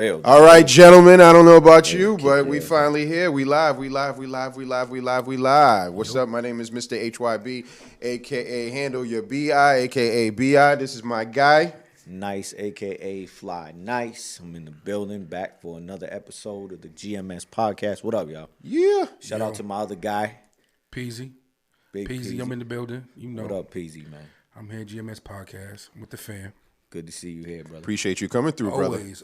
All right, gentlemen. I don't know about you, but we finally here. We live. What's up? My name is Mr. HYB, a.k.a. Handle Your B.I., a.k.a. B.I. This is my guy. Nice, a.k.a. Fly Nice. I'm in the building, back for another episode of the GMS podcast. What up, y'all? Yeah. Shout out to my other guy. Peasy. Big Peasy, I'm in the building. You know. What up, Peasy, man? I'm here at GMS podcast with the fam. Good to see you here, brother. Appreciate you coming through, brother. Always.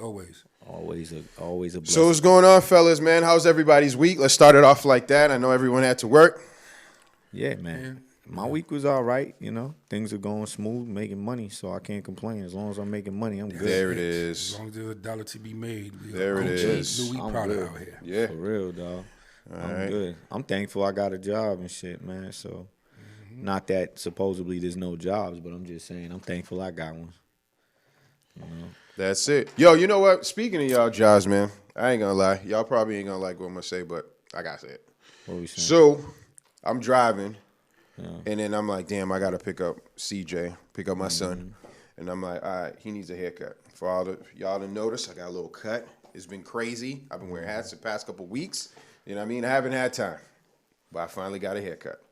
Always a blessing. So what's going on, fellas, man? How's everybody's week? Let's start it off like that. I know everyone had to work. Yeah, man. My week was all right, you know. Things are going smooth, making money, so I can't complain. As long as I'm making money, I'm good. There it is. As long as there's a dollar to be made. There it is. Louis Prada out here. Yeah. For real, dog. I'm right. good. I'm thankful I got a job and shit, man. So, not that supposedly there's no jobs, but I'm just saying I'm thankful I got one. You know? That's it. Yo, you know what? Speaking of y'all jobs, man, I ain't gonna lie. Y'all probably ain't gonna like what I'm gonna say, but I gotta say it. What we saying? So, I'm driving, and then I'm like, damn, I gotta pick up CJ, pick up my son. And I'm like, all right, he needs a haircut. For all the y'all to notice, I got a little cut. It's been crazy. I've been wearing hats the past couple weeks. You know what I mean? I haven't had time. But I finally got a haircut.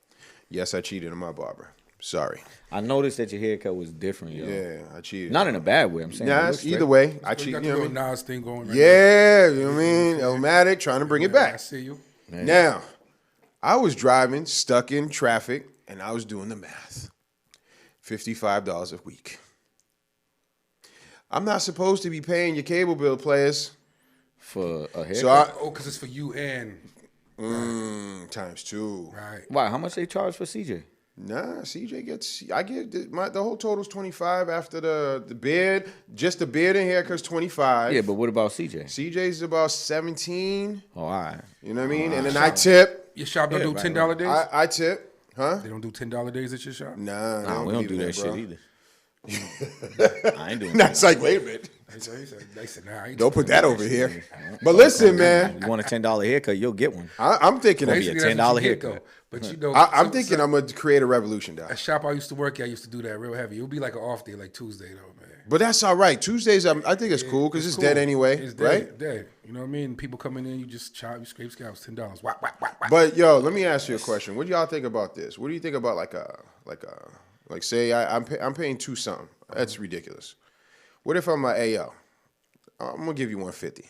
Yes, I cheated on my barber. Sorry. I noticed that your haircut was different, yo. Yeah, I cheated. Not in a bad way, I'm saying. Nah, either way, I You cheated. got You the know what I little mean? Nas thing going right Yeah, you know what I mean? Elmatic, trying to bring it now. I back. see you. Man. Now, I was driving, stuck in traffic, and I was doing the math. $55 a week. I'm not supposed to be paying your cable bill, players. For a haircut? So because it's for you and... times two. Right. Why? How much they charge for CJ? Nah, CJ gets. I get the whole total's 25 after the beard. Just the beard and haircut's 25. Yeah, but what about CJ? CJ's about 17. Oh, all right. You know what I mean? And then I tip. Your shop don't do right, $10 days? I tip. Huh? They don't do $10 days at your shop? Nah, We don't do believe that in shit either. I ain't doing Nah, that. it's like, wait a minute. They said, nah, I ain't Don't put that over shit. here. But listen, man. You want a $10 haircut, you'll get one. I'm thinking. Gonna be a Basically, that's $10 what you get, haircut. though. But you know, I'm thinking I'm gonna create a revolution, dog. a shop I used to work at used to do that real heavy. It would be like an off day, like Tuesday, though, man. But that's all right. Tuesdays, I think it's cool because it's cool. dead anyway, It's dead, right? dead. You know what I mean? People coming in, you just chop, you scrape scalps, $10. Whack, whack, whack, whack. But yo, let me ask you a question. What do y'all think about this? What do you think about like say I'm paying $2 something? That's ridiculous. What if I'm like, hey yo, I'm gonna give you $150.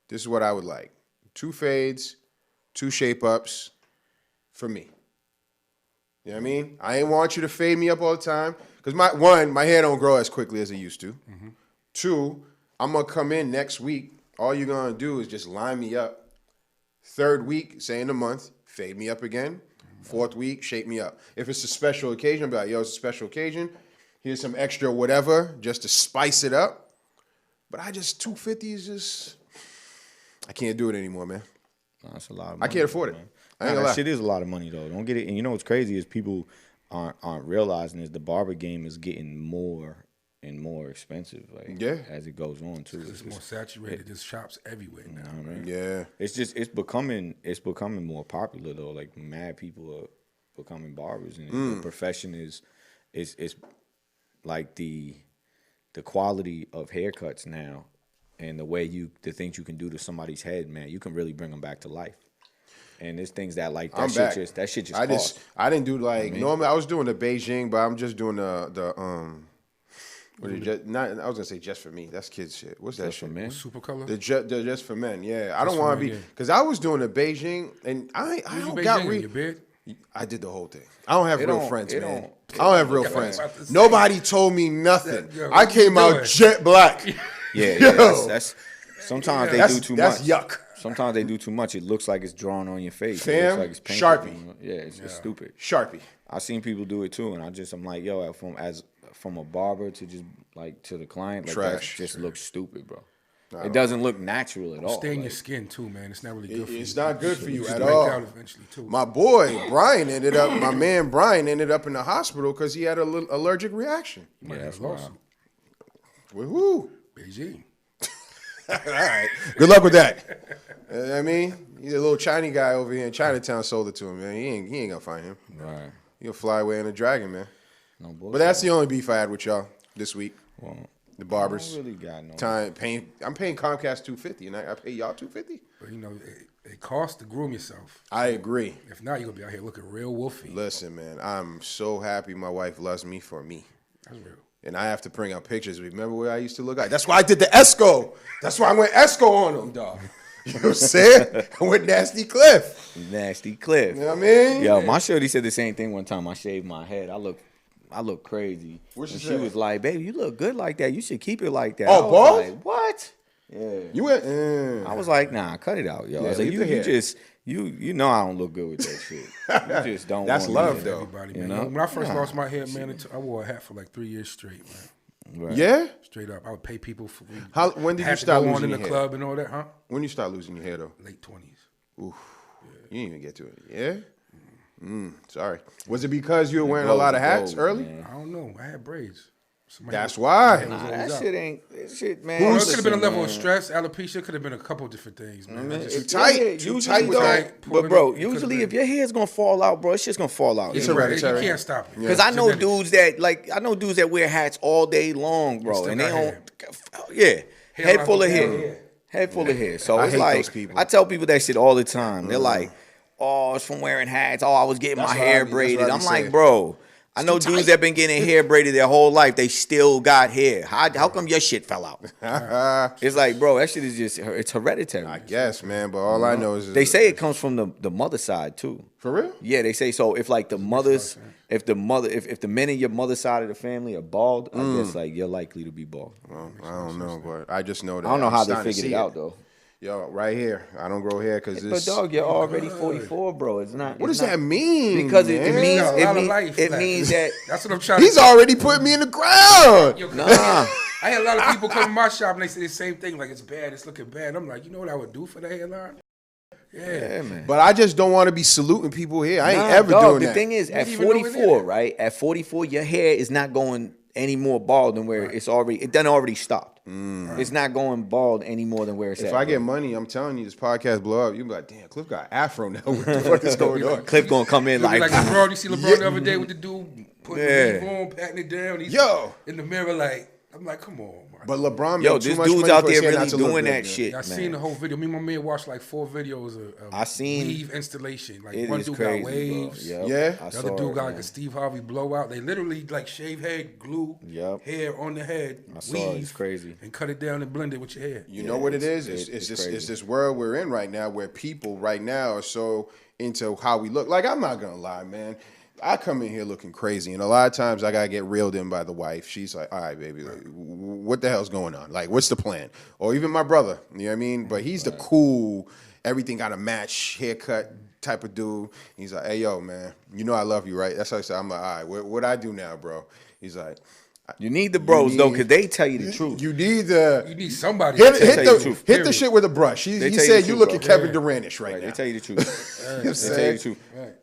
This is what I would like: 2 fades, 2 shape ups, for me. You know what I mean? I ain't want you to fade me up all the time because my hair don't grow as quickly as it used to. 2, I'm gonna come in next week. All you're gonna do is just line me up. 3rd week, say in the month, fade me up again. 4th week, shape me up. If it's a special occasion, I'll be like, yo, it's a special occasion. Here's some extra whatever just to spice it up. But $250 is just, I can't do it anymore, man. No, that's a lot of I money. can't afford it. Man. I ain't gonna That lie. shit is a lot of money, though. Don't get it. And you know what's crazy is people aren't realizing is the barber game is getting more and more expensive, like as it goes on too. It's more saturated. There's shops everywhere now. Right? Yeah. It's becoming more popular though. Like mad people are becoming barbers, and the profession is like the quality of haircuts now, and the things you can do to somebody's head, man. You can really bring them back to life. And there's things that like that I'm shit back. that shit just I costs. I didn't do like normally I was doing the Beijing, but I'm just doing the what is it, just, not I was gonna say just for me. That's kids shit. What's that Just for shit? men? Super color. The just for men. Yeah, I don't for want to men, be yeah. because I was doing the Beijing and I don't got your bed? I did the whole thing. I don't have real don't- friends, it man. don't- I don't have real I was friends. about to say. Nobody told me nothing. Yo, I what you came out doing? jet black. Yeah, Yo. that's sometimes they That's- do too that's much. yuck. Sometimes they do too much. It looks like it's drawn on your face. It Fam, looks like it's painted Sharpie. on you. Yeah, it's stupid. Sharpie. I've seen people do it too, and I'm like, yo, from a barber to just like to the client, like that Trash. just looks stupid, bro. It doesn't look natural at all. Stay in like, your skin too, man. It's not really good for you. It's not good for you should at break all. out eventually too. My man Brian ended up in the hospital because he had an allergic reaction. You might Yeah, have that's lost wild. With who? Beijing. All right. Good luck with that. You know what I mean? He's a little Chinese guy over here in Chinatown sold it to him, man. He ain't gonna find him. Right. He'll fly away in a dragon, man. No bullshit. But that's the only beef I had with y'all this week. Well, The barbers. I don't really got no time paying. I'm paying Comcast $250, and I pay y'all $250. But you know, it costs to groom yourself. I agree. If not, you're gonna be out here looking real wolfy. Listen, man, I'm so happy my wife loves me for me. That's real. And I have to bring out pictures. Remember where I used to look like? That's why I did the Esco. That's why I went Esco on them, dog. You know what I'm saying? I went Nasty Cliff. Nasty Cliff. You know what I mean? Yo, my shorty said the same thing one time. I shaved my head. I look crazy. What she she said? was like, "Baby, you look good like that. You should keep it like that." Oh, I was bald? like, what? Yeah. You went. I was like, nah, cut it out, yo. I was like, leave the hair. you know I don't look good with that shit. You just don't. That's want love, me. though. Everybody, You man. know? When I first lost my hair, man, I wore a hat for like 3 years straight, man. Right. Yeah? Straight up, I would pay people for. When did you had to start go on losing in your the hair? club and all that, huh? When you start losing your hair, though? Late 20s. Oof. You didn't even get to it. Yeah? Sorry. Was it because you were wearing a lot of hats early? Man. I don't know. I had braids. That's why. Nah, that shit ain't that shit, man. Well, it could have been a Listen, level of man. stress, alopecia. Could have been a couple of different things, man. I just- It's tight. Too Usually, tight with though, that. but bro, It could've usually been. if your hair's gonna fall out, bro, it's just gonna fall out. It's You're right. hereditary. You can't stop it. Because I know Genetics. dudes that wear hats all day long, bro, still and they got don't. Yeah, head Hairline full of for hair, hair. head full of hair. So I it's hate like those people. I tell people that shit all the time. They're like, "Oh, it's from wearing hats. Oh, I was getting That's my what I hair be- that's braided." what I I'm be like, saying. bro. I know dudes that been getting hair braided their whole life. They still got hair. How come your shit fell out? It's like, bro, that shit is just it's hereditary. I guess, man, but all I know is They say it comes from the mother side too. For real? Yeah, they say so. If like the mothers, if the men in your mother's side of the family are bald, I guess like you're likely to be bald. Well, I don't know, but I just know that. I don't know I'm how they starting to figured see it out though. Yo, right here. I don't grow hair because But this. dog, you're already 44, bro. It's not. What it's does not- that mean? Because it man? means got a lot of life it left. means that That's what I'm trying He's to already put me in the ground. Yo, nah. I had a lot of people come to my shop and they say the same thing, like it's bad, it's looking bad. I'm like, you know what I would do for the hairline? Yeah, man. But I just don't want to be saluting people here. I ain't Nah, ever dog, doing the that. thing is, at even know it's 44, there. right? At 44, your hair is not going any more bald than where it done already stopped. It's not going bald any more than where it's If at. I get bro. money, I'm telling you, this podcast blow up. You be like, damn, Cliff got afro now. What the fuck is going on? Cliff gonna come in It'll be like, like LeBron. You see LeBron the other day with the dude putting Yeah. the weave on, patting it down. He's Yo. in the mirror, like I'm like, come on, man. But LeBron yo, made too this much dude's money out for his there hair not really to look doing good, that man. shit, I man. seen the whole video. Me and my man watched like 4 videos of I seen- weave installation. Like It one is dude crazy, got waves. bro. Yep, Yeah? I The saw other dude it, got like man. a Steve Harvey blowout. They literally like shave head, glue Yep. hair on the head, I saw it. weave, It's crazy. and cut it down and blend it with your hair. You know what it is? it's crazy. It's this world we're in right now where people right now are so into how we look. Like, I'm not going to lie, man. I come in here looking crazy, and a lot of times I got to get reeled in by the wife. She's like, all right, baby, like, what the hell's going on? Like, what's the plan? Or even my brother, you know what I mean? But he's the cool, everything got to match haircut type of dude. He's like, hey, yo, man, you know I love you, right? That's how I said. I'm like, all right, what I do now, bro? He's like, You need the bros though, need- because they tell you the truth. you need the... You need somebody. Hit, to hit, tell you the the, truth, hit the period. shit with a brush. He They tell you said, the you truth, looking bro. Kevin Durant-ish right Right, now. they tell you the truth. You know what I'm They tell you saying? the truth.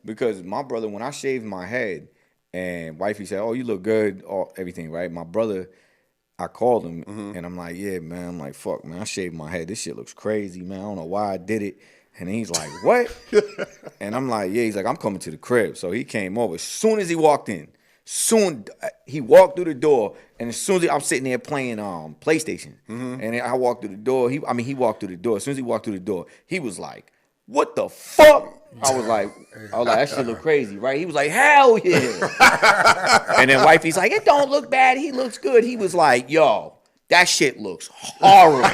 Because my brother, when I shaved my head, and wifey said, "Oh, you look good," or everything, right? My brother, I called him, and I'm like, "Yeah, man." I'm like, "Fuck, man, I shaved my head. This shit looks crazy, man. I don't know why I did it." And he's like, "What?" And I'm like, "Yeah." He's like, "I'm coming to the crib." So he came over. As soon as he walked in, he walked through the door, and as soon as I'm sitting there playing PlayStation, and then I walked through the door. He walked through the door. As soon as he walked through the door, he was like, "What the fuck?" I was like, that shit look crazy, right? He was like, hell yeah. And then wifey's like, it don't look bad. He looks good. He was like, yo, that shit looks horrible.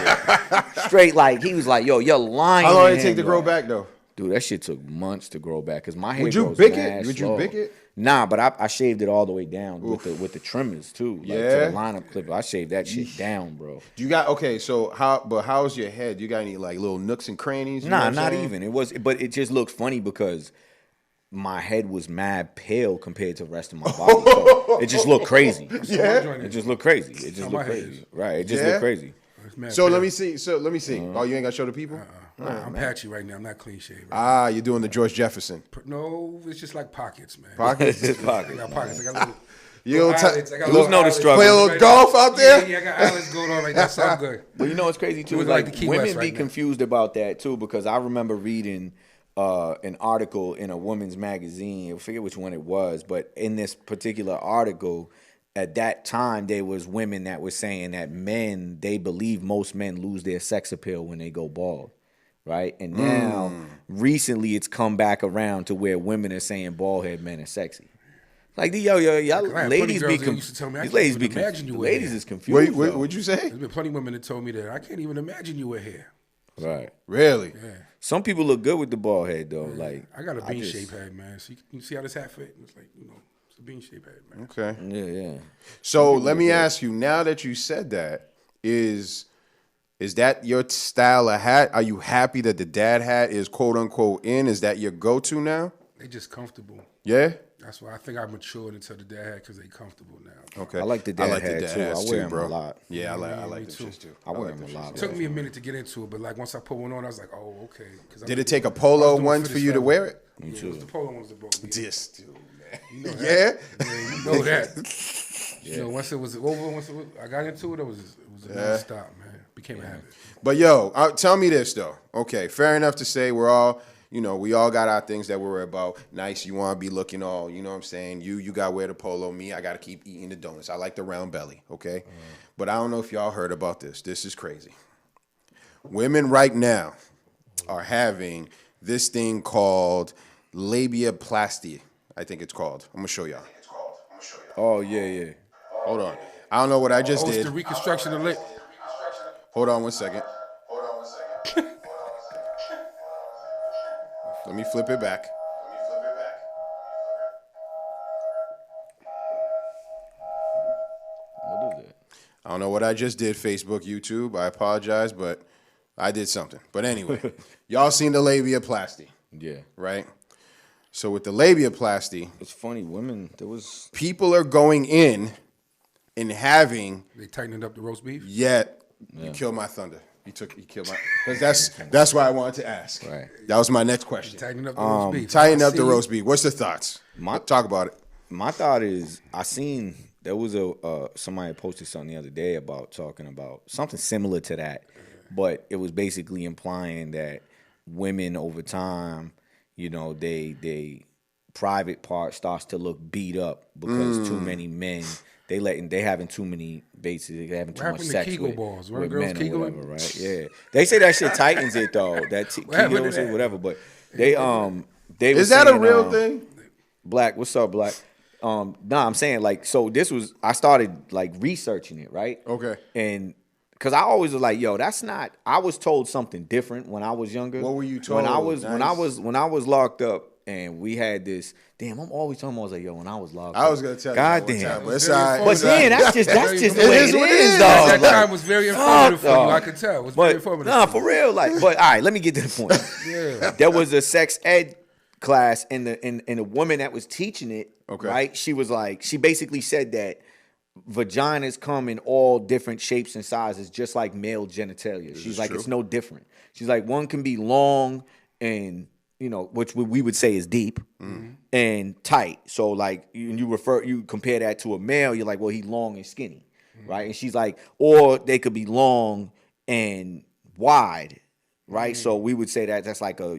Straight like, he was like, yo, you're lying. How long to did it take him, to grow yo. back, though? Dude, that shit took months to grow back because my hair Would you grows bick mad it? Would you slow. bick it? Nah, but I shaved it all the way down with the trimmers too. Like, Yeah? to the lineup clipper. I shaved that shit down, bro. You got, okay, so how's your head? You got any like little nooks and crannies? You know Nah, what I'm not saying? even. But it just looks funny because my head was mad pale compared to the rest of my body. So it just looked crazy. It just looked crazy. It just my looked head crazy. is. Right. It just Yeah? looked crazy. It's mad So bad. let me see. Oh, you ain't got to show the people? I'm patchy right now. I'm not clean shaved. Right Ah, you're doing the George Jefferson. No, it's just like pockets, man. Pockets? His I pocket. got pockets. I got little. You don't eyelids. I got Lose little know the eyelids. struggle. Play a little golf out there? Yeah, I got eyelids going on right now. So I'm good. But you know what's crazy too? Doing Like, like the Key women West be right now. confused about that too because I remember reading an article in a women's magazine. I forget which one it was, but in this particular article, at that time there was women that were saying that they believe most men lose their sex appeal when they go bald, right? And now recently it's come back around to where women are saying bald head men are sexy. Like y'all ladies be confused. Ladies be confused. Ladies is confused. What'd you say? There's been plenty of women that told me that I can't even imagine you with hair. Right. Really? Yeah. Some people look good with the bald head though. Yeah. Like I got a bean shaped head, man. So you see how this hat fit? It's like, it's a bean shaped head, man. Okay. Yeah. So let me ask you, now that you said that, is that your style of hat? Are you happy that the dad hat is quote unquote in? Is that your go-to now? They just comfortable. Yeah? That's why I think I matured into the dad hat because they comfortable now. Okay. I like the dad hat too. I wear them a lot. Yeah, I like the shits too. I wear them a lot. It took me a minute to get into it, but like once I put one on, I was like, oh, okay. Did it take a polo one for you to wear it? Me too. It was the polo ones that broke me. This dude, man. You know Yeah? Yeah, you know that. Yeah. Once it was over, I got into it, it was a non-stop, man. Became a habit. But yo, tell me this though. Okay, fair enough to say we all got our things that we're about. Nice, you want to be looking all, you know what I'm saying? You got to wear the polo. Me, I got to keep eating the donuts. I like the round belly, okay? But I don't know if y'all heard about this. This is crazy. Women right now are having this thing called labiaplasty, I think it's called. I'm going to show y'all. Oh, yeah. Hold on. I don't know what I just did. It's the reconstruction of lip. Hold on one second. Let me flip it back. What is it? I don't know what I just did, Facebook, YouTube. I apologize, but I did something. But anyway, y'all seen the labiaplasty. Yeah. Right? So with the labiaplasty, it's funny, people are going in and having. They tightened up the roast beef? You killed my thunder. You killed my, because that's why I wanted to ask. Right. That was my next question. Tighten up the roast beef. Tighten up the roast beef. What's the thoughts? Talk about it. My thought is, I seen there was somebody posted something the other day about talking about something similar to that, but it was basically implying that women over time, they private part starts to look beat up because too many men. They having too many basically having too much sex with men or whatever, right? Yeah, they say that shit tightens it though. That Kegels or whatever, but they is that a real thing? Black, what's up, Black? Nah, I'm saying like so. I started like researching it, right? Okay, and because I always was like, yo, that's not. I was told something different when I was younger. What were you told? When I was locked up. And we had this. Damn, I'm always talking. I was like, yo, when I was locked up. I was gonna tell you. God damn. But it's all right. But then that's just the way it is, dog. That time was very informative for you. I could tell. It was very informative. Nah, for real. But all right, let me get to the point. Yeah. There was a sex ed class, and the woman that was teaching it, right? She was like, she basically said that vaginas come in all different shapes and sizes, just like male genitalia. She's like, it's no different. She's like, one can be long and which we would say is deep and tight. So like you compare that to a male, you're like, well, he's long and skinny, right? And she's like, or they could be long and wide, right? So we would say that that's like a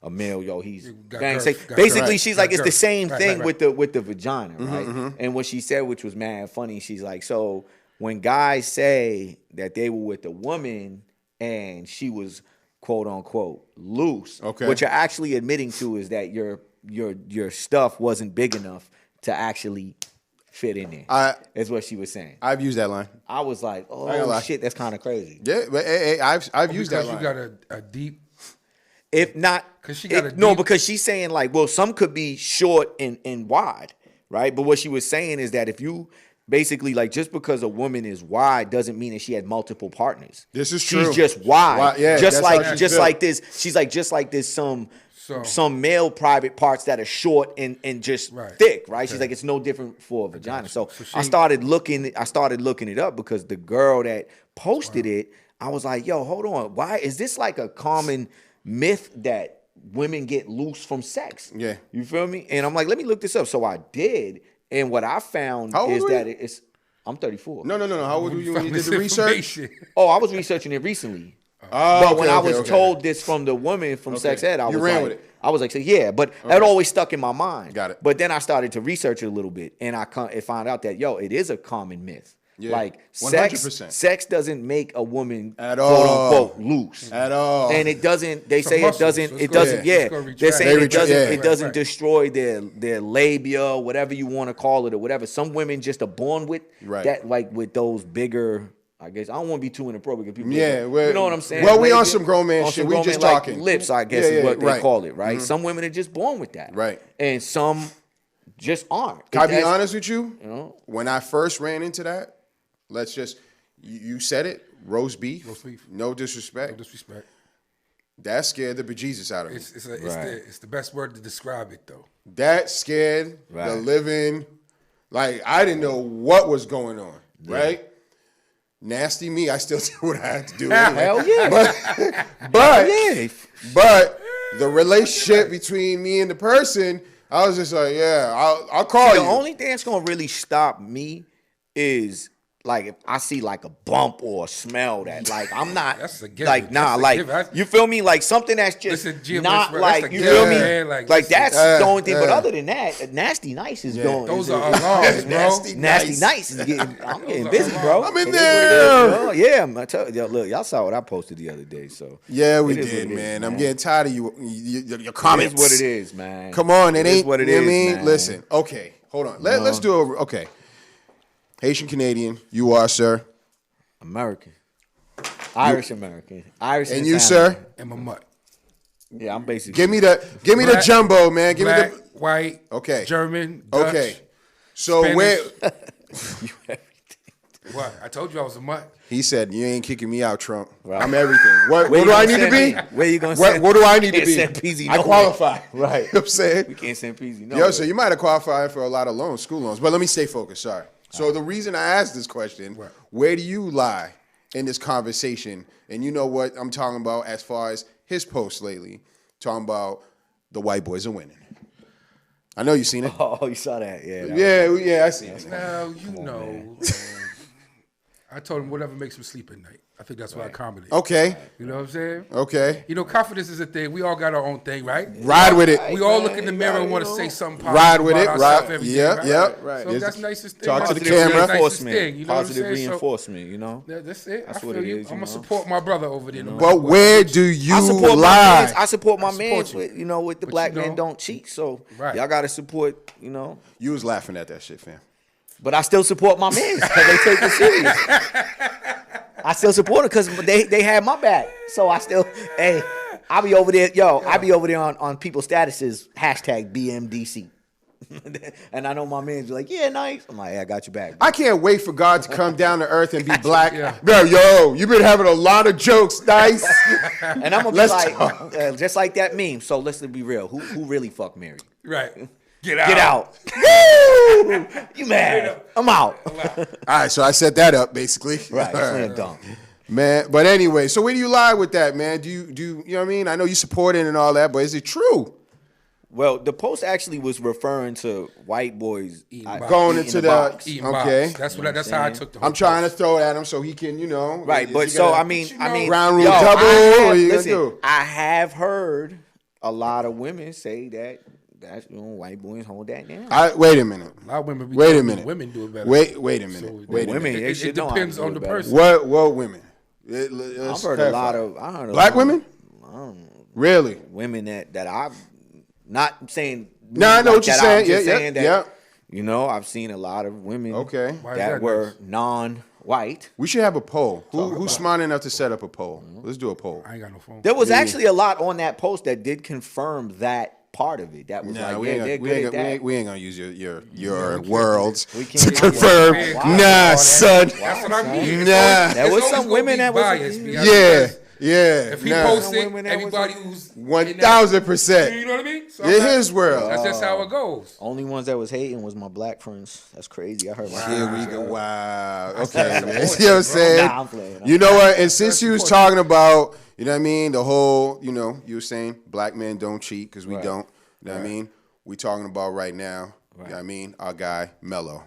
male, yo, he's basically she's like, it's the same thing with the vagina, right? And what she said, which was mad funny, she's like, so when guys say that they were with a woman and she was quote unquote loose. Okay. What you're actually admitting to is that your stuff wasn't big enough to actually fit in there. Is what she was saying. I've used that line. I was like, oh shit, that's kind of crazy. Yeah, but hey, I've used that line. Because you got a deep. If not, because she got a deep. No, because she's saying like, well, some could be short and wide, right? But what she was saying is that if you basically, like, just because a woman is wide doesn't mean that she had multiple partners. This is true. She's just wide. Yeah, just like this. She's like, just like there's some male private parts that are short and just thick, right? Okay. She's like, it's no different for a vagina. So I started looking it up because the girl that posted it, I was like, yo, hold on. Why is this like a common myth that women get loose from sex? Yeah. You feel me? And I'm like, let me look this up. So I did. And what I found is that I'm 34. No. How old were you when you did the research? Oh, I was researching it recently. But when I was told this from the woman from Sex Ed, I was like, I was like, so yeah, but that always stuck in my mind. Got it. But then I started to research it a little bit, and I found out that it is a common myth. Yeah. Like 100%. sex doesn't make a woman At quote all. unquote loose At all. and it doesn't. They say muscle, it doesn't. so It it's gonna- doesn't. it's Yeah, gonna retract. they're saying They it doesn't. retract, It doesn't right. destroy their labia, whatever you want to call it, or whatever. Some women just are born with that, like with those bigger. I guess I don't want to be too inappropriate. People, Yeah, you know what I'm saying. well, we on Labia, some grown man on shit. some We grown just man, like talking. lips. I guess is what they right. call it, right? Some women are just born with that, Right. And some just aren't. Can I be honest with you? You know? When I first ran into that, let's just, you said it, roast beef. Roast beef. No disrespect. No disrespect. That scared the bejesus out of me. It's the best word to describe it though. That scared the living, like I didn't know what was going on, right? Nasty me, I still did what I had to do. Hell yeah. But the relationship between me and the person, I was just like, yeah, I'll call you. The only thing that's gonna really stop me is like if I see like a bump or a smell that like I'm not That's a given. like nah That's a like given. you feel me like something that's just Listen, GMS, not bro, like that's a you given, feel me man. like Like, that's listen, the only thing. But yeah. other than that, nasty nice is going. Those are alarms, bro. Nasty Nasty nice is getting. I'm getting busy, bro. I'm in It is there. what it is, bro. Yeah, I tell you, look, y'all saw what I posted the other day, so Yeah, we it is what did, it is, man. I'm getting tired of your It comments. is what it is, man. Come on, it ain't what it you know is, what I mean? man. Listen, okay, hold on. Let's do a okay. Haitian Canadian, you are, sir. American, Irish American, Irish, And you, Italian. sir? And my mutt. Yeah, I'm basically. Give me the Black- jumbo, man. Give Black, me the white, Okay. German, Dutch. Okay. So Spanish. where What? I told you I was a mutt. he said, you ain't kicking me out, Trump. Right. I'm everything. What Where do you I gonna need to send be? me? Where you gonna What, send? what do I need to Can't be? send PZ I nowhere. qualify. Right. You know what I'm saying? We can't send PZ. No. Yo, so you might have qualified for a lot of loans, school loans. But let me stay focused. Sorry. So the reason I asked this question, Right. where do you lie in this conversation? And you know what I'm talking about as far as his posts lately, talking about the white boys are winning. I know you seen it. Oh, you saw that? Yeah. Yeah, I seen it. Now, you know, I told him whatever makes him sleep at night. I think that's why I accommodated. Okay, You know what I'm saying? okay. You know, confidence is a thing. We all got our own thing, right? Ride with it. We all look in the mirror and want to say something positive Ride with about it. ourselves Ride. every day, Yeah, right? yeah. Right. So that's the nicest thing. Talk to That's the camera. nicest Reinforcement. thing, you know Positive what I'm saying? So, reinforcement. You know. that's it. That's I what feel it you. is, you I'm gonna know. support my brother over there. But where do you I support my lie? mans. I support my mans support you. with the But black you know- men don't cheat. So Right. y'all gotta support. You know. You was laughing at that shit, fam. But I still support my mans because they take it serious. I still support them because they had my back. So I still, hey, I be over there, I be over there on people's statuses, hashtag BMDC. And I know my mans be like, yeah, nice. I'm like, hey, I got your back. I can't wait for God to come down to earth and be black. Yeah. Yo, you've been having a lot of jokes, nice. And I'm gonna be Let's like, talk. just like that meme. So let's be real. Who really fucked Mary? Right. Get out. Get out. Woo! You mad? I'm out. All right, so I set that up basically. Right. Slam dunk. Man, but anyway, so where do you lie with that, man? Do you know what I mean? I know you support it and all that, but is it true? Well, the post actually was referring to white boys Going eating into a the box. Eating okay. box. That's how I took the whole I'm trying to throw it at him so he can, Right, is but he so gonna- I mean, Ground rule yo, double, what you gonna listen, do? I have heard a lot of women say that's white boys hold that down. Wait a minute. A lot of women. Wait a minute. Women do it better. Wait a minute. So Wait a women, minute. they It should know how to depends do on it the better. person. What women? I've heard a lot of black women. Really? women that I've not saying. No, I know what you're that, saying. I'm just Yeah, saying yeah, that, yeah. You know, I've seen a lot of women Okay. Why is that that were nice? non-white. We should have a poll. Who's smart enough to set up a poll? Let's do a poll. I ain't got no phone. There was actually a lot on that post that did confirm that part of it. That was Nah, like, we yeah, ain't they're gonna- we good ain't at gonna- that. we ain't gonna use your worlds We to can't- confirm. Wow. Nah, son. That's what I mean. Nah. There was some women that was biased. Yeah, yeah. If he nah. posts Some it, women that was everybody like- who's 1000%. You know what I mean? So In his world. That's just how it goes. Only ones that was hating was my black friends. That's crazy. I heard my Here we go. Wow. Okay, That's man. support, You know what I'm saying? Nah, I'm playing. You know what? And since That's you was support. talking about, you know what I mean, the whole, you were saying black men don't cheat because we Right. don't. You know what I mean? We talking about right now, you know what I mean, our guy, Mello.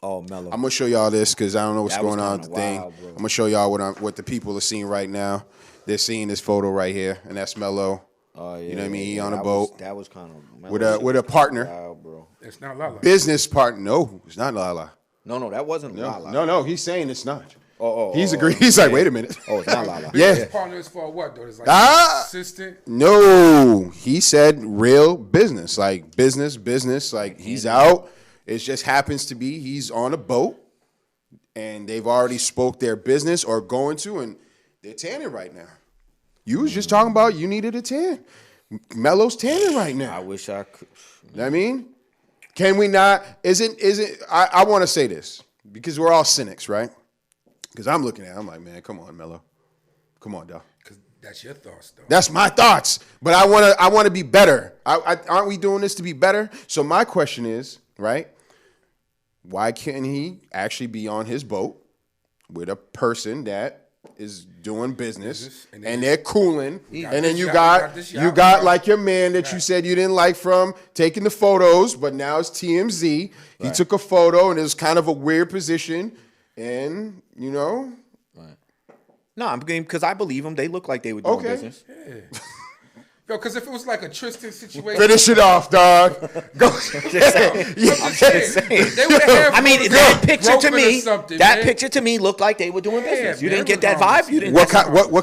Oh, Mellow. I'm gonna show y'all this because I don't know what's That was going on with the kinda thing. wild, bro. I'm gonna show y'all what the people are seeing right now. They're seeing this photo right here, and that's Mello Oh yeah. You know what I mean? He on a that boat that was kind of with a partner, wild, bro. It's not Lala. business partner. No, it's not Lala. No, that wasn't Lala. No. He's saying it's not. He's agreed. He's like, wait a minute. Oh, it's not Lala. Business partner is for what though? It's like assistant. No, he said real business, like business. Like he's out. It just happens to be he's on a boat, and they've already spoke their business or going to, and they're tanning right now. You was just talking about you needed a tan. Melo's tanning right now. I wish I could. You know what I mean? Can we not? I want to say this because we're all cynics, right? Because I'm looking at it, I'm like, man, come on, Melo. Come on, dog. Because that's your thoughts, though. That's my thoughts. But I want to be better. Aren't we doing this to be better? So my question is, right? Why can't he actually be on his boat with a person that is doing business and they're cooling, and then you got like your man that you said you didn't like from taking the photos, but now it's TMZ. He took a photo and it was kind of a weird position, and you know. No, I'm game because I believe them. They look like they were doing business. Yeah. Yo, because if it was like a Tristan situation, finish it off, dog. Go. I'm just saying. They would have. I mean, that picture to me, man. picture to me looked like they were doing business. You didn't get that vibe. You didn't. What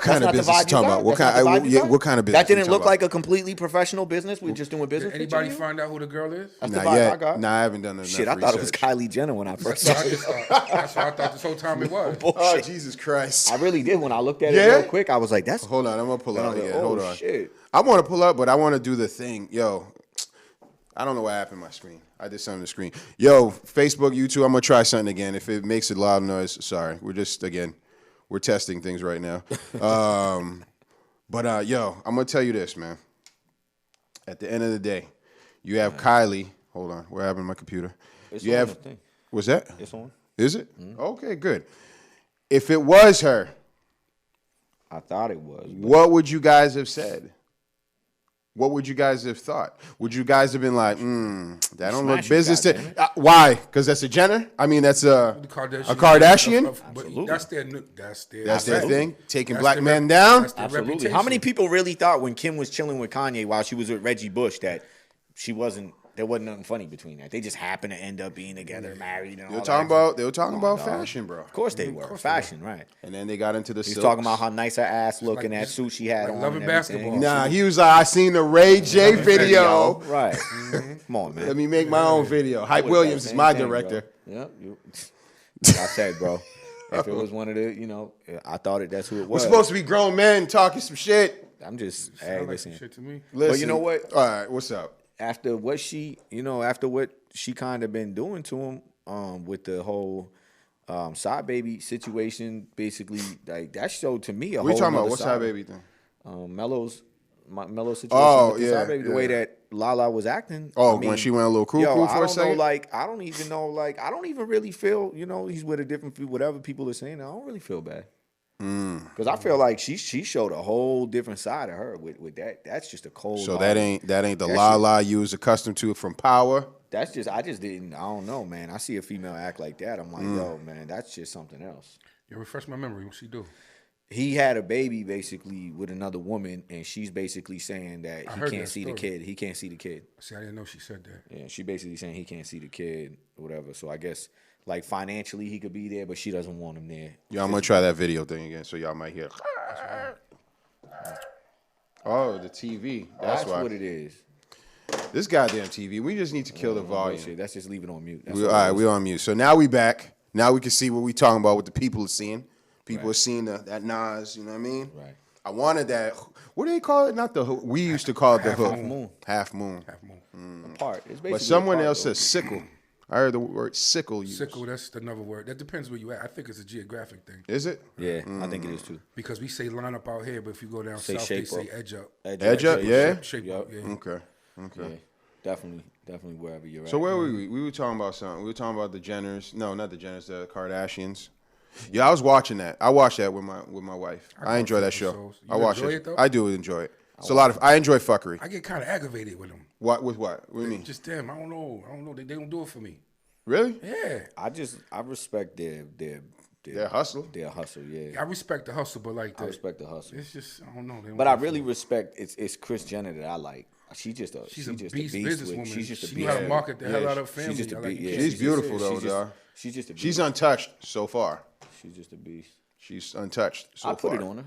kind of business you talking about? What kind of business? That didn't look like a completely professional business. We're just doing business. Did anybody find out who the girl is? That's the vibe I got. Nah, I haven't done enough Shit, I thought it was Kylie Jenner when I first saw it. That's what I thought this whole time it was. Oh, Jesus Christ. I really did. When I looked at it real quick, I was like, that's. Hold on, I'm going to pull out again. Hold on. Shit. I want to pull up, but I want to do the thing. Yo, I don't know what happened to my screen. I did something to the screen. Yo, Facebook, YouTube, I'm going to try something again. If it makes a loud noise, sorry. We're testing things right now. But yo, I'm going to tell you this, man. At the end of the day, you have Kylie. Hold on. What happened to my computer? It's you on have. the thing. Was that? It's on. Is it? Mm-hmm. Okay, good. If it was her, I thought it was. What would you guys have said? What would you guys have thought? Would you guys have been like, that don't look business to... why? Because that's a Jenner? I mean, that's a Kardashian? Absolutely. That's their thing? Taking black men down? Absolutely. How many people really thought when Kim was chilling with Kanye while she was with Reggie Bush that there wasn't nothing funny between that? They just happened to end up being together, married, and all that. They were talking about fashion, bro. Of course they were. Fashion, right. And then they got into the He was talking about how nice her ass looking, that suit she had on. Loving basketball. Nah, he was like, I seen the Ray J video. Right. Come on, man. Let me make my own video. Hype Williams is my director. Yep. Like I said, bro. If it was one of the, I thought that's who it was. We're supposed to be grown men talking some shit. I'm just, listen. Shit to me. But you know what? All right, what's up? After what she kind of been doing to him, with the whole side baby situation, basically, like that showed to me a whole. What are you talking about? What side baby thing? Melo's situation. Oh, with the side baby, the way that Lala was acting. Oh, when she went a little cool for a second. I don't even really feel. He's with a different, whatever people are saying. I don't really feel bad. Because I feel like she showed a whole different side of her with that. That's just a cold. So that ain't the Lala you was accustomed to from Power. That's just I don't know, man. I see a female act like that. I'm like, yo, man, that's just something else. You refresh my memory. What she do? He had a baby basically with another woman, and she's basically saying that he can't see the kid. He can't see the kid. See, I didn't know she said that. Yeah, she basically saying he can't see the kid or whatever. So I guess. Like financially, he could be there, but she doesn't want him there. Yeah, I'm gonna try that video thing again, so y'all might hear. Oh, the TV. That's why. What it is. This goddamn TV. We just need to kill the volume. Shit. Let's just leave it on mute. All right, we're on mute. So now we back. Now we can see what we talking about. What the people are seeing. People are seeing that Nas. You know what I mean? Right. I wanted that. What do they call it? Not the hook. We used to call it the hook. Half moon. Part. It's basically but someone else says sickle. I heard the word sickle used. Sickle, that's another word. That depends where you at. I think it's a geographic thing. Is it? Yeah, I think it is too. Because we say line up out here, but if you go down south, they say edge up. Edge up, yeah? Shape up, yeah. Okay. Yeah, definitely wherever you're at. So where were we? We were talking about something. We were talking about the Jenners. No, not the Jenners, the Kardashians. Yeah, I was watching that. I watched that with my wife. I enjoy that show. I watch it. I do enjoy it. It's a lot of. I enjoy fuckery. I get kind of aggravated with them. What? With what? What do you mean? Just them. I don't know. They don't do it for me. Really? Yeah. I respect their They're hustle. They're hustle, yeah. I respect the hustle, but like I respect the hustle. it's just I don't know. But I really respect it's Kris Jenner that I like. She's a beast businesswoman. She's just a she beast. knew how to market the hell out of her family. She's just a beast. Yeah, she's beautiful though, dog. She's just a beast. She's untouched so far. She's just a beast. She's untouched so far. I put it on her.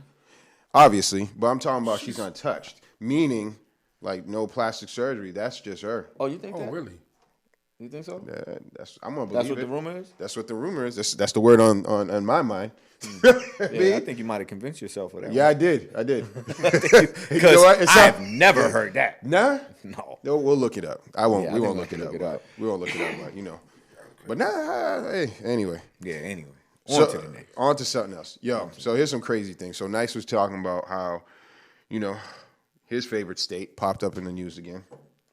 Obviously, but I'm talking about she's untouched, meaning like no plastic surgery. That's just her. Oh, you think that? Oh, really? You think so? Yeah, I'm gonna believe That's what it. the rumor is? That's what the rumor is. That's the word on my mind. Yeah, I think you might have convinced yourself of that. Yeah, I did. Because I've never heard that. Nah? No. We'll look it up. We won't look it up. We won't look it up, but, you know. But hey, anyway. Yeah, anyway. On to the next. On to something else. Yo, so here's some crazy things. So Nice was talking about how, you know, his favorite state popped up in the news again.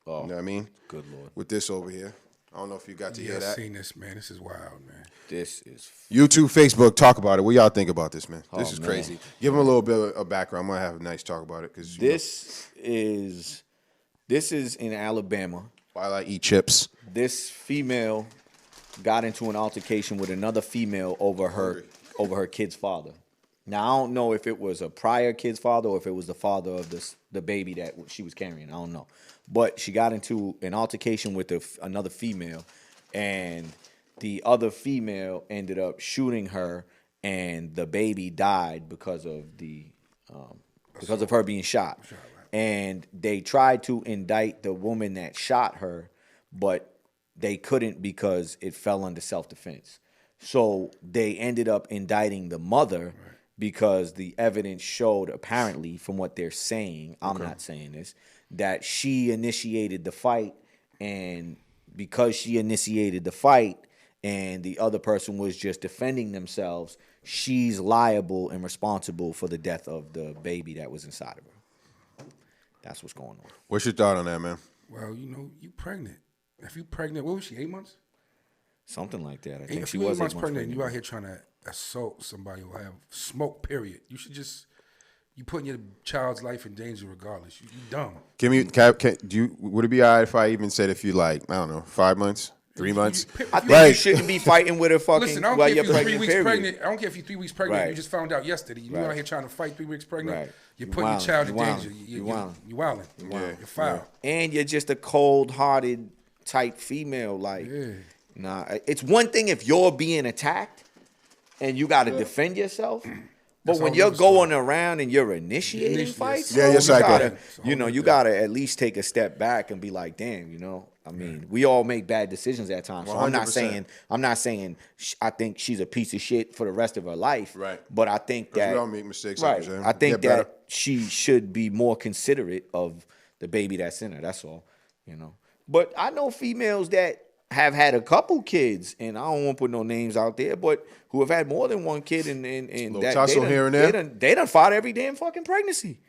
Oh, you know what I mean? Good Lord. With this over here. I don't know if you got to hear that. I've seen this, man. This is wild, man. This is... YouTube, Facebook, talk about it. What y'all think about this, man? This is man. crazy. Give them a little bit of background. I'm going to have a nice talk about it. Cause, This is in Alabama. While I eat chips. This female got into an altercation with another female over her kid's father. Now, I don't know if it was a prior kid's father or if it was the father of the baby that she was carrying. I don't know. But she got into an altercation with another female, and the other female ended up shooting her, and the baby died because of her being shot. And they tried to indict the woman that shot her, but they couldn't because it fell under self-defense. So they ended up indicting the mother because the evidence showed, apparently, from what they're saying, I'm not saying this, that she initiated the fight, and because she initiated the fight and the other person was just defending themselves, she's liable and responsible for the death of the baby that was inside of her. That's what's going on. What's your thought on that, man? Well, you know, you pregnant. If you pregnant, what was she, 8 months? Something like that. I think she was 8 was 8 months months pregnant. You out here trying to assault somebody or have smoke, period. You should just... You putting your child's life in danger regardless. You dumb. Would it be all right if I even said if you like, I don't know, 5 months, 3 months? I think you shouldn't be fighting with her fucking Listen, I don't while care you're if you're 3 pregnant, weeks period. pregnant. I don't care if you're 3 weeks pregnant. Right. You just found out yesterday. You out here trying to fight 3 weeks pregnant. Right. You're putting your child in danger. You're wilding. You're wilding. You're foul. And you're just a cold-hearted type female. Like, nah, it's one thing if you're being attacked and you got to defend yourself. But when you're going around and you're initiating fights, you're psycho. You gotta at least take a step back and be like, damn, you know. I mean, we all make bad decisions at times. So 100%. I'm not saying I think she's a piece of shit for the rest of her life. Right. But I think that we all make mistakes. Right. I think that she should be more considerate of the baby that's in her. That's all. You know. But I know females that have had a couple kids, and I don't want to put no names out there, but who have had more than one kid, and that tussle here and there. They done fought every damn fucking pregnancy,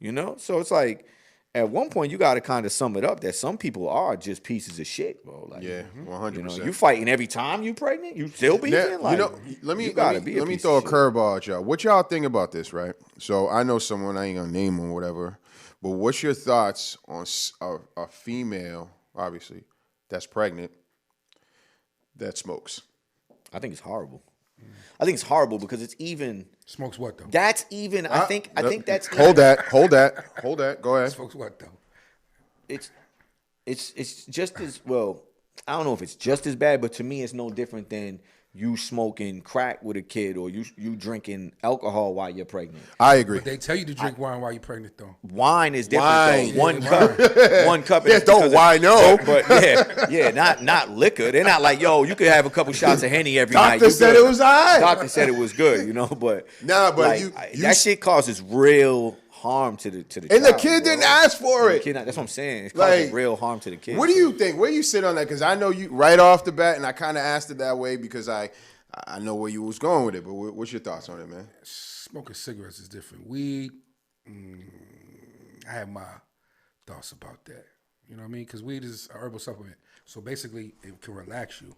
you know. So it's like, at one point you got to kind of sum it up that some people are just pieces of shit, bro. Like, 100%. You know, you fighting every time you pregnant, you still beefing. Like, let me throw a curveball at y'all. What y'all think about this, right? So I know someone, I ain't gonna name them or whatever, but what's your thoughts on a female, obviously, that's pregnant, that smokes? I think it's horrible. I think it's horrible because it's even smokes what though? That's even. I think that's. Hold that. Go ahead. Smokes what though? It's just as well. I don't know if it's just as bad, but to me, it's no different than you smoking crack with a kid or you drinking alcohol while you're pregnant. I agree. But they tell you to drink wine while you're pregnant, though. Wine is different, though. One cup. Yeah, don't wine, no. But not liquor. They're not like, yo, you could have a couple shots of Henny every night. Doctor said it was all right. Doctor said it was good, you know, but but like, that shit causes real harm to the child. And the kid didn't ask for it. That's what I'm saying. It's causing real harm to the kid. What do you think? Where you sit on that? Because I know you right off the bat, and I kind of asked it that way because I know where you was going with it. But what's your thoughts on it, man? Smoking cigarettes is different. Weed, I have my thoughts about that. You know what I mean? Because weed is a herbal supplement. So basically, it can relax you.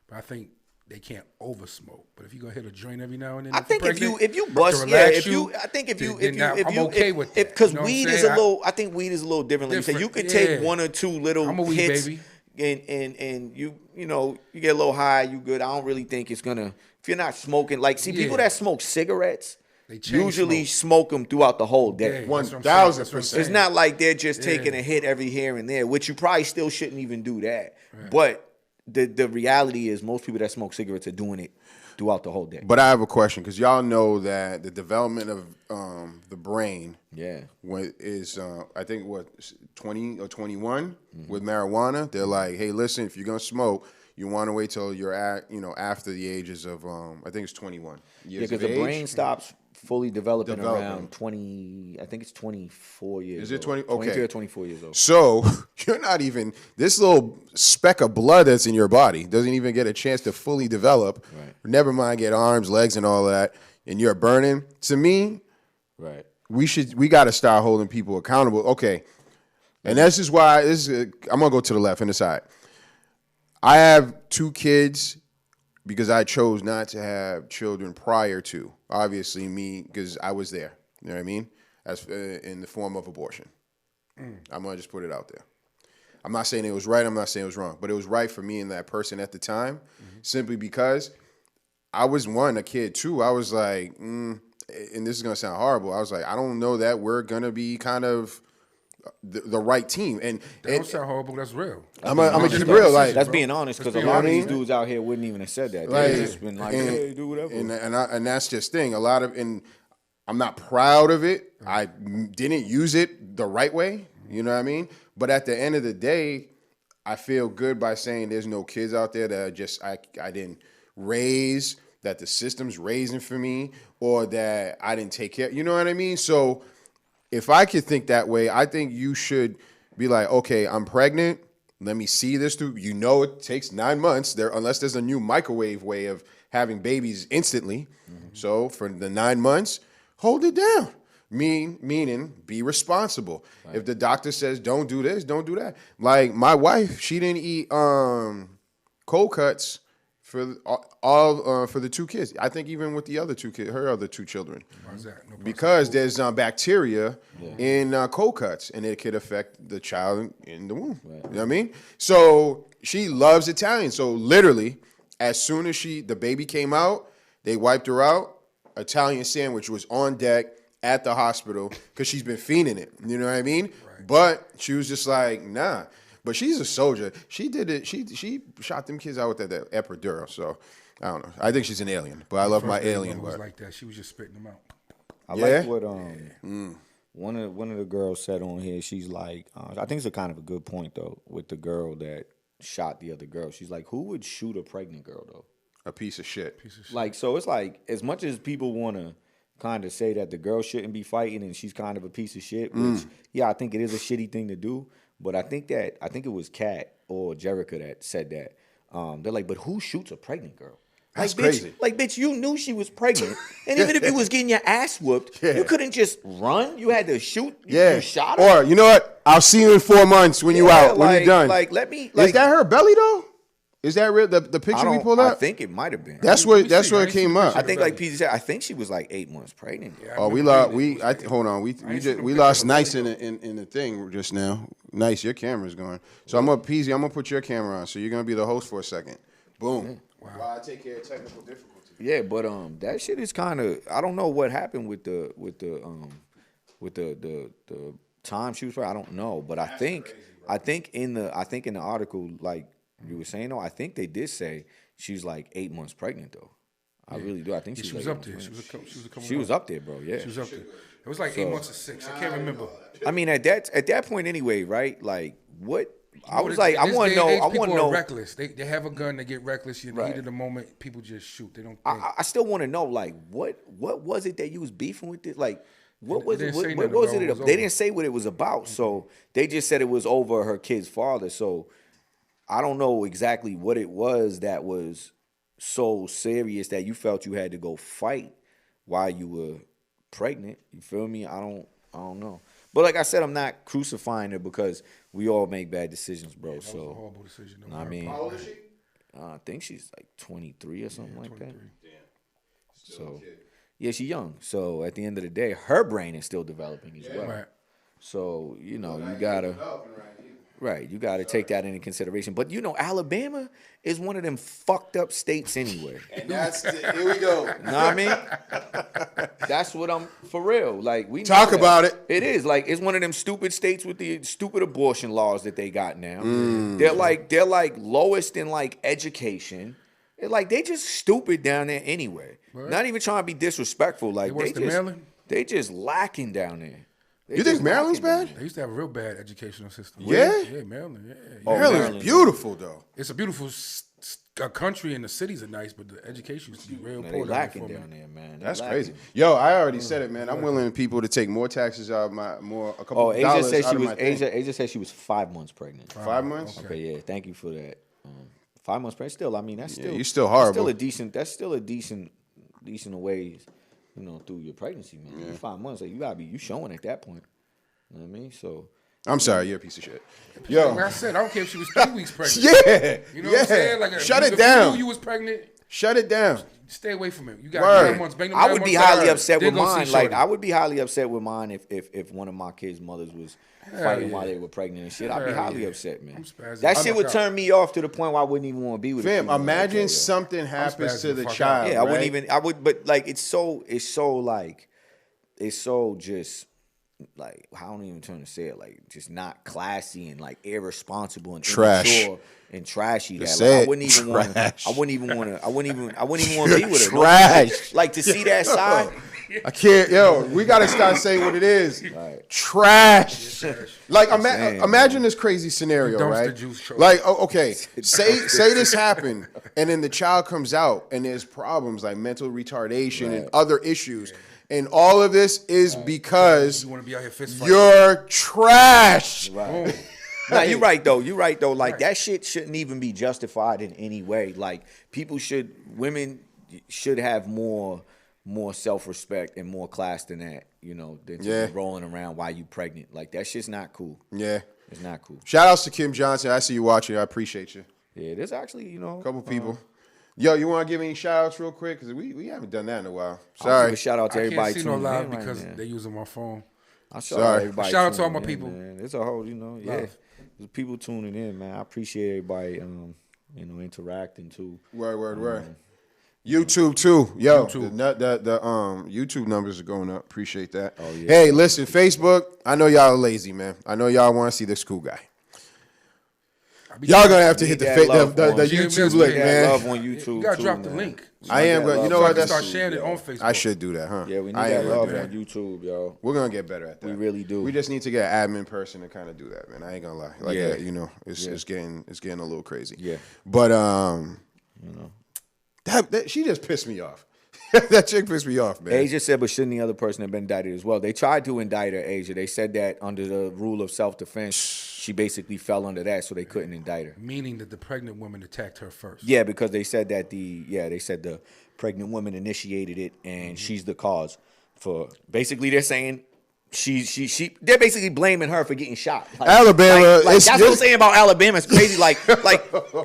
But I think they can't over smoke. But if you're gonna hit a joint every now and then, I think if you bust, I'm okay with that. Because weed is a little. I think weed is a little different. Like you said, you could take one or two little I'm a weed hits. baby. and you know, you get a little high, you good. I don't really think it's gonna, if you're not smoking, like, see, people that smoke cigarettes They chain usually smoke them throughout the whole day. Yeah, 1,000%. It's not like they're just taking a hit every here and there, which you probably still shouldn't even do that. Right. But the reality is most people that smoke cigarettes are doing it throughout the whole day. But I have a question because y'all know that the development of the brain, is I think 20 or 21 with marijuana. They're like, hey, listen, if you're gonna smoke, you want to wait till you're after the ages of I think it's 21 years. Because the brain stops fully developing around 20. I think it's 24 years. Is it 20? Okay, 23 or 24 years old. So you're not even, this little speck of blood that's in your body doesn't even get a chance to fully develop. Right. Never mind get arms, legs, and all that, and you're burning. To me, right. We got to start holding people accountable. Okay, and this is why I'm gonna go to the left and the side. I have 2 kids because I chose not to have children prior to, obviously, me, because I was there. You know what I mean? As in the form of abortion. I'm going to just put it out there. I'm not saying it was right. I'm not saying it was wrong. But it was right for me and that person at the time, simply because I was, a kid, too. I was like, and this is going to sound horrible. I was like, I don't know that we're going to be kind of the right team. And that don't sound horrible. That's real. I'm gonna keep real. Like, that's being honest, because a lot of these dudes out here wouldn't even have said that. They've just been like, hey, do whatever. And that's just thing. A lot of, and I'm not proud of it. I didn't use it the right way. You know what I mean? But at the end of the day, I feel good by saying there's no kids out there that I didn't raise, that the system's raising for me, or that I didn't take care. You know what I mean? So if I could think that way, I think you should be like, okay, I'm pregnant. Let me see this through. You know, it takes 9 months there, unless there's a new microwave way of having babies instantly. So for the 9 months, hold it down. Meaning, be responsible. Right. If the doctor says don't do this, don't do that. Like my wife, she didn't eat cold cuts for all for the 2 kids. I think even with the other 2 kids, her other 2 children. Why is that? No, because there's bacteria in cold cuts, and it could affect the child in the womb. Right. You know what I mean? So she loves Italian. So literally, as soon as the baby came out, they wiped her out. Italian sandwich was on deck at the hospital because she's been fiending it. You know what I mean? Right. But she was just like, nah. But she's a soldier. She did it. She shot them kids out with that epidural. So I don't know. I think she's an alien. But I love my alien. Was like that. She was just spitting them out. I like what one of the girls said on here. She's like, I think it's a kind of a good point though, with the girl that shot the other girl. She's like, who would shoot a pregnant girl though? A piece of shit. Like, so it's like, as much as people want to kind of say that the girl shouldn't be fighting and she's kind of a piece of shit, which I think it is a shitty thing to do. But I think it was Kat or Jerica that said that. They're like, but who shoots a pregnant girl? That's like, crazy. Bitch, you knew she was pregnant. And even if you was getting your ass whooped, you couldn't just run. You had to shoot. You shot her. Or, you know what? I'll see you in 4 months when you out, when you're done. Like, let me. Is that her belly, though? Is that real? The picture we pulled up? I think it might have been. That's where it came up. I think, like PZ said, I think she was like 8 months pregnant. Yeah, hold on. We lost Nice in the thing just now. Nice, your camera's going. So I'm gonna put your camera on. So you're gonna be the host for a second. Boom. Yeah. Wow. While I take care of technical difficulties. Yeah, but that shit is kind of, I don't know what happened with the time she was for. I don't know, but I think in the article, like you were saying, though, I think they did say she's like 8 months pregnant though. I really do. I think she was like up there. She was up there, bro. Yeah, she was up there. It was like 8 months or 6. I can't remember. I mean, at that point anyway, right? Like what? I was like, I want to know. I want to know. Reckless. They have a gun. They get reckless. In the heat of the moment, people just shoot. They don't. I still want to know, like, what was it that you was beefing with? This? Like, what was it? What was it? They didn't say what it was about. So they just said it was over her kid's father. So I don't know exactly what it was that was so serious that you felt you had to go fight while you were pregnant. You feel me? I don't know. But like I said, I'm not crucifying her because we all make bad decisions, bro. That was a horrible decision. I mean, how old is she? I think she's like 23 or something like 23. That. Damn. So, yeah, she's young. So at the end of the day, her brain is still developing as well. Right. So you know, you gotta. Right, you got to take that into consideration. But Alabama is one of them fucked up states anyway. And here we go. You know what I mean? That's what I'm for real. Like we Talk about it. It is like it's one of them stupid states with the stupid abortion laws that they got now. They're like lowest in like education. They're like they just stupid down there anyway. Right. Not even trying to be disrespectful. Like they just lacking down there. You think Maryland's bad? They used to have a real bad educational system. Yeah? Yeah, Maryland. Yeah. Oh, Maryland's beautiful, though. It's a beautiful country, and the cities are nice, but the education used to be real poor. They lacking down there, man. That's crazy. Yo, I already said it, man. I'm willing people to take more taxes out of a couple Asia dollars said out she of was my thing. Asia said she was 5 months pregnant. 5 months? Okay, yeah. Thank you for that. 5 months pregnant. Still, I mean, that's still you're still horrible. That's still a decent ways, through your pregnancy, man. Yeah. 5 months, like you showing at that point. You know what I mean? So I'm sorry, you're a piece of shit. Yo, like I said, I don't care if she was 3 weeks pregnant. Yeah, you know what I'm saying? Like, shut it if down. You knew you was pregnant. Shut it down. Stay away from it. You got 9 months. I would be highly upset with mine. Like I would be highly upset with mine if one of my kids' mothers was fighting while they were pregnant and shit. I'd be highly upset, man. That shit would turn me off to the point where I wouldn't even want to be with him. Imagine something happens to the child. Yeah, I would, but like it's so just. Like I don't even trying to say it, like just not classy and like irresponsible and trash and trashy. That like, I wouldn't even want to be with her. Trash. Like to see that side. I can't. Yo, we gotta start saying what it is. Right. Trash. Like imagine this crazy scenario, right? Like okay, say this happened, and then the child comes out and there's problems like mental retardation and other issues. And all of this is because you're trash. Right. Nah, you're right though. Like that shit shouldn't even be justified in any way. Like women should have more self-respect and more class than that. Than to be rolling around while you pregnant. Like that shit's not cool. Yeah, it's not cool. Shout outs to Kim Johnson. I see you watching. I appreciate you. Yeah, there's actually a couple people. Yo, you want to give any shout-outs real quick? Because we haven't done that in a while. Sorry. Give a shout-out to everybody. I can't see no live because they're using my phone. Sorry. Shout-out to all my people. Man. It's a whole, there's people tuning in, man. I appreciate everybody, interacting, too. Word. YouTube, too. Yo, the YouTube numbers are going up. Appreciate that. Oh, yeah. Hey, listen, Facebook, I know y'all are lazy, man. I know y'all want to see this cool guy. Y'all gonna have to hit the YouTube link, man. Love on YouTube. You gotta drop the link. I am gonna. You know what? Start sharing it on Facebook. I should do that, huh? Yeah, we need that love on YouTube, yo. We're gonna get better at that. We really do. We just need to get an admin person to kind of do that, man. I ain't gonna lie. Like, it's getting a little crazy. Yeah. But that she just pissed me off. That chick pissed me off, man. Asia said, but shouldn't the other person have been indicted as well? They tried to indict her, Asia. They said that under the rule of self-defense, she basically fell under that, so they couldn't indict her. Meaning that the pregnant woman attacked her first. Yeah, because they said that the pregnant woman initiated it, and she's the cause for. Basically, they're saying they're basically blaming her for getting shot. Like, Alabama, that's what I'm saying about Alabama. It's crazy. Like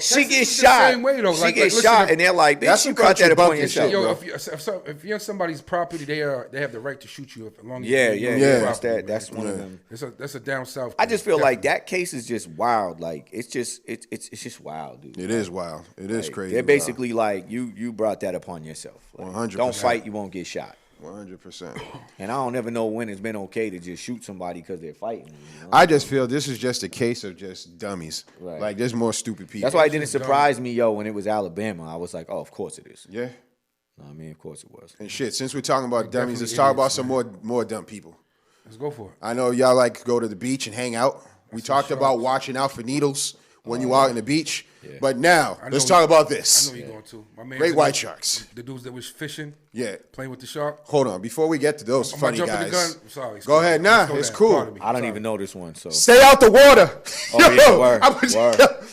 she gets shot. Same way, though. She gets shot, and they're like, bitch, you brought that upon yourself. Yo, if you're on somebody's property, they have the right to shoot you as long as That's one of them. That's a down south. I just feel like that case is just wild. Like it's just wild, dude. It is wild. It is crazy. They're basically like you brought that upon yourself. 100%. Don't fight, you won't get shot. 100%. And I don't ever know when it's been okay to just shoot somebody because they're fighting. I just feel this is just a case of just dummies. Right. Like, there's more stupid people. That's why it didn't surprise me, when it was Alabama. I was like, oh, of course it is. Yeah. I mean, of course it was. And shit, since we're talking about dummies, let's talk about some more dumb people. Let's go for it. I know y'all like to go to the beach and hang out. We talked about watching out for needles when you out in the beach. Yeah. But now, let's talk about this. I know you're going to. My man Great white sharks. The dudes that was fishing. Yeah. Playing with the shark. Hold on. Before we get to those funny guys. The gun. Sorry. Go ahead. Nah, it's cool. I don't even know this one. So stay out the water.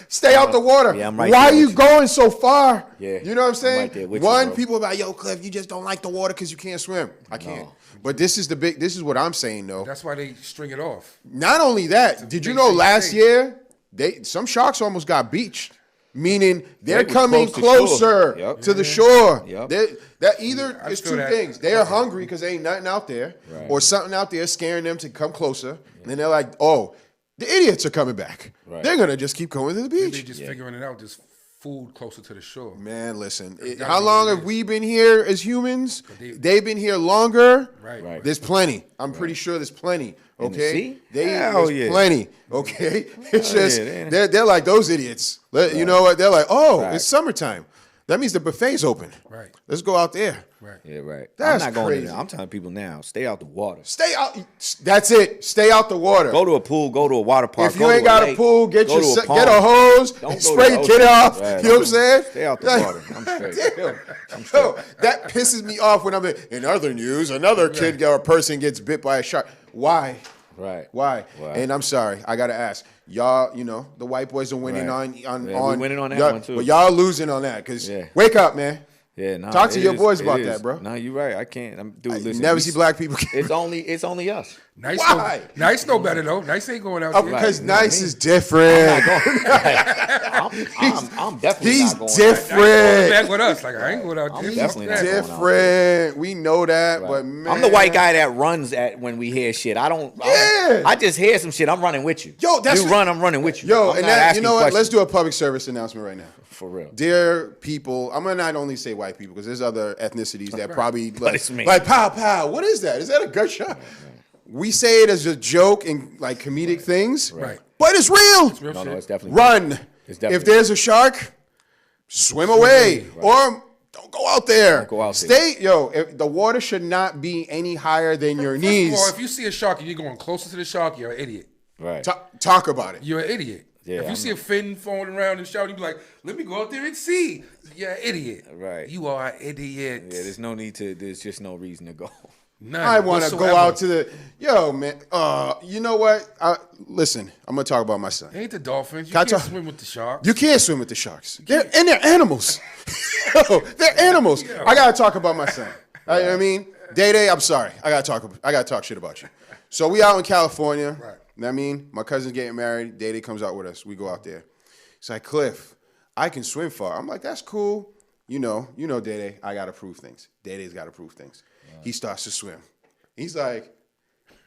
Stay out the water. Yeah, I'm right. Why are you going so far? Yeah. You know what I'm saying? I'm right One, people are like, yo, Cliff, you just don't like the water because you can't swim. I can't. But this is what I'm saying, though. That's why they string it off. Not only that, did you know last year, some sharks almost got beached? Meaning they're coming closer to the shore. Yep. That either is two things. They are hungry because there ain't nothing out there, or something out there scaring them to come closer. And then they're like, oh, the idiots are coming back. Right. They're gonna just keep going to the They're beach. just figuring it out. There's food closer to the shore. Man, listen. gotta How be long what it have is. we been here as humans? they- They've been here longer. Right. There's plenty. I'm pretty sure there's plenty. In the Okay. sea? There's Hell yeah. plenty. Okay. It's just yeah. they're like those idiots. You know what? They're like, oh, Right. it's summertime. That means the buffet's open. Right. Let's go out there. Right. Yeah, right. That's I'm not going crazy. in there. I'm telling people now, stay out the water. Stay out. That's it. Stay out the water. Go to a pool, go to a water park. If you ain't got a lake, pool, get go to a get a pond. hose, Don't and go spray to your the kid ocean. off. Right. You know what I'm saying? Stay out the Like, water. I'm straight. Yo, that pisses me off when I'm in other news. Another kid or person gets bit by a shark. Why? Right. Why? And I'm sorry, I gotta ask y'all. You know the white boys are winning Right. on. Yeah, we winning on that y'all- one, too. But y'all losing on that because Yeah. wake up, man. Yeah, nah, Talk to it your is- boys it about is. that, bro. No, you're right. I can't. Dude, listen. Never we- see black people. It's only us. Nice. Why? Nice know better though. Nice ain't going out there. Because Right. No, nice me. is different. I'm definitely He's not going. different. Back with us. Like I ain't going out there. I'm definitely not Fuck that. going out Different. We know that, but man, I'm the white guy that runs at when we hear shit. I just hear some shit. I'm running with you. Yo, that's you what- run. I'm running with you. Yo, I'm and not that, you asking know what? questions. Let's do a public service announcement right now. For real. Dear people, I'm gonna not only say white people because there's other ethnicities that probably it's me. like pow pow. What is that? Is that a gunshot? We say it as a joke and like comedic things, Right. but it's real. Real No, shit. it's definitely Run. It's definitely If there's a shark, swim away or don't go out there. Don't go out there. Stay, the water should not be any higher than your First of knees. all, if you see a shark and you're going closer to the shark, you're an idiot. right. Talk about it. You're an idiot. Yeah, if you I'm see a fin falling around and shouting, you be like, let me go out there and see. You're an idiot. Right. You are an idiot. Yeah, there's no need to. There's just no reason to go. None I want to go whatsoever. out to the man. You know what? Listen, I'm gonna talk about my son. Ain't the dolphins. You Can I can't talk- swim with the sharks. You can't swim with the sharks. They're animals. Yo, they're animals. I gotta talk about my son. You know what I mean, Day, I'm sorry. I gotta talk shit about you. So we out in California. Right. You know what I mean? My cousin's getting married. Day comes out with us. We go out there. He's like, Cliff, I can swim far. I'm like, that's cool. You know, Day. I gotta prove things. Day's gotta prove things. He starts to swim. He's like,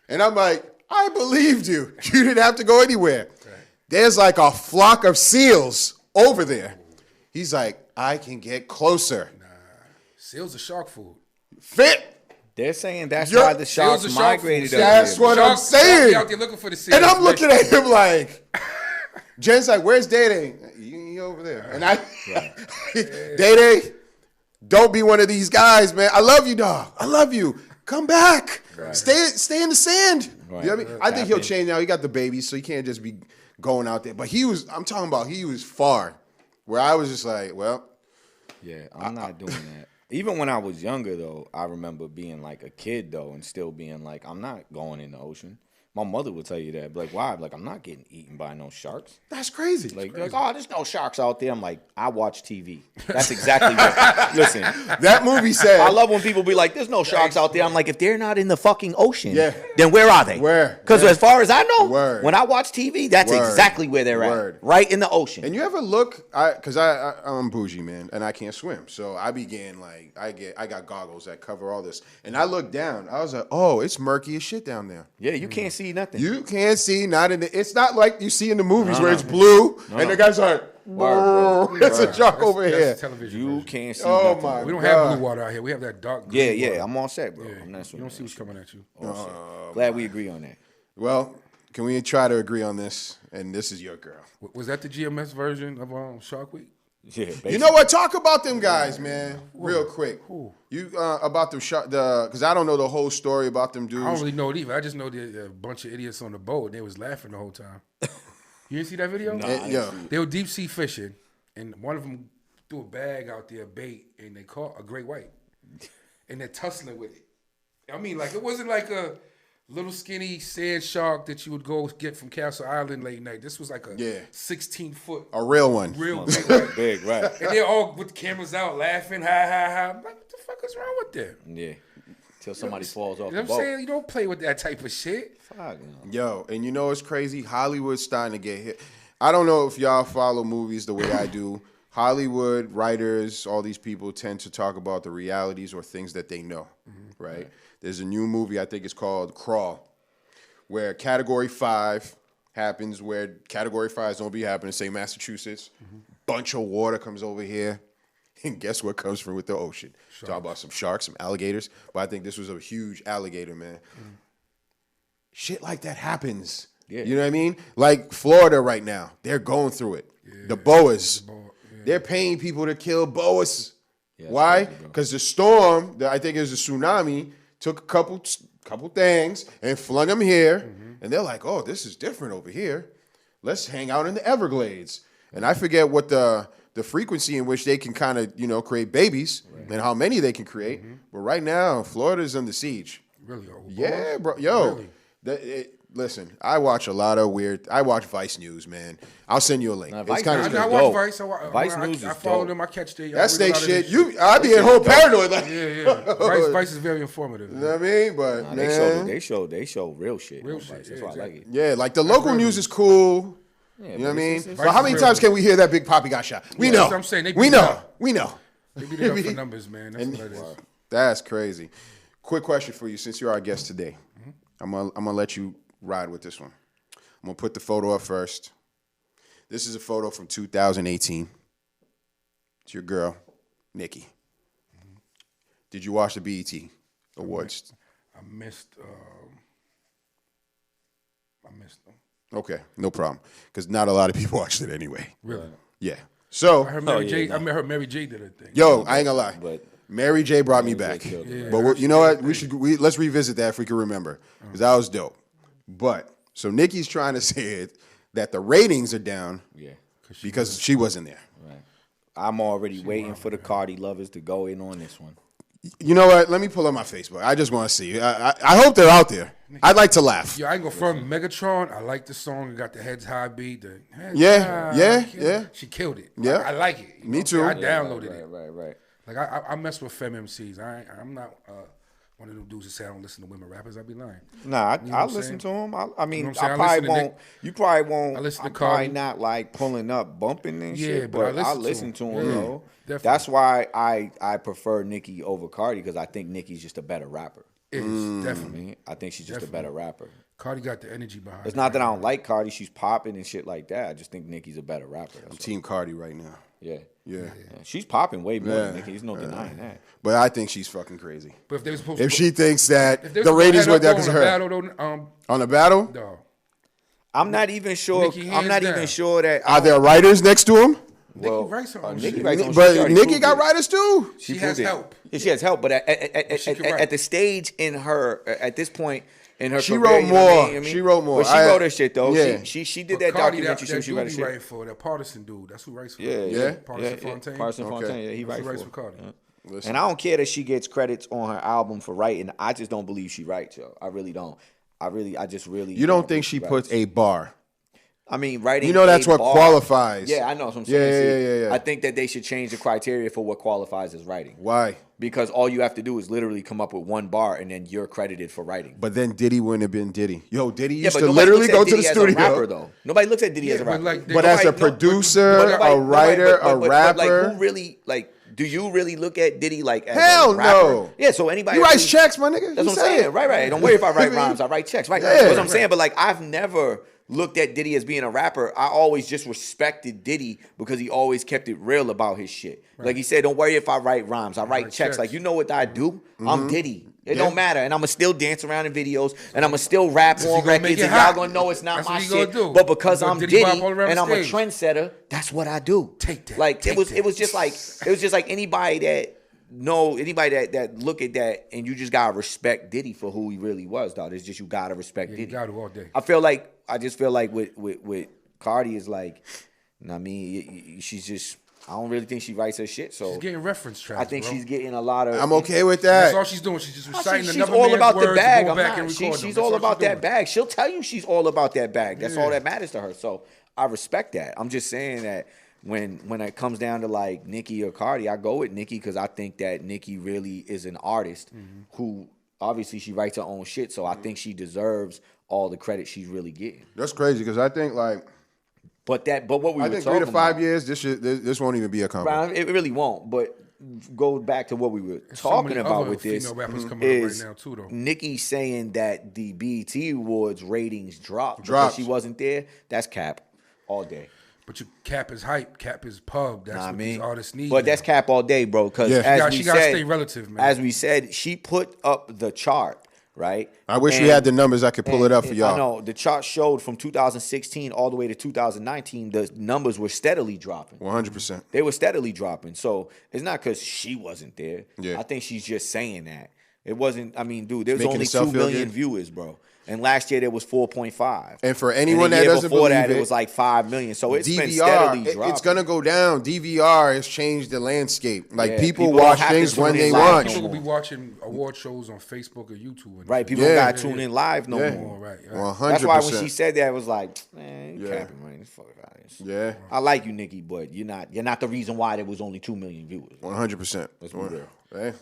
and I'm like, I believed you. You didn't have to go anywhere. There's like a flock of seals over there. He's like, I can get closer. Seals are shark food. Fit. They're saying that's You're- why the sharks Seals are shark migrated food. up That's there. what I'm Sharks saying. be out there looking for the seals. And I'm looking at him like, Jen's like, where's Day? You over there. And I, Day, don't be one of these guys, man. I love you, dog. I love you. Come back. Stay in the sand. Right. You know what I mean? I think he'll Tap in. change now. He got the baby, so he can't just be going out there. But I'm talking about he was far, where I was just like, well, Yeah, I'm not doing that. Even when I was younger, though, I remember being like a kid, though, and still being like, I'm not going in the ocean. My mother would tell you that. Like, why? Like, I'm not getting eaten by no sharks. that's crazy. Like, oh, there's no sharks out there. I'm like, I watch TV. That's exactly what. Listen, that movie said, I love when people be like, there's no sharks out there. I'm like, if they're not in the fucking ocean, Yeah. then where are they? Where? Because as far as I know, Word. when I watch TV, that's Word. exactly where they're Word. at. Right in the ocean. And you ever look? Because I'm bougie, man, and I can't swim. So I began like I got goggles that cover all this, and I looked down. I was like, oh, it's murky as shit down there. Yeah, you can't see nothing. You can't see not in the. It's not like you see in the movies where it's blue and the guy's like, Word, it's a shark over That's here. television You version. can't see Oh nothing. my We don't God. have blue water out here. We have that dark green Yeah, water. yeah, I'm all set, bro. Yeah. I'm not You swimming. don't see what's coming at you. Glad we agree on that. Well, can we try to agree on this? And this is your girl. Was that the GMS version of Shark Week? Yeah, You know what? Talk about them guys, man, real quick. You about them because I don't know the whole story about them dudes. I don't really know it either. I just know a bunch of idiots on the boat. They was laughing the whole time. You didn't see that video? Yeah. They were deep sea fishing, and one of them threw a bag out there, bait, and they caught a great white, and they're tussling with it. I mean, like it wasn't like a little skinny sand shark that you would go get from Castle Island late night. This was like a 16-foot A real one. real big white. Big, right. And they're all with the cameras out laughing, ha ha ha. I'm like, what the fuck is wrong with them? Yeah. Till somebody falls off You know the what I'm boat. saying? You don't play with that type of shit. Fuck, no. Yo, and you know what's crazy? Hollywood's starting to get hit. I don't know if y'all follow movies the way I do. Hollywood writers, all these people tend to talk about the realities or things that they know, right? There's a new movie, I think it's called Crawl, where Category 5 happens where Category 5s don't be happening, say Massachusetts, bunch of water comes over here, and guess what comes from with the ocean? Talk about some sharks, some alligators, but I think this was a huge alligator, man. Shit like that happens. Yeah. You know what I mean? Like Florida right now, they're going through it. The boas, they're paying people to kill boas. Yeah, why? crazy, Because the storm, I think it was a tsunami, took a couple things and flung them here. And they're like, oh, this is different over here. Let's hang out in the Everglades. And I forget what the frequency in which they can kind of, create babies and how many they can create. But right now, Florida's under siege. Really? Yeah, bro. Yo, Really? listen, I watch a lot of I watch Vice News, man. I'll send you a link. It's kind of I watch Vice. Vice News I is follow dope. them. I catch their. That's they they shit. I be at home paranoid. Like, Yeah. Vice is very informative. you know what I mean? But Nah, man, they show real shit. Real on shit, Vice. That's yeah, why I like it. yeah, like the local news is cool. Yeah, You know what I mean? it's- But how many times can we hear that Big Papi got shot? We know. That's what I'm saying. They We beat it know. up. We know. They beat it up for numbers, man. That's what it is. That's crazy. Quick question for you, since you're our guest today. I'm gonna let you ride with this one. I'm gonna put the photo up first. This is a photo from 2018. It's your girl, Nicki. Did you watch the BET Awards? I missed them. Okay, no problem. Because not a lot of people watched it anyway. Really? Yeah. So, I heard Mary J. I heard Mary J. did her thing. yo, I ain't gonna lie. But Mary J brought me Mary back. J killed it. But you know what? Let's revisit that if we can remember, because that was dope. But so Nicki's trying to say it that the ratings are down yeah, because she wasn't there. right. I'm already waiting for the Cardi lovers to go in on this one. You know what? Let me pull up my Facebook. I just want to see. I hope they're out there. I'd like to laugh. Yeah, I ain't go from Megatron. I like the song. It got the heads high beat. Yeah. She killed it. Yeah. I like it. You Me know too. what I'm saying? I downloaded it. Right. Like I mess with femme MCs. I'm not one of them dudes that say I don't listen to women rappers. I'd be lying. Nah, You know I what I'm listen saying? to him. I mean, You know what I'm saying? I I probably listen to won't. Nick- You probably won't. I listen to I'm probably Cardi. not like pulling up, bumping and Yeah, shit. but But I I listen listen to to him. him Yeah, though. definitely. That's why I prefer Nicki over Cardi, because I think Nicki's just a better rapper. It is definitely. I think she's just a better rapper. Cardi got the energy behind. It's it. not that I don't like Cardi; she's popping and shit like that. I just think Nicki's a better rapper. I'm Team Cardi right now. Yeah. Yeah. Yeah. She's popping way more than Yeah. Nicki. There's no denying that. But I think she's fucking crazy. But if they were supposed If to, she thinks that if they the was ratings gonna went head down up because on of a her. battle, though, On the battle? no. I'm not even sure. Nicki, I'm not hands even down. sure that. Are there writers next to him? Well, Nicki writes her own Nicki shit. writes her own shit. She But already Nicki proved got it. writers too. She proved has it. help. Yeah, she has help, but she can write. at the stage in her at this point in her She career, wrote you know what more. I mean? She wrote more. But she wrote her shit though. Yeah. She did But that Cardi, documentary. that She dude wrote he shit. writing for that partisan dude. That's who writes for. Yeah, her. yeah, Partisan Fontaine. Partisan Okay. Fontaine. Yeah, he That's who writes writes for for Cardi. Listen. And I don't care that she gets credits on her album for writing. I just don't believe she writes, yo. I really don't. I just really. You don't think she puts a bar? I mean, writing. You know that's a what bar- qualifies. Yeah, I know. That's what I'm Yeah, saying. yeah. I think that they should change the criteria for what qualifies as writing. Why? Because all you have to do is literally come up with one bar, and then you're credited for writing. But then Diddy wouldn't have been Diddy. Yo, Diddy used but to nobody literally looks go at to the Diddy as studio. a rapper, though. Nobody looks at Diddy as a but rapper. like, But as a Nobody- producer, nobody- a writer, a but rapper. like, who really like? Do you really look at Diddy like as Hell a rapper? no. Yeah. So anybody He who writes really- checks, my nigga. That's He what I'm said saying. it. Right. Don't worry if I write rhymes. I write checks. Right. Yeah. That's what I'm saying. But like, I've never looked at Diddy as being a rapper. I always just respected Diddy because he always kept it real about his shit. Like he said, don't worry if I write rhymes. I write checks. Like, you know what I do? I'm Diddy. It don't matter. And I'm going to still dance around in videos. And I'm going to still rap he on gonna make records. it And y'all hot. going to know it's not That's my what he gonna shit. do. But because He gonna I'm Diddy Diddy bop all around and the I'm a stage. trendsetter, that's what I do. Take that. Like, Take it was that. just like anybody that look at that and you just got to respect Diddy for who he really was, dog. It's just you got to respect You Diddy. got to all day. I just feel like with Cardi is like, you know what I mean, she's just, I don't really think she writes her shit. So She's getting reference tracks. I think bro. she's getting a lot of. I'm okay with That's that. all she's doing. She's just reciting She's another all man's about the words bag. to go I'm back not. and record them. She's That's all about she's that doing. bag. She'll tell you she's all about that bag. That's Yeah. all that matters to her. So I respect that. I'm just saying that when it comes down to like Nicki or Cardi, I go with Nicki because I think that Nicki really is an artist who obviously she writes her own shit. So I think she deserves all the credit she's really getting. That's crazy because I think like But what we I were think talking 3 to 5 about, years this won't even be a combo. Brian, it really won't. But go back to what we were There's so talking many about other with this. female rappers coming up Is right now too, though. Nicki saying that the BET Awards ratings dropped Drops. because she wasn't there? That's cap all day. But you cap is hype, cap is pub. That's Know what I these mean? artists need. But now. that's cap all day, bro. Because Yeah. as She we gotta said, stay relative, man. as we said, she put up the chart, right? I wish we And- had the numbers. I could pull it up for and y'all. I know the chart showed from 2016 all the way to 2019, the numbers were steadily dropping. 100%. They were steadily dropping. So it's not because she wasn't there. Yeah. I think she's just saying that. It wasn't, I mean, dude, there's Making only herself 2 feel million good. viewers, bro. And last year there was 4.5. And for anyone the that year doesn't before that, believe it was like 5 million. So it's been steadily DVR, dropping. it's gonna go down. DVR has changed the landscape. Like Yeah, people people don't watch have to things tune when in they live want. no People more. will be watching award shows on Facebook or YouTube. And Right, shit. people Yeah. don't got to tune in live no Yeah. more. Right. 100%. That's why when she said that, it was like, man, you Yeah. capping, man. Fuck out of this. Yeah, I like you, Nicki, but you're not the reason why there was only 2 million viewers. 100%. Let's be real. Hey.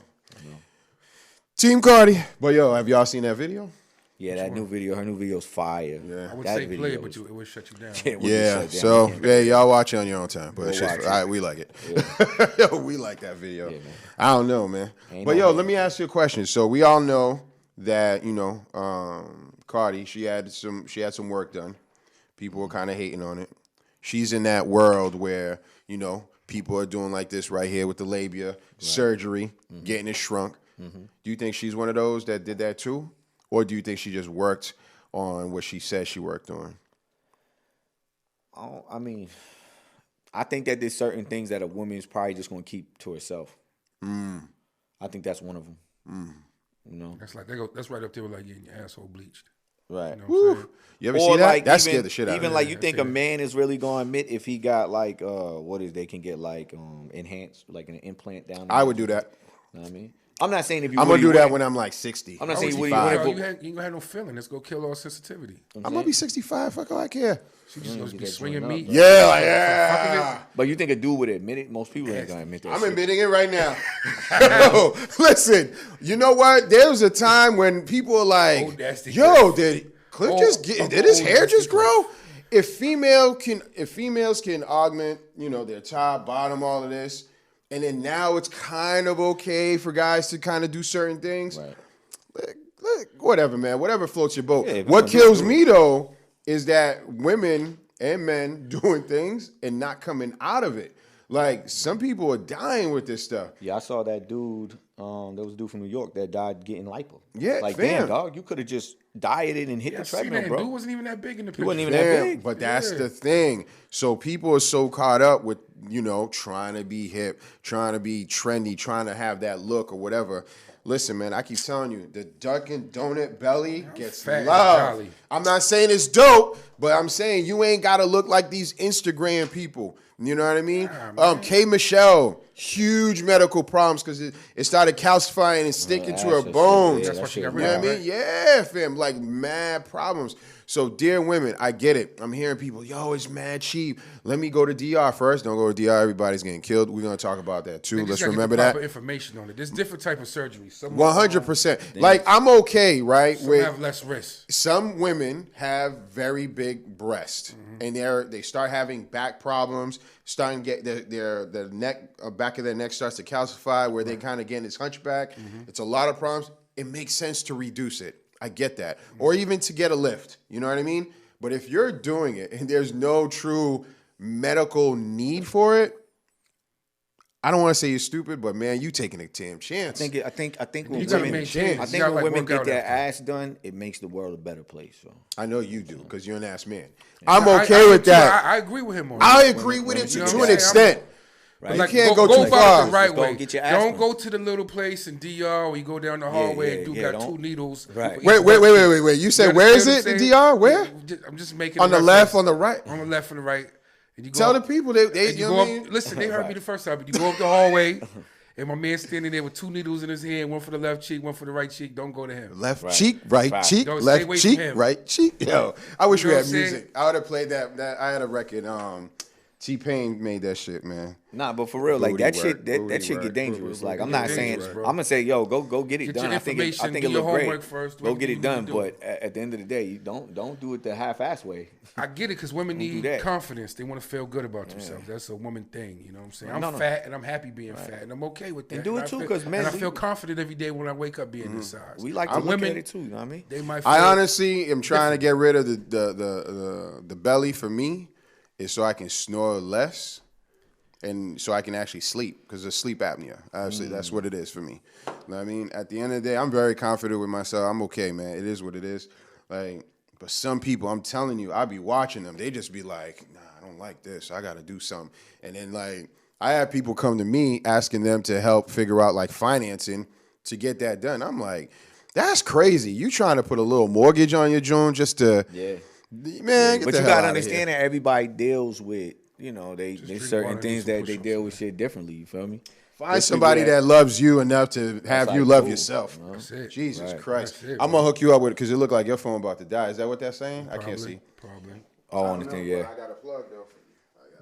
Team Cardi. But yo, have y'all seen that video? Yeah, that new video, her new video's fire. Yeah. I would That say video play it, is- but it would shut you down. It would be Yeah. shut down. So You can't- yeah, y'all watch it on your own time. But We'll it's just, watch it. all right, we like it. Yo, we like that video. Yeah, man. I don't know, man. Ain't But no yo, hate. let me ask you a question. So we all know that Cardi, she had some work done. People were kind of hating on it. She's in that world where people are doing like this right here with the labia surgery, getting it shrunk. Do you think she's one of those that did that too, or do you think she just worked on what she said she worked on? I mean, I think that there's certain things that a woman's probably just going to keep to herself. I think that's one of them. You know? That's right up there with like getting your asshole bleached. Right. You know what I'm saying? You ever see that? like That even, scared the shit out of even me. like you I think see a that. man is really going to admit if he got like they can get like enhanced like an implant down there. I would do that. You know what I mean? I'm not saying if you I'm gonna would, you do that wouldn't. when I'm like 60. I'm not saying you would, 65. you You wouldn't. ain't gonna have no feeling. Let's go kill all sensitivity. I'm gonna be 65. Fuck all I care. She just gonna get be that swinging joint up, meat. bro. Yeah, like yeah. But you think a dude would admit it? Most people ain't gonna admit that. I'm shit. admitting it right now. Yo, listen, you know what? There was a time when people were like, Old nasty "Yo, Cliff. did Cliff Old- just get? Did Uncle his Old hair nasty just grow?" If females can augment, their top, bottom, all of this, and then now it's kind of okay for guys to kind of do certain things. Right. Whatever, man. Whatever floats your boat. Yeah, if you What wanna do kills it. me though is that women and men doing things and not coming out of it. Like some people are dying with this stuff. Yeah, I saw that dude. There was a dude from New York that died getting lipo. Yeah, like fam. damn, dog, you could have just dieted and hit Yeah, the I see treadmill, that. bro. Dude wasn't even that big in the picture. wasn't even that Damn, big. but that's Yeah. the thing. So people are so caught up with, trying to be hip, trying to be trendy, trying to have that look or whatever. Listen, man, I keep telling you, the Dunkin' Donut belly gets fat and love. jolly. I'm not saying it's dope, but I'm saying you ain't got to look like these Instagram people. You know what I mean? K. Michelle, huge medical problems because it started calcifying and sticking to her that's just- bones. yeah, That's why that she got shit rid You know of what I it. mean? Yeah, fam. Like mad problems. So, dear women, I get it. I'm hearing people, yo, it's mad cheap. Let me go to DR first. Don't go to DR. Everybody's getting killed. We're going to talk about that too. They just Let's gotta get remember the that. proper information on it. There's different type of surgeries. Some 100%. Like, I'm okay, right? Some have less risk. Some women have very big breasts, and they start having back problems, starting to get their neck, back of their neck starts to calcify, where they kind of get this hunchback. It's a lot of problems. It makes sense to reduce it. I get that, or even to get a lift. You know what I mean? But if you're doing it and there's no true medical need for it, I don't want to say you're stupid, but man, you taking a damn chance. I think when You gotta women, maintain it. I You think gotta, when like, women work get out their after. ass done, it makes the world a better place. So I know you do because you're an ass man. I'm I- okay I with do too. that. I agree with him on I that. agree with it you to know an what I'm extent. right? You can't go too about far. it the right Just go way. get your ass Don't done. go to the little place in DR where you go down the hallway yeah, and do yeah, got don't- two needles. Right. for each Wait. butt. You said You where is understand it in what I'm DR? saying? Where? I'm just making On a the left, reference. on the right? On the left and the right. And you go Tell the up- people they and you you know go what I up, mean? listen, they heard me the first time, but you go up the hallway, and my man standing there with two needles in his hand, one for the left cheek, one for the right cheek. Don't go to him. Left Right. cheek, right Right. cheek, Yo, stay left away from cheek, him. right cheek. Yo, I wish You we know had what I'm music. I would have played that. I had a record. T-Pain made that shit, man. Nah, but for real, like Booty that work, shit, that booty shit work. get dangerous. Like I'm Yeah, not saying, dangerous, bro. I'm gonna say, yo, go get it Get done. your I think information, it do your look great. homework first, do Go get it everything you done, need to but at the end of the day, you don't do it the half-ass way. I get it because women do need that. confidence. They want to feel good about themselves. That's a woman thing. You know what I'm saying? I'm fat and I'm happy being fat, and I'm okay with that. And do it too, I feel- 'cause, man, and I we- feel confident every day when I wake up being this size. We like to look at it too. You know what I mean? They might. Feel, I honestly am trying to get rid of the belly for me, is so I can snore less, and so I can actually sleep because of sleep apnea. Obviously, that's what it is for me. You know what I mean? At the end of the day, I'm very confident with myself. I'm okay, man. It is what it is. Like, but some people, I'm telling you, I be watching them. They just be like, nah, I don't like this. I got to do something. And then like, I have people come to me asking them to help figure out like financing to get that done. I'm like, that's crazy. You trying to put a little mortgage on your joint just to, man, get But the you hell gotta outta understand here. that everybody deals with, you know, they drink certain water, things do some that they push-ups, deal with shit differently. You feel me? Find There's people somebody that loves you enough to have like, you love cool, yourself. That's it. Jesus Right. Christ. That's it, I'm going to hook you up with it because it look like your phone about to die. Is that what that's saying? I can't see. Probably. Oh, I understand. Yeah. I got a plug, though.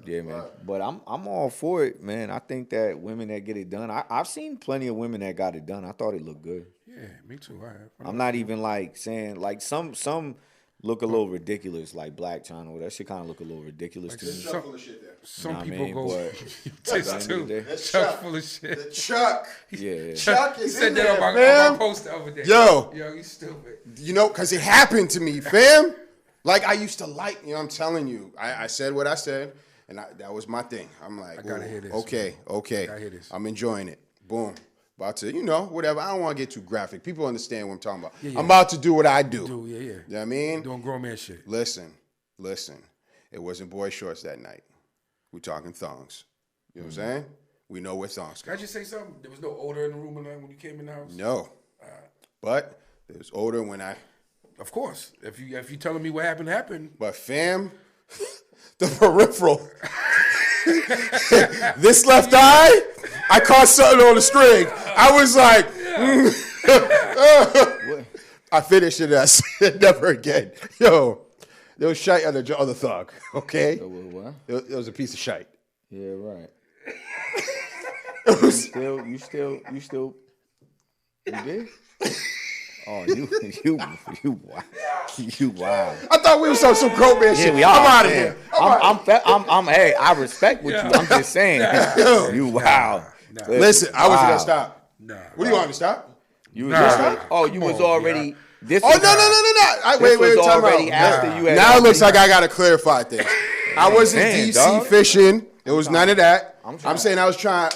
Yeah, man. But I'm all for it, man. I think that women that get it done, I've seen plenty of women that got it done. I thought it looked good. Yeah, me too. I have. I'm not even like saying like some look a little ridiculous, like Black China. That shit kind of look a little ridiculous to me. Some, Full of shit there. some Know what I people mean? go. But- Taste too. That's Chuck full of shit. The Chuck. Yeah. Chuck He is said in that there, on my fam. post the other day. Yo, you stupid. you know, because it happened to me, fam. Like, I used to like, you know, I'm telling you. I said what I said, and that was my thing. I'm like, I gotta ooh, hear this, okay. gotta hear this. I'm enjoying it. Boom. About to, you know, whatever. I don't want to get too graphic. People understand what I'm talking about. Yeah. I'm about to do what I do. Yeah. You know what I mean? Doing grown man shit. Listen. It wasn't boy shorts that night. We talking thongs. You know what I'm saying? We know where thongs Can I go. just say something? There was no odor in the room when you came in the house. No. But it was older when I. Of course. If you telling me what happened. But fam, the peripheral. This left eye, I caught something on the string. I was like, I finished it. I said, never again. Yo, there was shite on the other thug. Okay, What? it was a piece of shite. Yeah, right. It was, You did? Oh, you wow. I thought we was on some grown man shit. Yeah, we are. I'm out of man. here. Hey, I respect what you. I'm just saying. You wow. Listen, I wasn't Wow. gonna stop. Nah. What do you want me to stop? You was Nah. already, oh, you Come was on, already. yeah. This Oh was, no! This Wait, was time already out. after you had. Now it looks like I gotta clarify things. I wasn't Man, DC dog. fishing. There was none of that. I'm I'm trying. saying I was trying,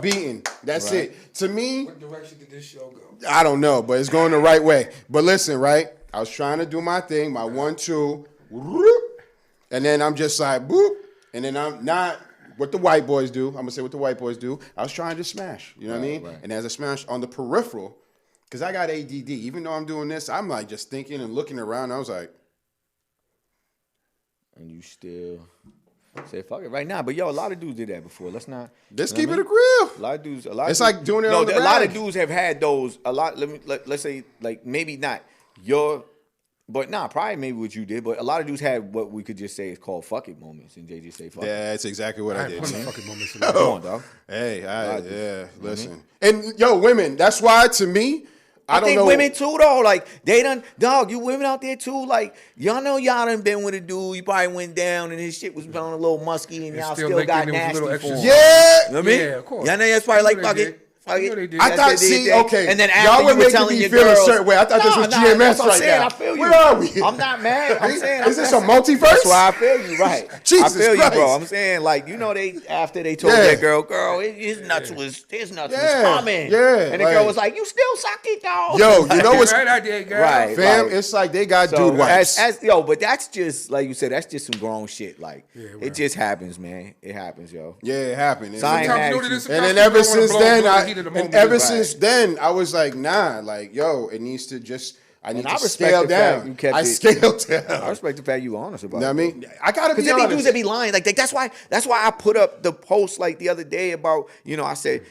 beating. That's Right. it. To me, What direction did this show go? I don't know, but it's going the right way. But listen, right? I was trying to do my thing, my 1-2, whoop, and then I'm just like boop, and then I'm not what the white boys do. I'm gonna say what the white boys do. I was trying to smash, you know what I mean? Right. And as I smash on the peripheral, because I got ADD. Even though I'm doing this, I'm like just thinking and looking around. I was like, And you still say fuck it right now. But yo, a lot of dudes did that before. Let's not. let's you know keep what it I a mean? grill. A lot of dudes. A lot. It's of dudes, like doing it no, on the a lot of rag. dudes have had those. A lot. Let's say like maybe not your. But nah, probably maybe what you did. But a lot of dudes had what we could just say is called fuck it moments, and JJ say fuck it. That's exactly what I I did. had plenty man. of fucking moments in Come that. on, dog. Hey, lot of yeah, listen. And yo, women, that's why to me, I don't think know. women too though, like they done dog, you women out there too, like y'all know y'all done been with a dude, you probably went down and his shit was feeling a little musky and It's y'all still still liquid got and it was a nasty little for extra him. sweet. Yeah. You know what I mean? Yeah, of course. Y'all know that's probably like I know fuck they it. did. Fuck I know it. they did. I That's thought, what they see, did. okay. And then Y'all after were you were making telling me your feel a girls, certain way. I thought this was GMS that's what I'm right saying. now. I feel you. Where are we? I'm not mad. I'm saying. Is this a multiverse? That's why I feel you, right? Jesus I feel you, bro. Christ. I'm saying, like, you know, they after they told Yeah. that girl, his nuts was Yeah, coming. yeah, And the like- girl was like, you still suck it, though. Yo, you know what's Right, I did, girl. Right. fam? It's like they got So dude wipes. but that's just like you said. That's just some grown shit. Like right. it just happens, man. It happens, yo. Yeah, it happened. So I ain't Sometimes mad you know at what it you. is, And then sometimes ever people don't since wanna blow then, up the heat of the moment. ever Right. since then, I was like, nah, like, yo, it needs to just, I need I to respect scale the fact down. you kept I it- scaled down. I respect the fact you were honest about You know it. what I mean? I gotta be Because there be dudes honest. that be lying. Like that's why I put up the post like the other day about, I said,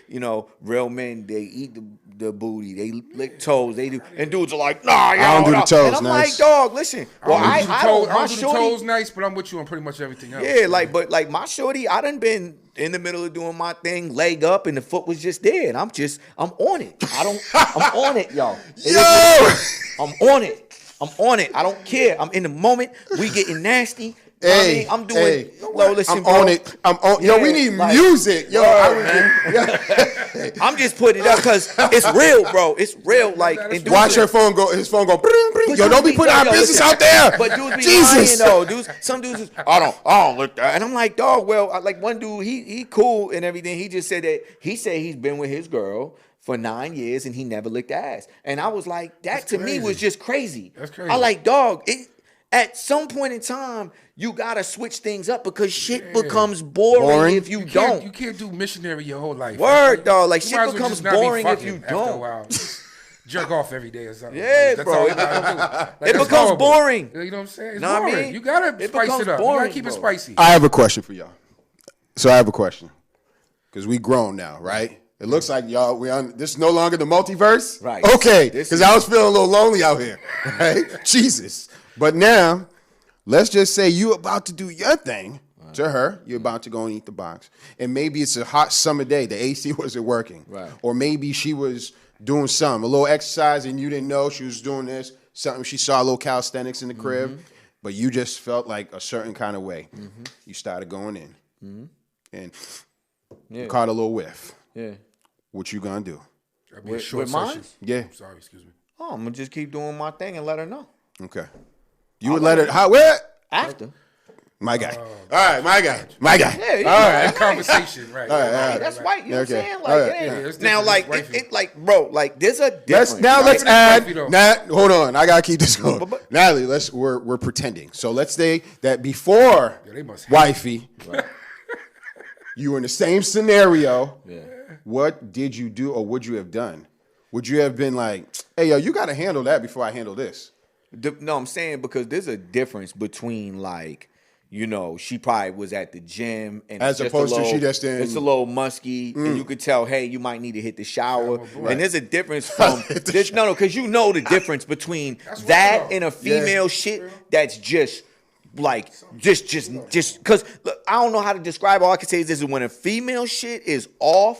real men, they eat the booty, they lick toes, they do, and dudes are like, nah, yo, I don't do the toes and I'm nice. like, dog, listen, well, I don't, my do the shorty, toes nice, but I'm with you on pretty much everything else. yeah, like, but like my shorty, I done been in the middle of doing my thing, leg up, and the foot was just there, and I'm on it. I'm on it, y'all. I'm on it. I don't care. I'm in the moment. We getting nasty. Hey, I'm doing. Yo, listen, I'm bro. on it. Yo, we need like, music. Yo, I'm just putting it up because it's real, bro. It's real. Like, and watch his phone go. Bring, bring. Yo, don't be putting our business out there. But dudes be Jesus. lying, though. Some dudes, I don't look that. And I'm like, dog. Well, like one dude, he cool and everything. He just said that he's been with his girl for 9 years and he never licked ass. And I was like, that to me was just crazy. That's crazy. I like, dog. At some point in time, you gotta switch things up because shit becomes boring if you don't. You can't do missionary your whole life. Word, dog. Like, you shit might as well becomes just not be boring if fucking you after don't. a while. Just jerk off every day or something. Yeah, that's bro. all you gotta do. Like, It that's becomes horrible. boring. You know what I'm saying? It's Know what I boring. mean? You gotta It spice becomes it up. You boring, gotta keep it bro. spicy. I have a question for y'all. So I have a question because we grown now, right? It looks like y'all this is no longer the multiverse, Right. Okay, This because is- I was feeling a little lonely out here, right? Jesus, but now let's just say you about to do your thing to her. You're about to go and eat the box, and maybe it's a hot summer day. The AC wasn't working, Right. Or maybe she was doing a little exercise, and you didn't know she was doing this. Something she saw a little calisthenics in the crib, but you just felt like a certain kind of way. You started going in, and you caught a little whiff. Yeah. What you gonna do? That'd be a With short mine? session. Yeah. I'm sorry, excuse me. Oh, I'm gonna just keep doing my thing and let her know. Okay. You would let it. How? Where? After. My guy. All right, my guy. My guy. Yeah, yeah. All right. That conversation, right? Hey, that's white. You know what I'm Okay. saying? All Like, right. yeah. Yeah, it's Now, different. like, It's wifey. it, like, bro, like, there's a difference. Let's Right. add. Wifey though. Hold on. I gotta keep this going. But- Natalie, we're pretending. So let's say that before they must hate wifey, you were in the same scenario. Yeah. What did you do, or would you have done? Would you have been like, "Hey, yo, you got to handle that before I handle this"? No, I'm saying because there's a difference between, like, you know, she probably was at the gym and As it's opposed just a to little, she just in- it's a little musky and you could tell, hey, you might need to hit the shower. Right. And there's a difference from this, no, because you know the difference between that right. and a female shit that's just like just because I don't know how to describe. All I can say is this: is when a female shit is off,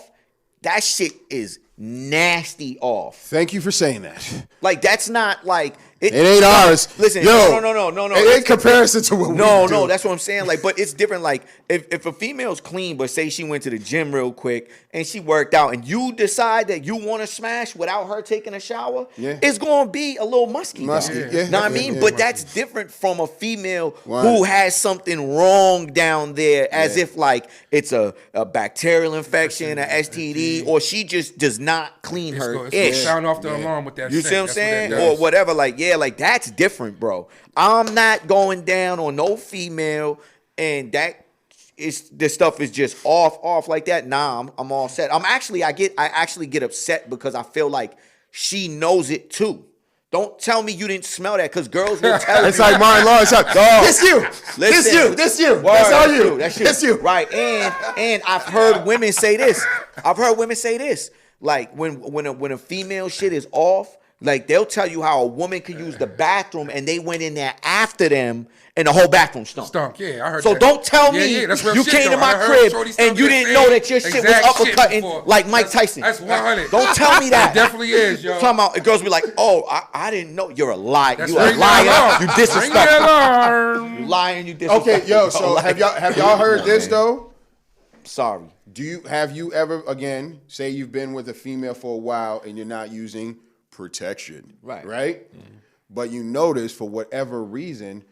that shit is nasty off. Thank you for saying that. Like, that's not like It ain't ours. Listen, yo, no. It ain't comparison to what we do. No, that's what I'm saying. Like, but it's different. Like, if a female's clean, but say she went to the gym real quick and she worked out, and you decide that you want to smash without her taking a shower, Yeah. it's gonna be a little musky. Musky, dog. yeah. Know what I mean? Yeah. But that's different from a female Right. who has something wrong down there, as Yeah. if like it's a bacterial infection, a STD, or she just does not clean her It's gonna ish. sound off the alarm with that. You scent. see what I'm That's saying? that Or does. whatever. Like, yeah, like that's different, bro. I'm not going down on no female and that is this stuff is just off like that. Nah, I'm all set. I actually get upset because I feel like she knows it too. Don't tell me you didn't smell that, because girls will tell It's you. like Martin Lawrence. This you. Listen. This you. Word, That's all you. That's you. Right. And I've heard women say this. Like when a female shit is off, like they'll tell you how a woman could use the bathroom and they went in there after them and the whole bathroom stunk. Yeah, I heard So that. don't tell me that's real you shit, came to though. my I heard crib Shorty and you Stubby didn't say know that your shit was exact shit uppercutting before. like Mike Tyson. That's 100. Don't tell me that. It definitely is, yo. Talking about girls be like, oh, I didn't know. You're a liar. That's You a ring the liar. alarm. You Ring the disrespectful. alarm. You lying. You disrespectful. Okay, yo. So Like, have y'all heard this though? sorry. Have you ever, again, say you've been with a female for a while and you're not using protection, Right. But you notice for whatever reason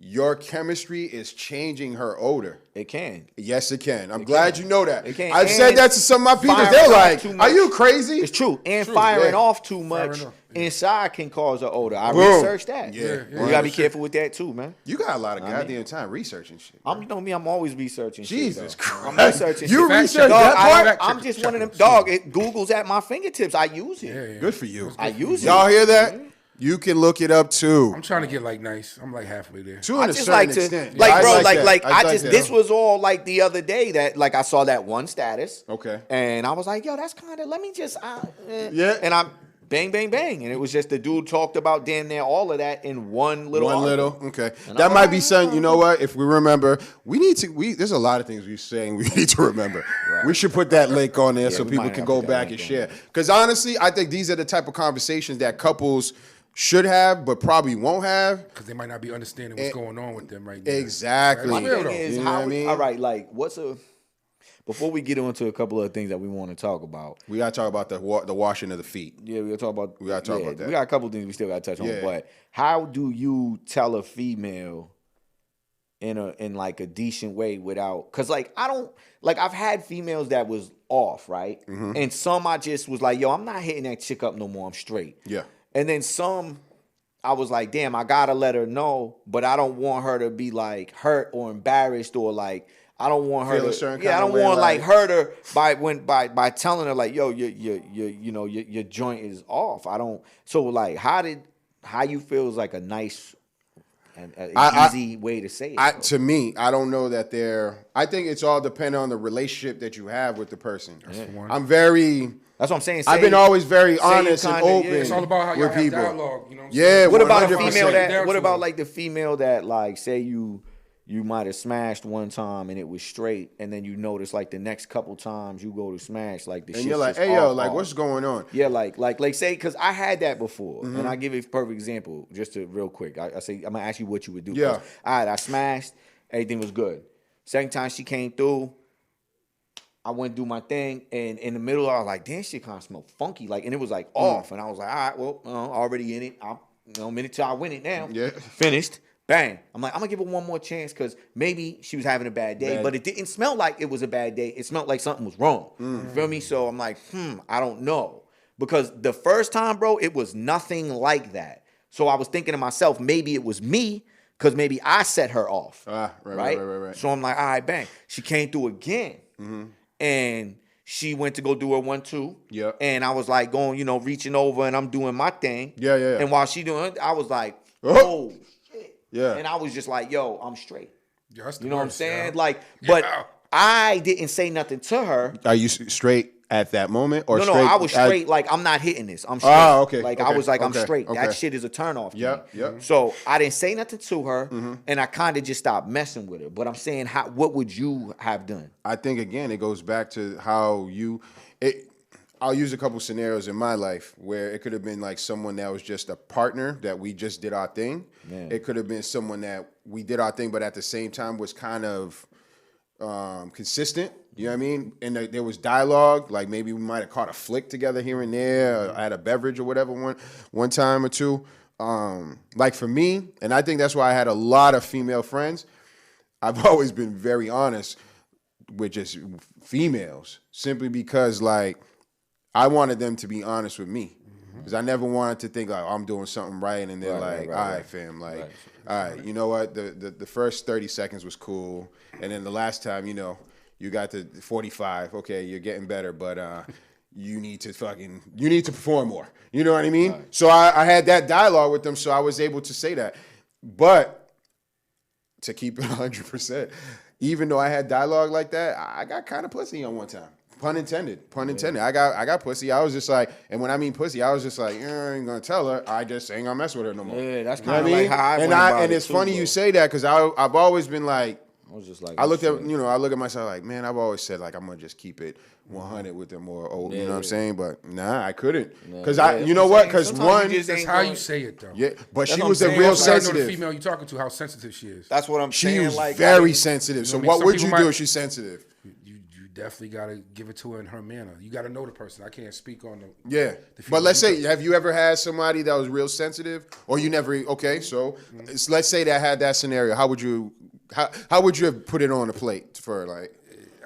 your chemistry is changing her odor. It can. Yes, it can. I'm glad you know that. It can. I've said And that to some of my people. firing They're off like, too much. "Are you crazy?" It's true. And firing yeah. off too much Firing off, inside can cause an odor. I Boom. researched that. Yeah. You gotta be careful with that too, man. You got a lot of goddamn time researching shit. You know me, I'm always researching Jesus shit. though. I'm Christ. researching You shit. research Dog, that part? I'm just one of them. Dog, Google's at my fingertips. I use it. Good for you. I use it. Y'all hear that? You can look it up too. I'm trying to get like nice. I'm like halfway there. To I a just certain like to, extent. like, Yeah, bro, I like, that. I just, that. this was all like the other day that, like, I saw that one status. Okay. And I was like, yo, that's kind of, let me just, Yeah. And I, bang, bang, bang. And it was just the dude talked about damn near all of that in one little article. Okay. And That I'm might like, be something, you know what? If we remember, there's a lot of things we're saying we need to remember. Right. We should put that link on there Yeah, so we people might can have go put that back link and on share. there. Because honestly, I think these are the type of conversations that couples should have, but probably won't have. Because they might not be understanding what's going on with them right now. Exactly. That's My real, thing though. is, You know how what I mean? all right, like, before we get into a couple of things that we want to talk about. We got to talk about the washing of the feet. Yeah, we gotta talk about that. We got a couple of things we still got to touch on. Yeah. But how do you tell a female in like a decent way without? Because like I don't like I've had females that was off, right? Mm-hmm. And some I just was like, yo, I'm not hitting that chick up no more. I'm straight. Yeah. And then some I was like, damn, I gotta let her know, but I don't want her to be like hurt or embarrassed or like. I don't want her Feel a to. certain Yeah, I kind of don't way, want like like- hurt her by telling her like, yo, your joint is off. I don't. So like, how you feel is like a nice and easy way to say it. To me, I don't know that I think it's all dependent on the relationship that you have with the person. I'm very. That's what I'm saying. I've been always very say honest and kinda- open. yeah. It's all about how y'all with have people. dialogue. You know what I'm Yeah. saying? What about a 100%. female Down that? What to about it. like the female that like say you might have smashed one time and it was straight, and then you notice like the next couple times you go to smash like the And shit's you're like, just hey, yo, off, like, off. what's going on? Yeah, like say, because I had that before, and I give you a perfect example, just to real quick. I say I'm gonna ask you what you would do. Yeah. 'Cause, all right, I smashed, everything was good. Second time she came through, I went to do my thing, and in the middle, I was like, damn, shit kind of smelled funky, like, and it was like off, and I was like, all right, well, already in it. I'm minute till I win it now. Yeah. Finished. Bang. I'm like, I'm gonna give her one more chance because maybe she was having a bad day, but it didn't smell like it was a bad day. It smelled like something was wrong. You feel me? So I'm like, I don't know. Because the first time, bro, it was nothing like that. So I was thinking to myself, maybe it was me, because maybe I set her off. Right. So I'm like, all right, bang. She came through again. And she went to go do her 1-2. Yeah. And I was like going, reaching over and I'm doing my thing. Yeah. And while she doing it, I was like, Oh. oh, shit. Yeah. And I was just like, yo, I'm straight. Yeah, that's the You know what I'm worst, saying? yo. Like, but Yeah. I didn't say nothing to her. Are you straight at that moment? Or No, straight I was straight. Like, I'm not hitting this. I'm straight. Oh, okay, Like, okay, I was like, I'm okay, straight. okay. That shit is a turnoff to Yep, me. yep. So I didn't say nothing to her, and I kind of just stopped messing with her. But I'm saying, what would you have done? I think, again, it goes back to how I'll use a couple scenarios in my life where it could have been like someone that was just a partner that we just did our thing. Yeah. It could have been someone that we did our thing, but at the same time was kind of consistent. You know what I mean? And there was dialogue. Like maybe we might have caught a flick together here and there, or had a beverage or whatever one time or two. Like for me, and I think that's why I had a lot of female friends. I've always been very honest with just females, simply because like I wanted them to be honest with me, because I never wanted to think like, oh, I'm doing something right, and they're Right, like, all right, fam, like, all right, you know what? The first 30 seconds was cool, and then the last time, you got to 45. Okay, you're getting better, but you need to perform more. You know what I mean? Right. So I had that dialogue with them, so I was able to say that. But to keep it 100%, even though I had dialogue like that, I got kind of pussy on one time. Pun intended. I got pussy. I was just like, and when I mean pussy, I was just like, I ain't gonna tell her. I just ain't gonna mess with her no more. Yeah, that's You know kind of what I like mean? how I went about and it it's too, funny bro. you say that, because I've always been like, I was just like, I look at myself like, man, I've always said like I'm gonna just keep it 100 with them, or you know what I'm saying? But nah, I couldn't, because you know what? Because one, That's how you say it though. yeah, but That's she what was I'm a saying. real Also, You gotta know sensitive. the female you're talking to, how sensitive she is. That's what I'm She saying. was Like, very sensitive. So what I mean? what Some would people you do might- if she's sensitive? You definitely gotta give it to her in her manner. You gotta know the person. I can't speak on the Yeah, but let's say, have you ever had somebody that was real sensitive, or you never? Okay, so let's say that I had that scenario. How would you have put it on the plate for like?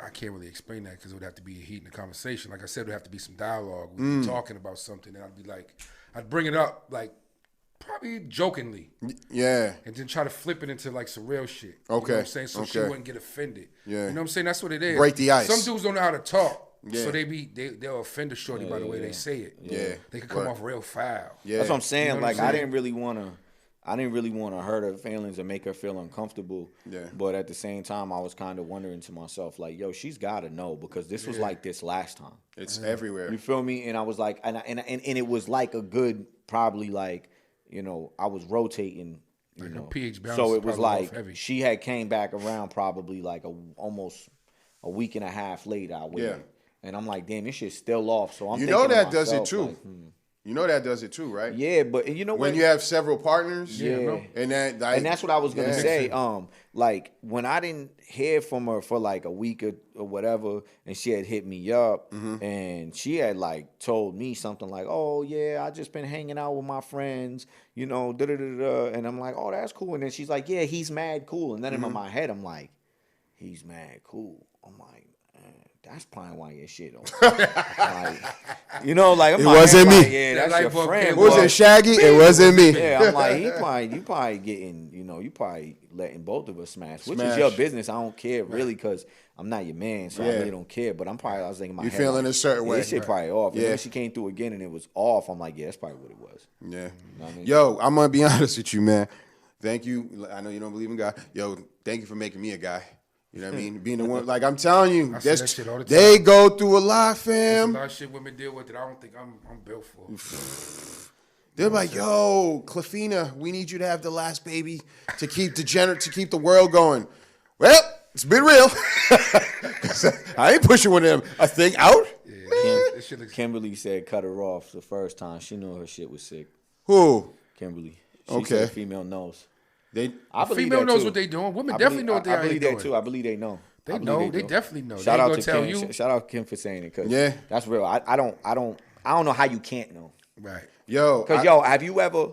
I can't really explain that because it would have to be a heat in the conversation. Like I said, it would have to be some dialogue. We'd be talking about something, and I'd be like, I'd bring it up like probably jokingly, Yeah, and then try to flip it into like some real shit. You Okay, know what I'm saying? So she okay. wouldn't get offended. Yeah. You know what I'm saying? That's what it is. Break the ice. Some dudes don't know how to talk. Yeah. So they'll offend a shorty by the way they say it. Yeah. They can come off real foul. Yeah. That's what I'm saying. You know what Like I'm I saying? didn't really want to hurt her feelings or make her feel uncomfortable. Yeah. But at the same time, I was kind of wondering to myself, like, yo, she's got to know because this was like this last time. It's everywhere. You feel me? And I was like, and it was like a good, probably like, you know, I was rotating. You know, pH balance so is it was probably off like heavy. she had came back around probably like almost a week and a half later. I waited. Yeah. And I'm like, damn, this shit's still off. So I'm You thinking know to that does it myself, too. like, You know that does it too, right? yeah, but you know When what? you have several partners. Yeah. no. And that like, And that's what I was gonna yeah. say. Like when I didn't hear from her for like a week or whatever, and she had hit me up, and she had like told me something like, "Oh yeah, I just been hanging out with my friends, you know, da da da da," and I'm like, "Oh, that's cool." And then she's like, "Yeah, he's mad cool," and then in my head, I'm like, "He's mad cool." I'm like, that's probably why your shit don't. Like, you know, like It wasn't me. yeah, That that's light your bulb friend. came Was boy. it Shaggy? It wasn't me. Yeah, I'm like, you probably getting, you know, you probably letting both of us smash, which is Smash. your business. I don't care really because I'm not your man, so I Yeah. really don't care. But I was thinking in my You head, feeling like, a certain way. This shit probably off. And Yeah. then she came through again and it was off. I'm like, yeah, that's probably what it was. Yeah. know what I mean? Yo, I'm gonna be honest with you, man. Thank you. I know you don't believe in God. Yo, thank you for making me a guy. You know what I mean? Being the one, like I'm telling you, I see that shit all the they time. go through a lot, There's a fam. lot of shit women deal with that I don't think I'm built for. They're like, yo, Clefina, we need you to have the last baby to keep to keep the world going. Well, it's been real. I ain't pushing one of them a thing out. This shit looks Kimberly said cut her off the first time. She knew her shit was sick. Who? Kimberly. She Okay. said female knows. They I believe female that knows too. what they doing. Women I definitely believe- know what they I out believe here that doing. too. I believe they know. They I believe know. They definitely know. Shout They ain't out gonna to tell Kim. you. Shout out Kim for saying it because Yeah. that's real. I don't know how you can't know. Right. yo, Because yo, have you ever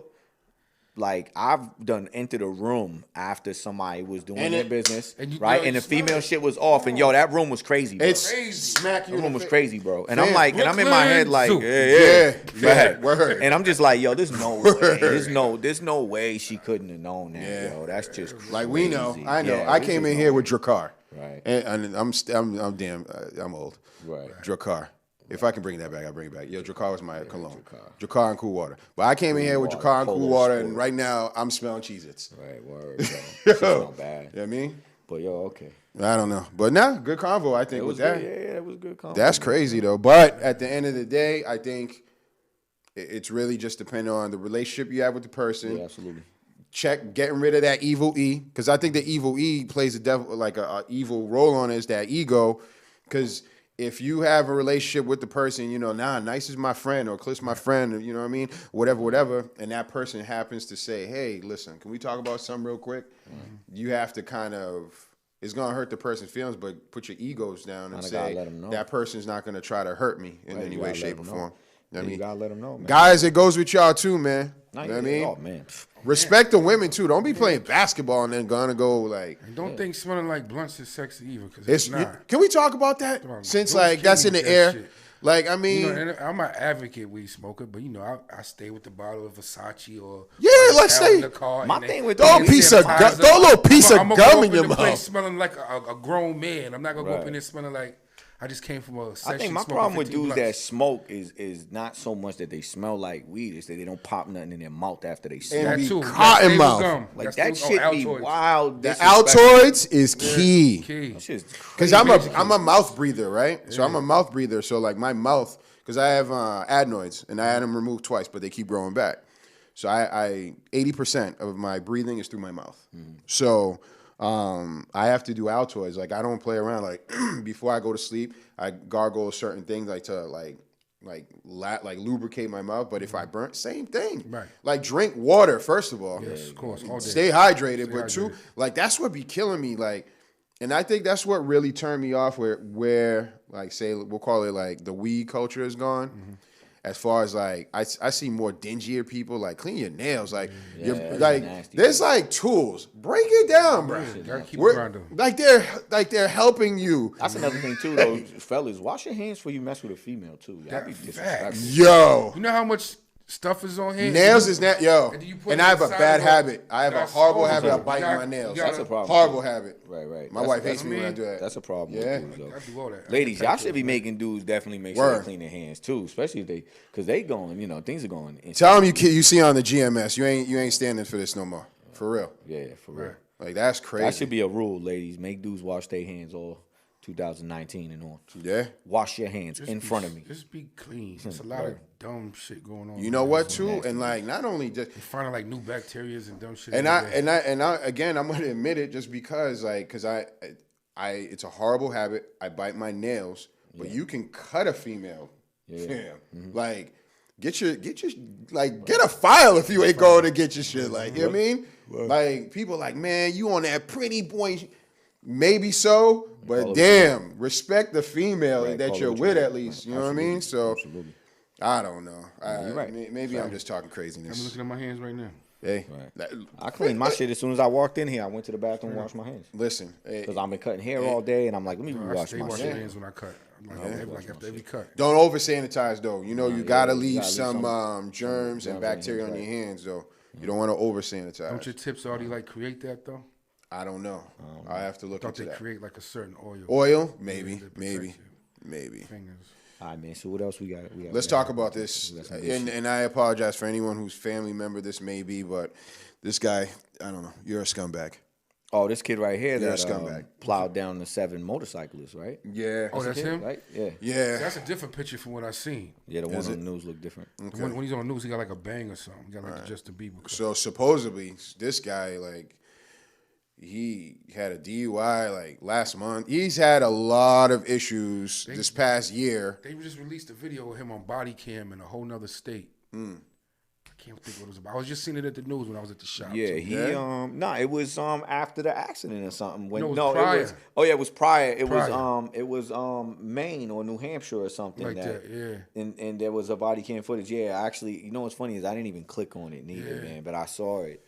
like I've done entered a room after somebody was doing And their it- business, and you- right? yo, And you the smell female it. shit was off, and yo, that room was crazy. Bro. it's Crazy. smack you. That in room the was face. crazy, bro. And Fam, I'm like, and I'm in my head like, Brooklyn yeah, Yeah, word. And I'm just like, yo, there's no way, there's no way she couldn't have known that, Yeah. yo. That's just crazy. Like we know, I know. Yeah, I this came is in no here way. with Drakkar, Right. and I'm damn, I'm old. Right. Drakkar. If I can bring that back, I'll bring it back. Yo, Drakkar was my cologne. Drakkar and cool water. But I came in here with Water, Drakkar and cool Polo water, Sport. and right now I'm smelling Cheez-Its. Right, word, bro. It's not bad. You know what I mean? But yo, okay. I don't know. But nah, good convo, I think, It with was that. good. Yeah, it was good. That's crazy, though. But at the end of the day, I think it's really just depending on the relationship you have with the person. Yeah, absolutely. Check getting rid of that evil E, because I think the evil E plays a devil like a evil role on it, is that ego. Because if you have a relationship with the person, you know, Nice is my friend or Cliff's my friend, or, you know what I mean, whatever, and that person happens to say, hey, listen, can we talk about something real quick? You have to kind of, it's gonna hurt the person's feelings, but put your egos down and Kinda say gotta let 'em know. that person's not gonna try to hurt me in Right, any you way, gotta let shape, or 'em know. form. You know what I You mean? gotta let them know, man. Guys, it goes with y'all too, man. Nah, You know what I yeah, mean? Oh man. Respect the women too. Don't be playing basketball and then gonna go like. And don't think smelling like blunts is sexy either, because It's, it's not. can we talk about that? Come on, Since don't like kill that's me in the with that air. shit. Like I mean, You know, and I'm an advocate weed smoker, but you know, I stay with the bottle of Versace or Yeah, let's out in say- the car My and thing with throw a the piece of Pies throw a little piece of I'ma gum go in up your the place mouth. smelling like a grown man. I'm not gonna go up Right. in there smelling like I just came from a I session. think my smoking problem with 15 dudes that blunts. smoke is not so much that they smell like weed, it's that they don't pop nothing in their mouth after they smoke. And That be too. cotton That's mouth. gum. Like That's that shit be Altoids. wild. The disrespectful. Altoids is key. Key. That shit's Because crazy. I'm a mouth breather, right? So I'm a mouth breather. So like my mouth, because I have adenoids and I had them removed twice, but they keep growing back. So I 80% of my breathing is through my mouth. So I have to do Altoids. Like I don't play around. Like before I go to sleep, I gargle certain things like to like lubricate my mouth. But if I burn, same thing. Right. Like drink water first of all. Yes, of course, all day. Stay hydrated, but hydrated. two, like that's what be killing me. Like, and I think that's what really turned me off. Where like say we'll call it like the weed culture is gone. As far as like I see more dingier people like clean your nails, like you're that's like nasty. there's like tools. Break it down, bro. Gotta keep it We're- grinding. like they're helping you. That's another thing too, though, fellas. Wash your hands before you mess with a female too. Y'all be That- disrespectful. facts. Yo, You know how much Stuff is on here. Nails is not, yo. And then you put And it I have a inside bad of a- habit. I have a That's horrible awesome. habit of You biting got- my nails. you gotta- That's a problem. Horrible habit. Right. My That's- wife that's hates me when I do that. That's a problem. Yeah. With dudes, though. I do all that. Ladies, I y'all can should be take making dudes definitely make sure Word. they clean their hands too, especially if they, because they going, things are going. Tell them you see on the GMS. You ain't standing for this no more. For real. Yeah, for real. Right. Like that's crazy. That should be a rule, ladies. Make dudes wash their hands all 2019 and on. Yeah. Wash your hands Just in be- front of me. Just be clean. There's a lot of dumb shit going on. You know what too? And like not only just You're finding like new bacterias and dumb shit. and every day. I again I'm gonna admit it just because I it's a horrible habit. I bite my nails, but you can cut a female. Fam. Like get a file if you ain't going to get your shit. Like, you know what I mean? Like people like, man, you on that pretty boy. Maybe so, but damn, respect the female that you're with at least. You know what I mean? So I don't know. you're right. Maybe I'm just talking craziness. I'm looking at my hands right now. Hey, I cleaned my shit as soon as I walked in here. I went to the bathroom and washed my hands. listen. Because I've been cutting hair all day, and I'm like, let me I wash stay my washing my shit. hands when I cut. I'm like after every cut. Don't over sanitize though. You know you gotta you leave gotta leave some some germs and on your bacteria on hands, your hands though. You don't want to over sanitize. Don't your tips already like create that though? I don't know. I have to look Thought into they that. create like a certain oil. Oil, maybe, to protect maybe, you. maybe. Fingers. All right, man. So what else we got? Let's talk about this. We got some good shit. And I apologize for anyone whose family member this may be, but this guy, I don't know. You're a scumbag. Oh, this kid right here You're a that scumbag. plowed down the 7 motorcyclists, right? Yeah. Oh, that's Kid, him. right? Yeah. Yeah. That's a different picture from what I seen. Yeah, the one on the news looked different. The one, when he's on the news, he got like a bang or something. He got like the Justin Bieber. cut. So supposedly, this guy, like, he had a DUI like last month. He's had a lot of issues this past year. They just released a video of him on body cam in a whole nother state. I can't think what it was about. I was just seeing it at the news when I was at the shop. Yeah, too. he it was after the accident or something. When No, it was prior. it was prior. It Prior. was Maine or New Hampshire or something Like that, yeah. And there was a body cam footage. Yeah, actually, you know what's funny is I didn't even click on it neither, Yeah. man, but I saw it.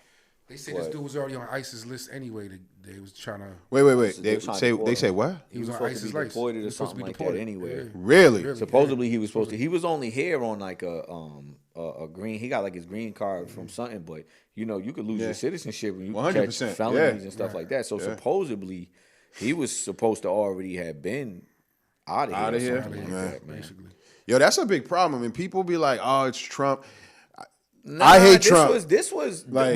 They said this dude was already on ISIS list anyway. They was trying to. Wait. So They they're trying to say deport what? He was on supposed to ISIS be list. deported He or was supposed to something be like that deported. anyway. Yeah. Really? Supposedly he was supposed to. He was only here on like a green. He got like his green card from something, but you could lose your citizenship when you 100%, catch felonies yeah. and stuff like that. So supposedly he was supposed to already have been out of here. Outta or here? something like Yeah. that, man. Basically. Yo, that's a big problem. And people be like, "Oh, it's Trump." Nah, I hate this Trump. This was Like-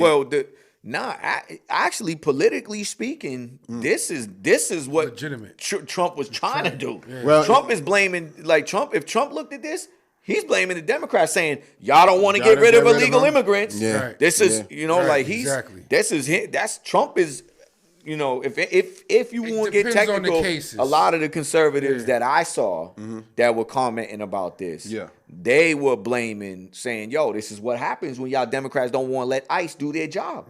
actually, politically speaking, this is what Legitimate. Trump was trying to do. Well, Trump is blaming Trump. If Trump looked at this, he's blaming the Democrats, saying y'all don't want to Y'all get rid done of get rid of illegal them? immigrants. Yeah. Right. This is Right, like he's exactly. this is him. That's Trump is. If you It want to get depends on the technical, cases. a lot of the conservatives Yeah. that I saw that were commenting about this, Yeah. they were blaming, saying, "Yo, this is what happens when y'all Democrats don't want to let ICE do their job.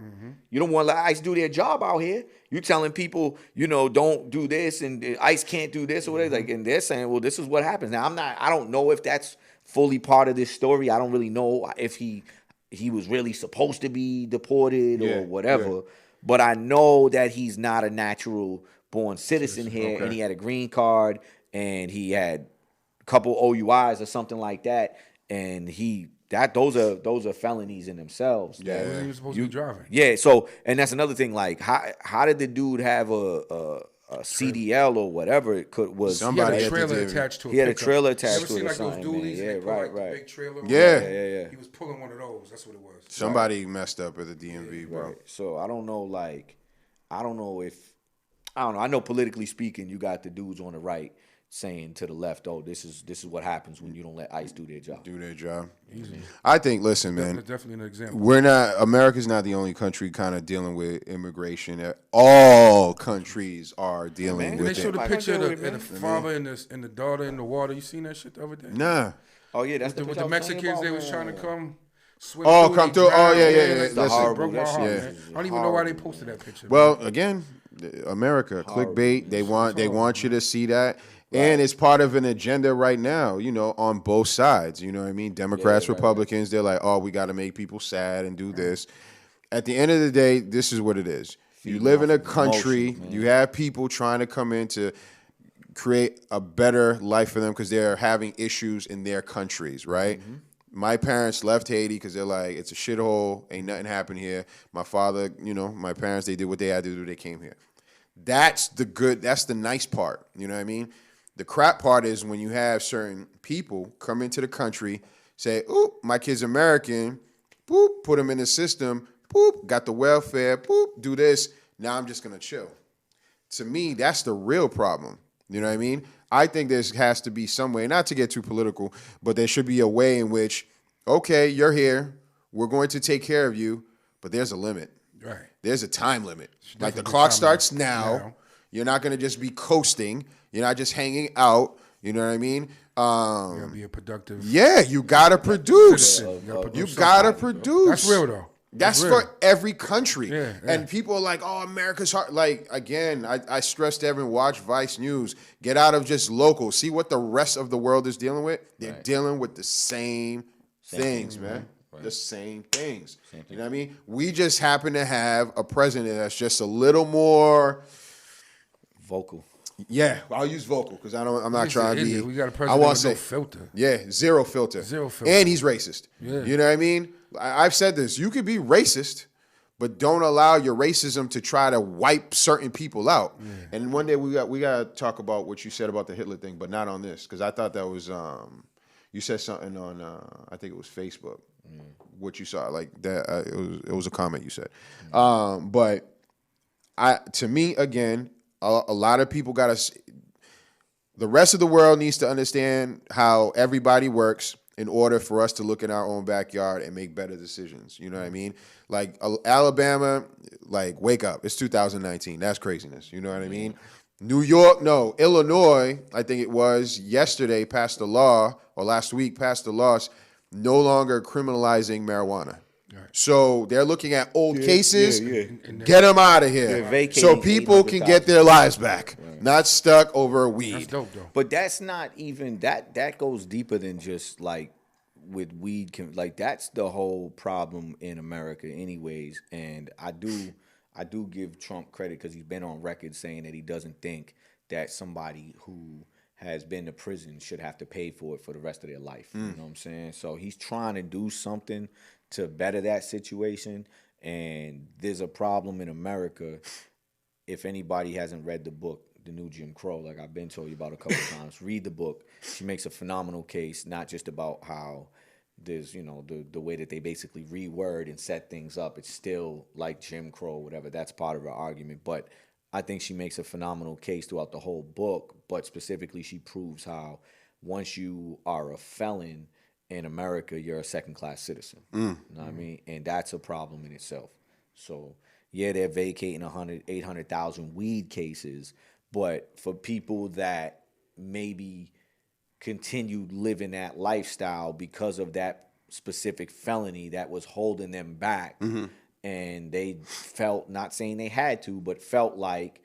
You don't want to let ICE do their job out here. You telling people, don't do this and ICE can't do this or whatever." Like, and they're saying, "Well, this is what happens." Now, I don't know if that's fully part of this story. I don't really know if he was really supposed to be deported Yeah, or whatever. yeah. But I know that he's not a natural born citizen here, okay. and he had a green card, and he had a couple OUIs or something like that, and those are felonies in themselves. He that wasn't even supposed to be driving. Yeah, so and that's another thing. Like, how did the dude have a CDL or whatever it was? He Somebody had a had to trailer do- attached to a He had a pickup. trailer You attached ever to seen it or like those something, dualies? man. They Yeah, pull, right, like, the right. big trailer. Yeah. Yeah. He was pulling one of those. That's what it was. Somebody messed up at the DMV, bro. Right. So I don't know. I know politically speaking, you got the dudes on the right saying to the left, "Oh, this is what happens when you don't let ICE do their job." Do their job. I think. Listen, man. That's definitely an example. America's not the only country kind of dealing with immigration. All countries are dealing man. And they with showed it. a picture of Like, the father and the daughter in the water. You seen that shit the other day? Nah. Oh yeah, that's With picture the I was telling you Mexicans, about, they was man. trying to come. Swim Oh, through, come they through. Oh, drowned, yeah. that Listen. shit Horrible. broke my That heart, shit man. is I don't even know why they horrible, posted that picture. Well, again, America, clickbait. They want you to see that. And it's part of an agenda right now, on both sides. You know what I mean? Democrats, Republicans, they're like, oh, we got to make people sad and do this. At the end of the day, this is what it is. You live in a country, you have people trying to come in to create a better life for them because they're having issues in their countries, right? My parents left Haiti because they're like, it's a shithole, ain't nothing happened here. My father, my parents, they did what they had to do. They came here. That's the nice part. You know what I mean? The crap part is when you have certain people come into the country, say, "Oop, my kid's American," boop, put them in the system, boop, got the welfare, boop, do this. Now I'm just gonna chill. To me, that's the real problem. You know what I mean? I think there has to be some way, not to get too political, but there should be a way in which, okay, you're here, we're going to take care of you, but there's a limit. Right. There's a time limit. Like the clock starts now. You're not going to just be coasting. You're not just hanging out. You know what I mean? You gotta be a productive. Yeah, you gotta produce. You gotta produce. That's real though. That's for every country. Yeah. And people are like, oh, America's hard. Like, again, I stress to everyone, watch Vice News. Get out of just local. See what the rest of the world is dealing with. They're dealing with the same things, man. Right. The same things. You know what I mean? We just happen to have a president that's just a little more vocal. Yeah, I'll use vocal because I'm not trying to be. We got a president with no filter. Yeah, zero filter. And he's racist. Yeah. You know what I mean? I've said this. You could be racist, but don't allow your racism to try to wipe certain people out. Yeah. And one day we got to talk about what you said about the Hitler thing, but not on this because I thought that was you said something on I think it was Facebook. What you saw like that it was a comment you said. But to me again, a lot of people got to. The rest of the world needs to understand how everybody works in order for us to look in our own backyard and make better decisions. You know what I mean? Like Alabama, like wake up. It's 2019. That's craziness. You know what I mean? New York, no. Illinois, I think it was yesterday passed a law, or last week passed a law no longer criminalizing marijuana. Right. So they're looking at old cases, get them out of here, so people can get their lives back, not stuck over weed. That's dope, though. But that's not even that goes deeper than just like with weed. Like that's the whole problem in America, anyways. And I do give Trump credit because he's been on record saying that he doesn't think that somebody who has been to prison should have to pay for it for the rest of their life. You know what I'm saying? So he's trying to do something to better that situation. And there's a problem in America. If anybody hasn't read the book, The New Jim Crow, like I've been told you about a couple of times, read the book. She makes a phenomenal case, not just about how there's, the way that they basically reword and set things up. It's still like Jim Crow, whatever. That's part of her argument. But I think she makes a phenomenal case throughout the whole book. But specifically, she proves how once you are a felon in America, you're a second-class citizen. You know what I mean? And that's a problem in itself. So, yeah, they're vacating 800,000 weed cases, but for people that maybe continued living that lifestyle because of that specific felony that was holding them back, and they felt, not saying they had to, but felt like,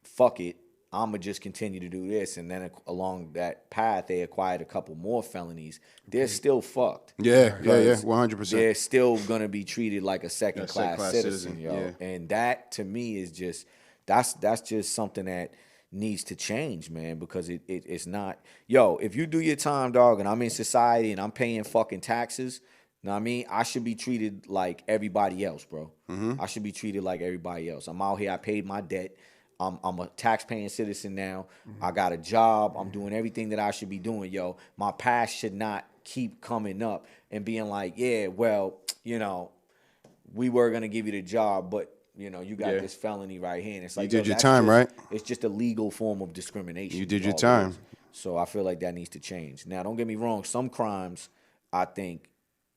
fuck it, I'm going to just continue to do this. And then along that path, they acquired a couple more felonies. They're still fucked. Yeah, 100%. They're still going to be treated like a second-class citizen, yo. Yeah. And that, to me, is just, that's just something that needs to change, man, because it's not, yo, if you do your time, dog, and I'm in society and I'm paying fucking taxes, you know what I mean? I should be treated like everybody else, bro. I should be treated like everybody else. I'm out here, I paid my debt. I'm a tax-paying citizen now. I got a job. I'm doing everything that I should be doing, yo. My past should not keep coming up and being like, yeah, well, we were going to give you the job, but, you got this felony right here. And it's like, you did your time, right? It's just a legal form of discrimination. You did your time. So I feel like that needs to change. Now, don't get me wrong. Some crimes, I think,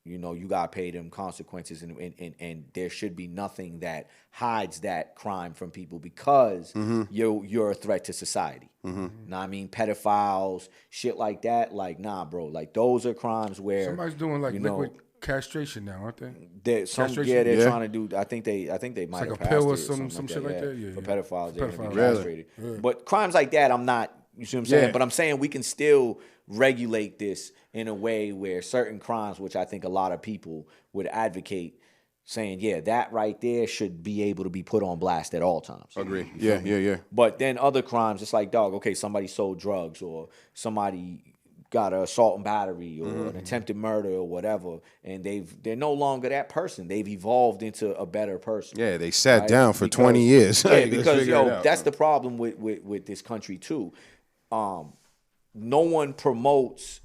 you got to pay them consequences, and there should be nothing that hides that crime from people because you're a threat to society. Know what I mean? Pedophiles, shit like that, like, nah, bro. Like, those are crimes where... Somebody's doing, like, liquid castration now, aren't they? They're trying to do... I think they might have passed it. Like a pill or some shit like that? Yeah, for pedophiles, they're going to be really? castrated. Yeah. But crimes like that, I'm not... You see what I'm saying? Yeah. But I'm saying we can still regulate this in a way where certain crimes, which I think a lot of people would advocate, saying, yeah, that right there should be able to be put on blast at all times. Agree. Yeah. But then other crimes, it's like, dog, okay, somebody sold drugs or somebody got an assault and battery or an attempted murder or whatever, and they're no longer that person. They've evolved into a better person. Yeah, they sat down for 20 years. Yeah, because that's the problem with this country too. No one promotes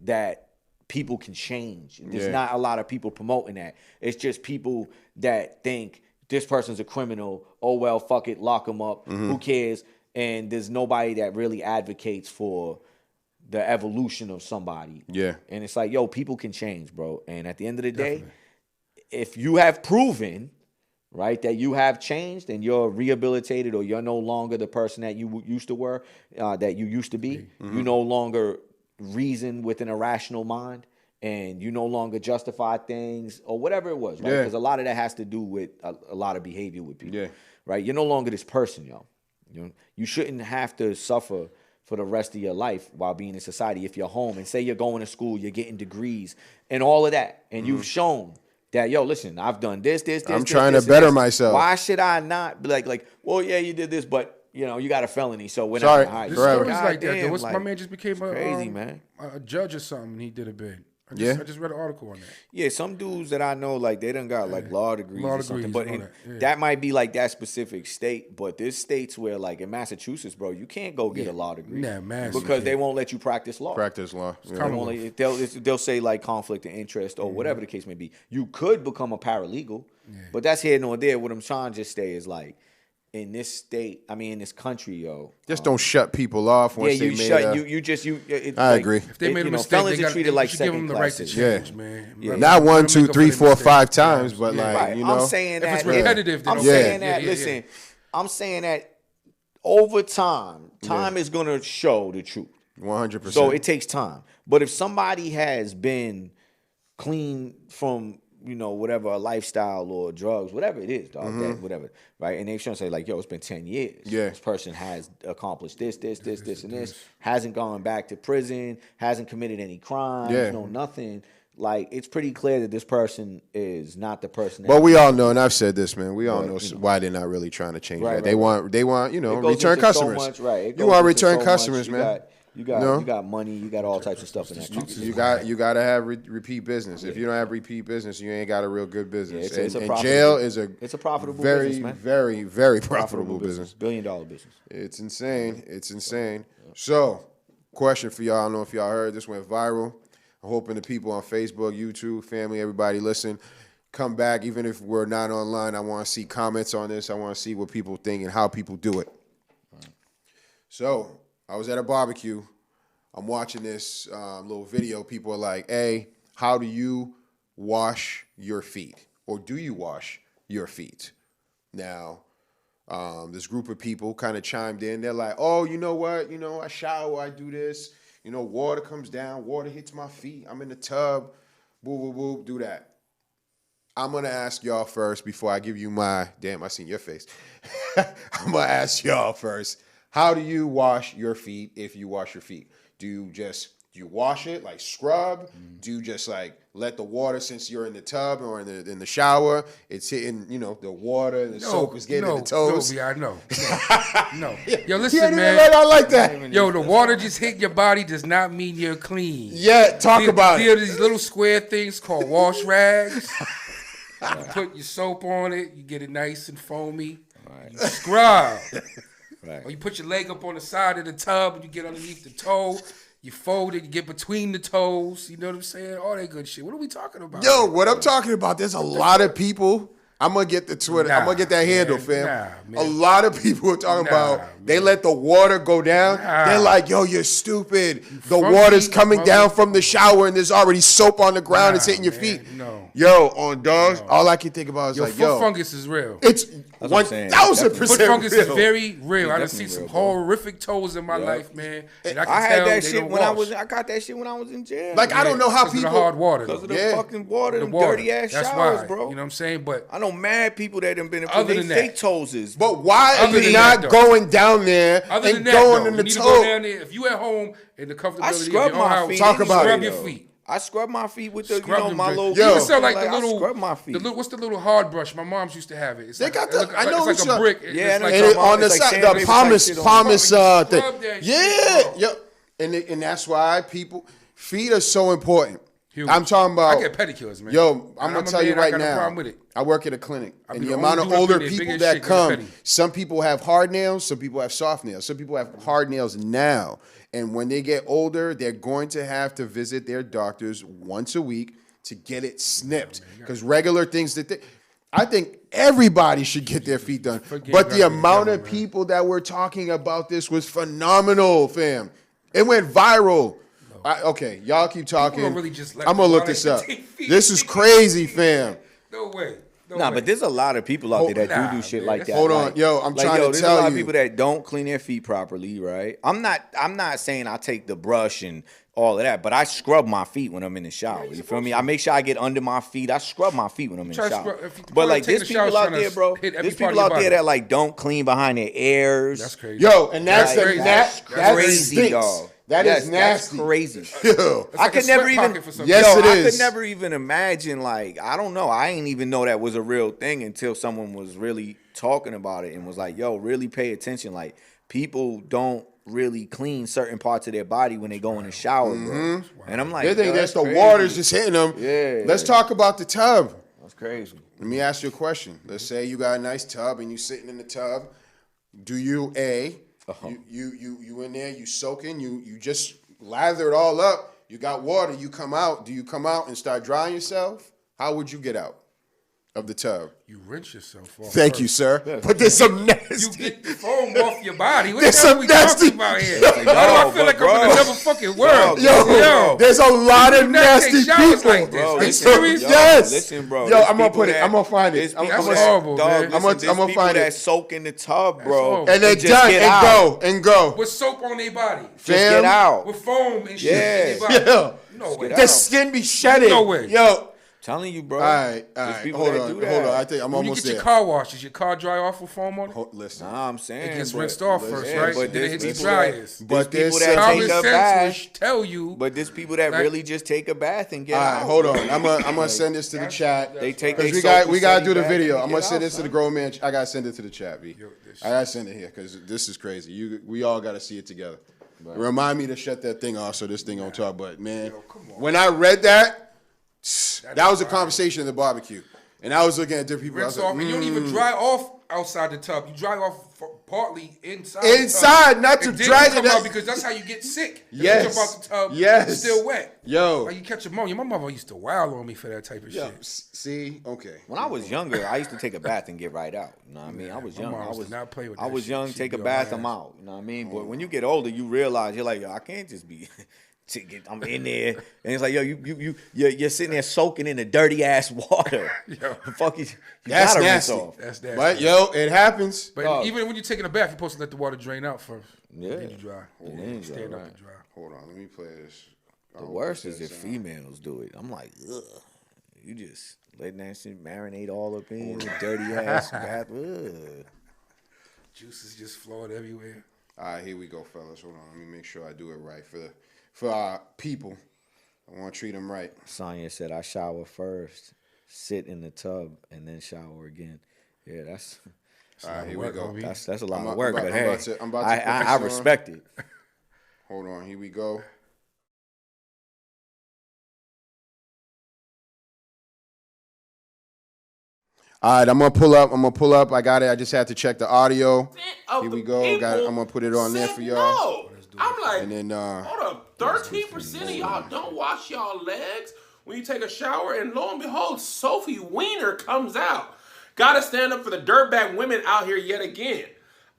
that people can change. There's not a lot of people promoting that. It's just people that think this person's a criminal. Oh well, fuck it, lock them up. Who cares? And there's nobody that really advocates for the evolution of somebody. Yeah. And it's like, yo, people can change, bro. And at the end of the day, if you have proven, right, that you have changed and you're rehabilitated or you're no longer the person that you used to were, that you used to be, you no longer reason with an irrational mind and you no longer justify things or whatever it was, right? Because a lot of that has to do with a lot of behavior with people, right? You're no longer this person, yo. You shouldn't have to suffer for the rest of your life while being in society if you're home and say you're going to school, you're getting degrees and all of that. And you've shown that, yo, listen, I've done this. I'm trying to better myself. Why should I not be like, well, yeah, you did this, but, you got a felony, so we're Sorry. not going to There's hire you. stories like that. Though. My man just became crazy, man. A judge or something, and he did a bid. I just read an article on that. Yeah, some dudes that I know, like, they done got, like, law degrees or something. But that. That might be, like, that specific state. But there's states where, like, in Massachusetts, bro, you can't go get a law degree. Nah, man. Because they won't let you practice law. They'll say, like, conflict of interest or whatever the case may be. You could become a paralegal. Yeah. But that's here nor there. What I'm trying to just say is, like, in this state, in this country, yo. Just don't shut people off once they made I agree. If they made a mistake, felons are treated like give them the right to change, man. Not 1, 2, 3, 4, 5 times, but like, I'm saying that. If it's repetitive, I'm saying that, listen, I'm saying that over time is going to show the truth. 100%. So it takes time. But if somebody has been clean from whatever, a lifestyle or drugs, whatever it is, dog, that, whatever, right? And they're trying to say, like, yo, it's been 10 years. Yeah. This person has accomplished this, and this, hasn't gone back to prison, hasn't committed any crimes, nothing. Like, it's pretty clear that this person is not the person. Well, we all know, and I've said this, man, we all know why they're not really trying to change that. They want, return customers. So much, right? You want return customers, man. You got money. You got all types of stuff in that. You got to have repeat business. If you don't have repeat business, you ain't got a real good business. And jail is a profitable business, man. Very, very profitable business. $1 billion business. It's insane. So, question for y'all. I don't know if y'all heard this went viral. I'm hoping the people on Facebook, YouTube, family, everybody listen. Come back, even if we're not online. I want to see comments on this. I want to see what people think and how people do it. So, I was at a barbecue. I'm watching this little video. People are like, hey, how do you wash your feet? Or do you wash your feet? Now, this group of people kind of chimed in. They're like, oh, you know what? I shower, I do this. Water comes down, water hits my feet. I'm in the tub. Boo, boo, boo, do that. I'm going to ask y'all first before I give you my, damn, I seen your face. I'm going to ask y'all first. How do you wash your feet if you wash your feet? Do you wash it, like scrub? Do you just like let the water, since you're in the tub or in the shower, it's hitting, the water and the soap is getting in the toes? No, no. Yo, listen, yeah, man. I like that. Yo, the water just hit your body does not mean you're clean. Yeah, talk about it. These little square things called wash rags. You put your soap on it, you get it nice and foamy. Right. You scrub. Right. Or you put your leg up on the side of the tub and you get underneath the toe. You fold it, you get between the toes. You know what I'm saying? All that good shit. What are we talking about? Yo, what I'm talking about, there's a lot of people. I'm going to get the Twitter. I'm going to get that handle, fam. A lot of people are talking about they let the water go down. They're like, yo, you're stupid. The water's coming down from the shower and there's already soap on the ground. It's hitting your feet. No. Yo, on dogs, all I can think about is like, foot fungus is real. It's 1,000% Foot fungus is very real. I done seen some horrific toes in my life, man. And I had that shit when I got that shit when I was in jail. Like, I don't know how people. Of the hard water. Because of the fucking water, them dirty ass showers, bro. You know what I'm saying? But I know mad people that have been in prison. They fake toes is. But why are you not going down there and going in the toe? If you at home in the comfortability of your own house, scrub your feet. I scrub my feet with the, my little. You can sell like the little. Scrub my feet. What's the little hard brush? My mom's used to have it. They got the. I know it's like a brick. Yeah, and on the side, the pumice thing. Yeah, And that's why feet are so important. Huge. I'm talking about. I get pedicures, man. Yo, I'm gonna tell you right I got now. no problem with it. I work at a clinic, and be the the amount only of dude up older in there, people big as that shit, get a come, pedi. some people have hard nails, some people have soft nails, some people have hard nails now. And when they get older, they're going to have to visit their doctors once a week to get it snipped. Because regular things I think everybody should get their feet done. But the amount of people that were talking about this was phenomenal, fam. It went viral. Okay, y'all keep talking. Really I'm gonna look this up. This is crazy, fam. No way. But there's a lot of people out there that do shit like that. Hold on, yo, I'm trying to tell you. There's a lot of people that don't clean their feet properly, right? I'm not saying I take the brush and all of that, but I scrub my feet when I'm in the shower. You feel me? I make sure I get under my feet. I scrub my feet when I'm in the shower. But like, there's people out there, bro. There's people out there that like don't clean behind their ears. That's crazy. Yo, and that's crazy, dog. That is nasty. That's crazy. Yo. I could never even. Yes, it I is. could never even imagine. Like, I don't know. I ain't even know that was a real thing until someone was really talking about it and was like, "Yo, really pay attention." Like, people don't really clean certain parts of their body when they go in the shower, bro. And I'm like, they think that's the crazy. water's just hitting them. Yeah. Let's talk about the tub. That's crazy. Let me ask you a question. Let's say you got a nice tub and you sitting in the tub. Do you you in there, you soaking, you just lather it all up, you got water, you come out. Do you come out and start drying yourself? How would you get out of the tub? You rinse yourself off. Thank you, sir. But there's some nasty. You get the foam off your body. What There's the hell some we nasty. talking about here? Why do I feel like I'm in another fucking world? Yo, there's a lot of nasty showers people. like this. Bro, Are you listen, serious? Yes. Listen, bro. Yo, I'm gonna put it. I'm gonna find it. That's horrible, man. I'm gonna find that it. soak in the tub, bro. horrible. And they're just done get and out. go. With soap on their body. Just get out. With foam and shit Yeah. in their body. Yeah. No way. The skin be shedding. No way. Yo. Telling you, bro. All right. people Hold that on. do that. Hold on. I think I'm When you almost get there. your car washed, does your car dry off with foam on it? Listen. Nah, I'm saying It gets but- rinsed off but- first, yeah, right? But Then it hits the there's people that- dryers. But there's people there's that Common take a sense bath. will tell you. But there's people that Like- really just take a bath and get All out. right, hold on. I'm gonna send this to the chat. They take Because they we gotta do the video. I'm gonna get send out, this to the son. grown man. I gotta send it to the chat, B. I gotta send it here because this is crazy. We all gotta see it together. Remind me to shut that thing off so this thing don't talk. But man, when I read that was a conversation in the barbecue, and I was looking at different people. I was Rinse off, like, and you don't even dry off outside the tub. You dry off partly inside. Inside, the tub. not to And then dry you it, come that- out because that's how you get sick. Yes. You jump out the tub. Yes. It's still wet. Yo. Like you catch pneumonia. My mother used to wild on me for that type of yeah, shit. see, okay. When I was younger, I used to take a bath and get right out. You know what I mean? I was my young. mom I used to was not play with I that was shit. young. She'd Take a be on bath, my I'm ass. out. You know what I mean? But when you get older, you realize you're like, yo, I can't just be. I'm in there, and it's like, yo, you're sitting there soaking in the dirty ass water. Fuck you. That's gotta nasty. rinse off. That's that. But yo, it happens. But even when you're taking a bath, you're supposed to let the water drain out first. Yeah. Then you dry. Then you Stand dry, up right. and dry. Hold on, let me play this. The worst is if females do it. I'm like, ugh. You just letting that shit marinate all up in your dirty ass bath. Ugh. Juices just flowing everywhere. All right, here we go, fellas. Hold on, let me make sure I do it right for our people. I want to treat them right. Sonya said, I shower first, sit in the tub, and then shower again. Yeah, that's All right, here we go. that's a lot I'm of work, about- but I'm hey, about to- I'm about to put I this on. respect it. Hold on, here we go. All right, I'm gonna pull up. I got it. I just had to check the audio. Here we go. I'm gonna put it on there for y'all. No. I'm like, And then hold up, 13% of y'all don't wash y'all legs when you take a shower, and lo and behold, Sophie Weiner comes out. Gotta stand up for the dirtbag women out here yet again.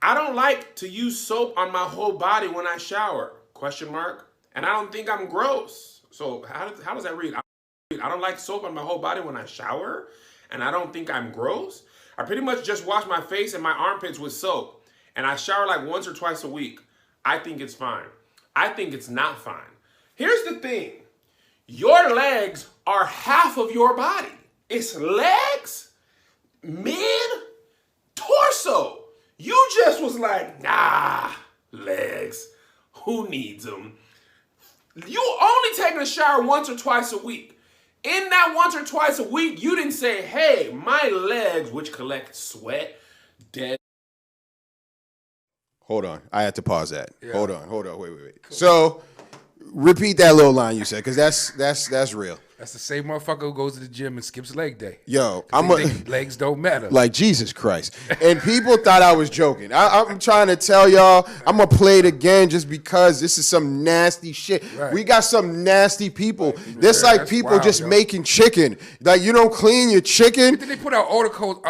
I don't like to use soap on my whole body when I shower, question mark. And I don't think I'm gross. So how does that read? I don't like soap on my whole body when I shower, and I don't think I'm gross. I pretty much just wash my face and my armpits with soap, and I shower like once or twice a week. I think it's fine. I think it's not fine. Here's the thing. Your legs are half of your body. It's legs, mid, torso. You just was like, nah, legs. Who needs them? You only taking a shower once or twice a week. In that once or twice a week, you didn't say, hey, my legs, which collect sweat, dead. Hold on. I had to pause that. Yeah. Hold on. Wait. Cool. So, repeat that little line you said, because that's real. That's the same motherfucker who goes to the gym and skips leg day. Yo, legs don't matter. Like Jesus Christ. And people thought I was joking. I'm trying to tell y'all, I'm going to play it again just because this is some nasty shit. Right. We got some nasty people. Right. There's like people wild, just making chicken. Like, you don't clean your chicken. Then they put out article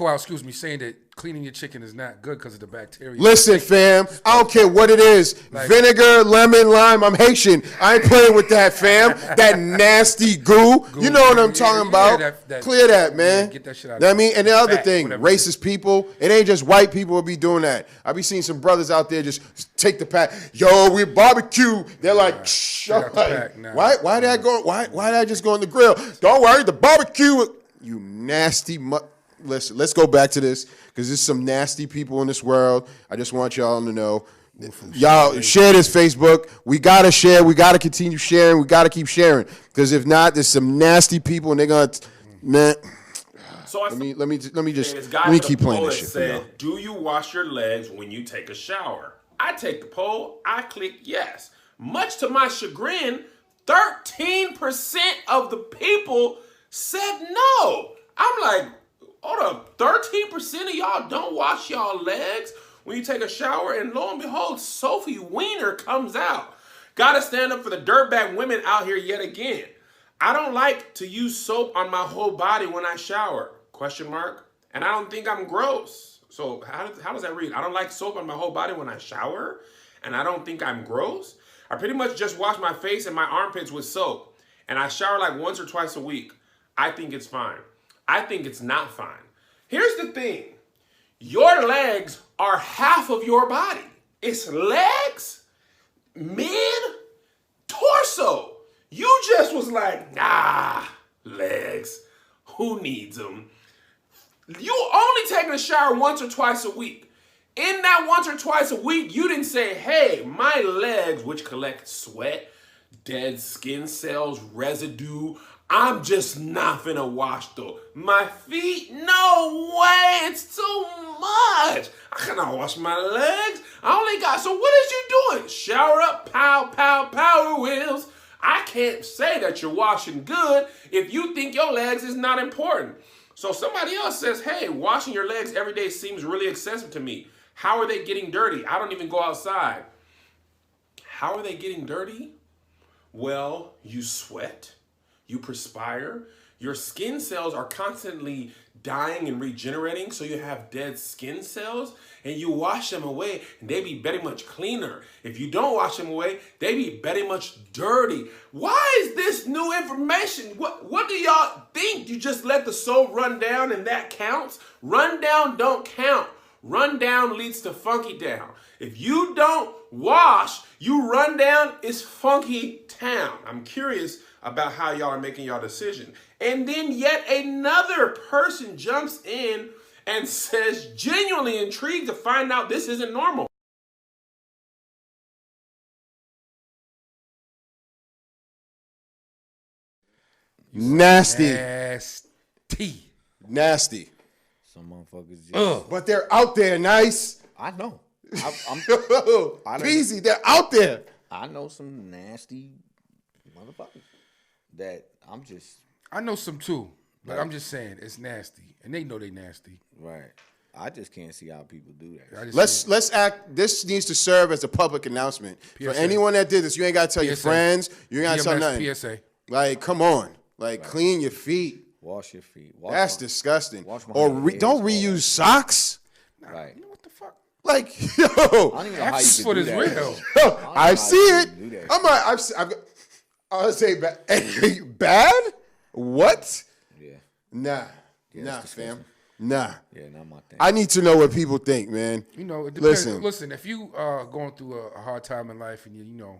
out, saying that cleaning your chicken is not good because of the bacteria. Listen, fam, I don't care what it is. Like, vinegar, lemon, lime, I'm Haitian. I ain't playing with that, fam. That nasty goo. You know what I'm talking about. Clear that, man. Get that shit out of I mean, and the other thing, racist people, it ain't just white people who be doing that. I be seeing some brothers out there just take the pack. Yo, we barbecue. They're like, shut up. Why did I go? Why did I just go on the grill? Don't worry, the barbecue. You nasty Listen, let's go back to this because there's some nasty people in this world. I just want y'all to know. Y'all share this Facebook. We got to share. We got to continue sharing. We got to keep sharing because if not, there's some nasty people and they're going to, man. So let me keep playing this shit for y'all. Do you wash your legs when you take a shower? I take the poll. I click yes. Much to my chagrin, 13% of the people said no. I'm like, hold up, 13% of y'all don't wash y'all legs when you take a shower, and lo and behold, Sophie Wiener comes out. Gotta stand up for the dirtbag women out here yet again. I don't like to use soap on my whole body when I shower, ? And I don't think I'm gross. So how does that read? I don't like soap on my whole body when I shower, and I don't think I'm gross? I pretty much just wash my face and my armpits with soap, and I shower like once or twice a week. I think it's fine. I think it's not fine. Here's the thing. Your legs are half of your body. It's legs, mid, torso. You just was like, nah, legs. Who needs them? You only taking a shower once or twice a week. In that once or twice a week, you didn't say, hey, my legs, which collect sweat, dead skin cells, residue, I'm just not finna wash though. My feet? No way, it's too much. I cannot wash my legs. I only got, so what is you doing? Shower up, power wheels. I can't say that you're washing good if you think your legs is not important. So somebody else says, hey, washing your legs every day seems really excessive to me. How are they getting dirty? I don't even go outside. How are they getting dirty? Well, you sweat. You perspire, your skin cells are constantly dying and regenerating, so you have dead skin cells, and you wash them away, and they be very much cleaner. If you don't wash them away, they be very much dirty. Why is this new information? What do y'all think? You just let the soap run down and that counts? Run down don't count. Run down leads to funky down. If you don't wash, you run down, it's funky town. I'm curious about how y'all are making y'all decision. And then yet another person jumps in and says, genuinely intrigued to find out this isn't normal. Nasty. Some motherfuckers just... But they're out there, nice. I know. Easy, they're out there. I know some nasty motherfuckers that I know some too, but I'm just saying it's nasty, and they know they nasty. Right. I just can't see how people do that. Let's act. This needs to serve as a public announcement for anyone that did this. You ain't got to tell your friends. You ain't got to tell nothing. PSA. Like, come on. Like, clean your feet. Wash your feet. That's disgusting. Or don't reuse socks. Right. You know what the fuck? Like, yo. I don't even know how you can do that. Real. I see it. I'll say bad. Bad? What? Yeah. Nah, fam. Nah. Yeah, not my thing. I need to know what people think, man. You know, it depends. Listen, if you are going through a hard time in life and you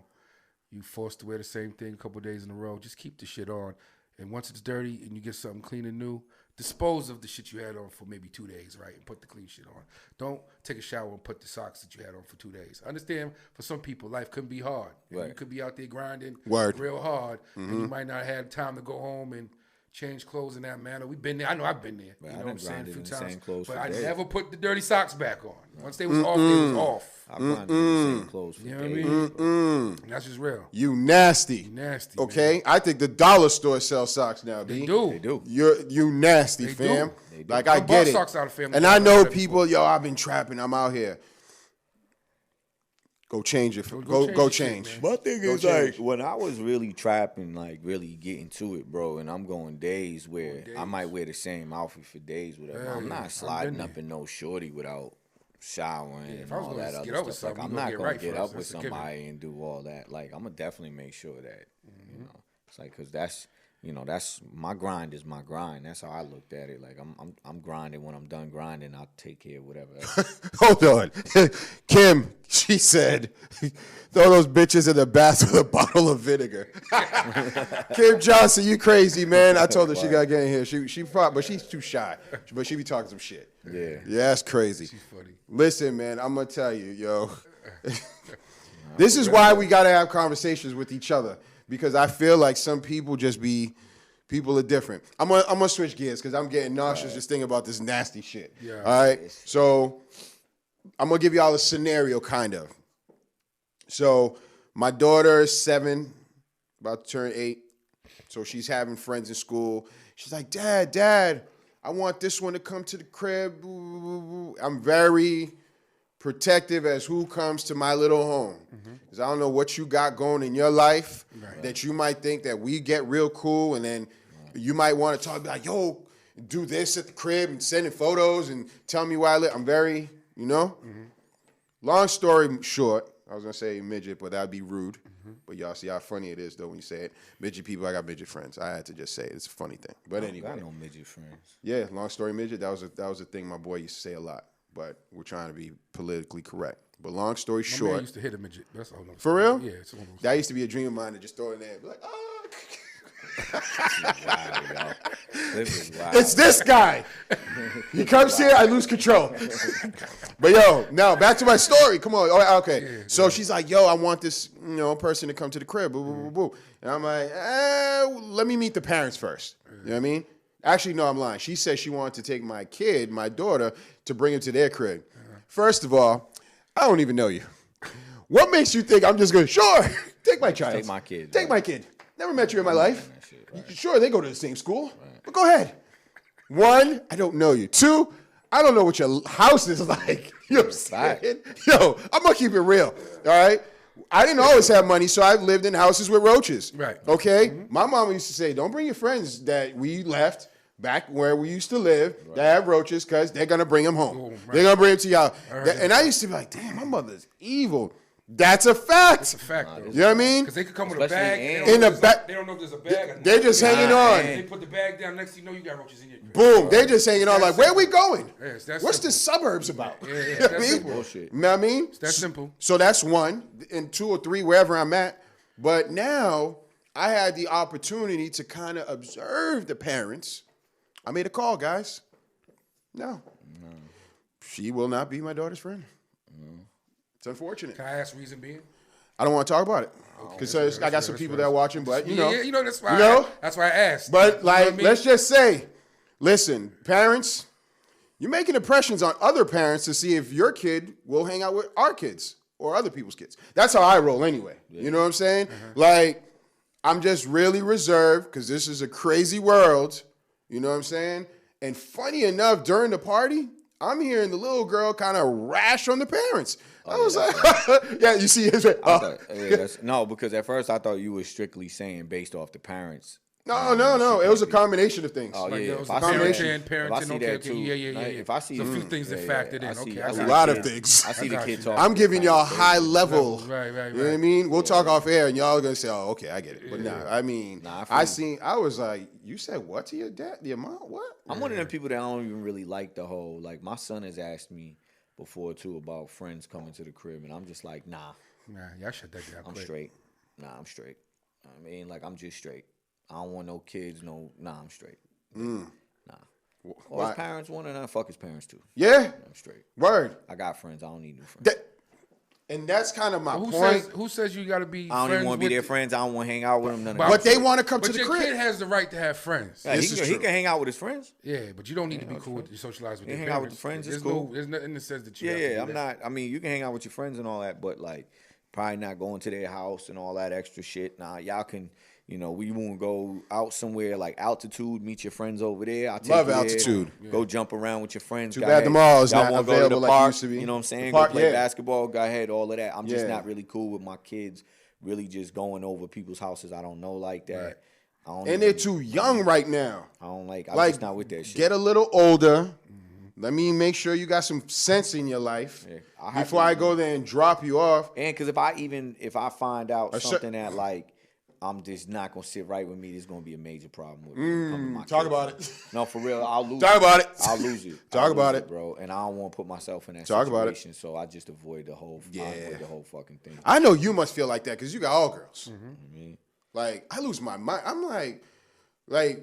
forced to wear the same thing a couple of days in a row, just keep the shit on. And once it's dirty and you get something clean and new, dispose of the shit you had on for maybe 2 days, right? And put the clean shit on. Don't take a shower and put the socks that you had on for 2 days. I understand for some people, life can be hard. Right. You could be out there grinding real hard, and you might not have time to go home and change clothes in that manner. We've been there. I know I've been there. Man, You I know what I'm done saying? A grinded few in the same times. clothes But for I days. never put the dirty socks back on. Once they was off, they was off. I grinded in the same clothes for You know what I days. mean? bro. And that's just real. You nasty. You nasty. Okay, Man. I think the dollar store sells socks now. They B. do. They do. You nasty, They fam. do. They do. Like I I bought get it. socks out of Family And Dollar. I I've know done that people. before. Yo, I've been trapping. I'm out here. Go change it. Go Go change change. your shit, My thing Go is change. like when I was really trapping, like really getting to it, bro, and I'm going days where I might wear the same outfit for days, whatever. Yeah, I'm yeah. not I've sliding been up in no shorty without showering if and I was all gonna that get other up with stuff. Like something, I'm you not gonna gonna get right get first. up with That's a given. somebody and do all that. Like I'm gonna definitely make sure that you know it's like because that's. You know, that's my grind is my grind. That's how I looked at it. Like I'm grinding. When I'm done grinding, I'll take care of whatever else. Hold on. Kim, she said, throw those bitches in the bath with a bottle of vinegar. Kim Johnson, you crazy, man. I told her she got to get in here. She fought, but she's too shy. But she be talking some shit. Yeah. Yeah, that's crazy. She's funny. Listen, man, I'm going to tell you, yo. This is why we got to have conversations with each other. Because I feel like some people people are different. I'm gonna switch gears because I'm getting nauseous just thinking about this nasty shit. Yeah. All right. So I'm gonna give y'all a scenario, kind of. So my daughter is 7, about to turn 8. So she's having friends in school. She's like, Dad, I want this one to come to the crib. I'm very protective as who comes to my little home. Because I don't know what you got going in your life that you might think that we get real cool, and then you might want to talk like, yo, do this at the crib and sending photos and tell me where I live. I'm very, Long story short, I was going to say midget, but that would be rude. But y'all see how funny it is, though, when you say it. Midget people, I got midget friends. I had to just say it. It's a funny thing. But anyway. I got no midget friends. Yeah, long story midget, that was a thing my boy used to say a lot. But we're trying to be politically correct. But long story My man short. used to hit a midget. That's all. For real? Yeah. It's all I'm That used to be a dream of mine to just throw it in there. Be like, oh. Wow, yo. This is wild. It's this guy. He comes here, I lose control. But yo, now back to my story. Come on. Oh, okay. So she's like, yo, I want this, person to come to the crib. Boo, boo, boo, boo. And I'm like, let me meet the parents first. You know what I mean? Actually, no, I'm lying. She said she wanted to take my kid, my daughter, to bring him to their crib. First of all, I don't even know you. What makes you think I'm just going to, sure, take my child. Take my kid. Take my kid. Never met you in my life. Shit, right. Sure, they go to the same school, but go ahead. 1, I don't know you. 2, I don't know what your house is like. You know what I'm saying? Yo, I'm going to keep it real, all right? I didn't always have money, so I lived in houses with roaches. Right. Okay? My mama used to say, don't bring your friends that we left back where we used to live that have roaches because they're going to bring them home. Right. They're going to bring them to y'all. And I used to be like, damn, my mother's evil. That's a fact. It's a fact, though. You know what I mean? Because they could come with a Especially bag. in the back. They don't know if there's a bag. They're just hanging on. They put the bag down. Next thing you know, you got roaches in your crib. Boom. They're just hanging on like, where are we going? Yes, that's What's simple. the suburbs about? Yeah, You know that's what I mean? simple. Bullshit. You know what I mean? That's simple. So that's 1, and 2 or 3, wherever I'm at. But now I had the opportunity to kind of observe the parents. I made a call, guys. No. She will not be my daughter's friend. It's unfortunate. Can I ask reason being? I don't want to talk about it. Because I got some people that are watching, but you know. Yeah, that's why. You know? That's why I asked. But You know what I mean? let's just say, listen, parents, you're making impressions on other parents to see if your kid will hang out with our kids or other people's kids. That's how I roll anyway. You know what I'm saying? Like, I'm just really reserved because this is a crazy world. You know what I'm saying? And funny enough, during the party, I'm hearing the little girl kind of rash on the parents. I was like, yeah, you see his. No, because at first I thought you were strictly saying based off the parents. No. It was a combination of things. Oh, Like, yeah. there was If I the see parenting, that- if I see okay, that okay, too, yeah. If I see There's a few things that factored in. Okay, I A got lot you. of things. I see the got kid you. talking. I'm giving y'all high level. Right. You know what I mean? We'll talk off air, and y'all are gonna say, "Oh, okay, I get it." But nah, I mean, I was like, "You said what to your dad? Your mom? What?" I'm one of them people that I don't even really like the whole. Like my son has asked me before too about friends coming to the crib, and I'm just like, nah, Y'all shut that down. I'm quick. straight. Nah, I'm straight. I mean, like I'm just straight. I don't want no kids. Nah, I'm straight. Nah. Or his parents want it, and fuck his parents too. Yeah, I'm straight. word. I got friends. I don't need new friends. And that's kind of my Who point. who says you got to be? I don't friends even want to be with their friends. I don't want to hang out with them. None of But that. they want to come to But the your crib. kid has the right to have friends. Yeah, This he is can, true. he can hang out with his friends. Yeah, but you don't need to be cool with socialize with You your hang parents. out with the friends, it's There's cool. there's nothing that says that you. Yeah, have to yeah. do I'm that. not. I mean, you can hang out with your friends and all that, but like probably not going to their house and all that extra shit. Nah, y'all can. You know, we want to go out somewhere like altitude, meet your friends over there. I'll take Love you there, altitude. Go jump around with your friends. Too Go bad ahead. the mall is Y'all not wanna go to available the like it park, used to be. You know what I'm saying? The park, Go play yeah. basketball. Go ahead, all of that. I'm just Yeah. not really cool with my kids really just going over people's houses I don't know like that. Right. I don't And they're too young right now. I don't like. I'm Like, just not with that shit. get a little older. Let me make sure you got some sense in your life Yeah, I have before to- I go there and drop you off. And because if I find out A cer- something that like I'm just not gonna sit right with me, there's gonna be a major problem with me. when it come to my Talk kids. about it. No, for real, I'll lose. Talk about it. I'll lose it. Talk I'll lose about it. bro. And I don't want to put myself in that Talk about it. situation, so I just avoid the whole. I avoid the whole fucking thing. I know you must feel like that because you got all girls. Mm-hmm. Like, I lose my mind. I'm like,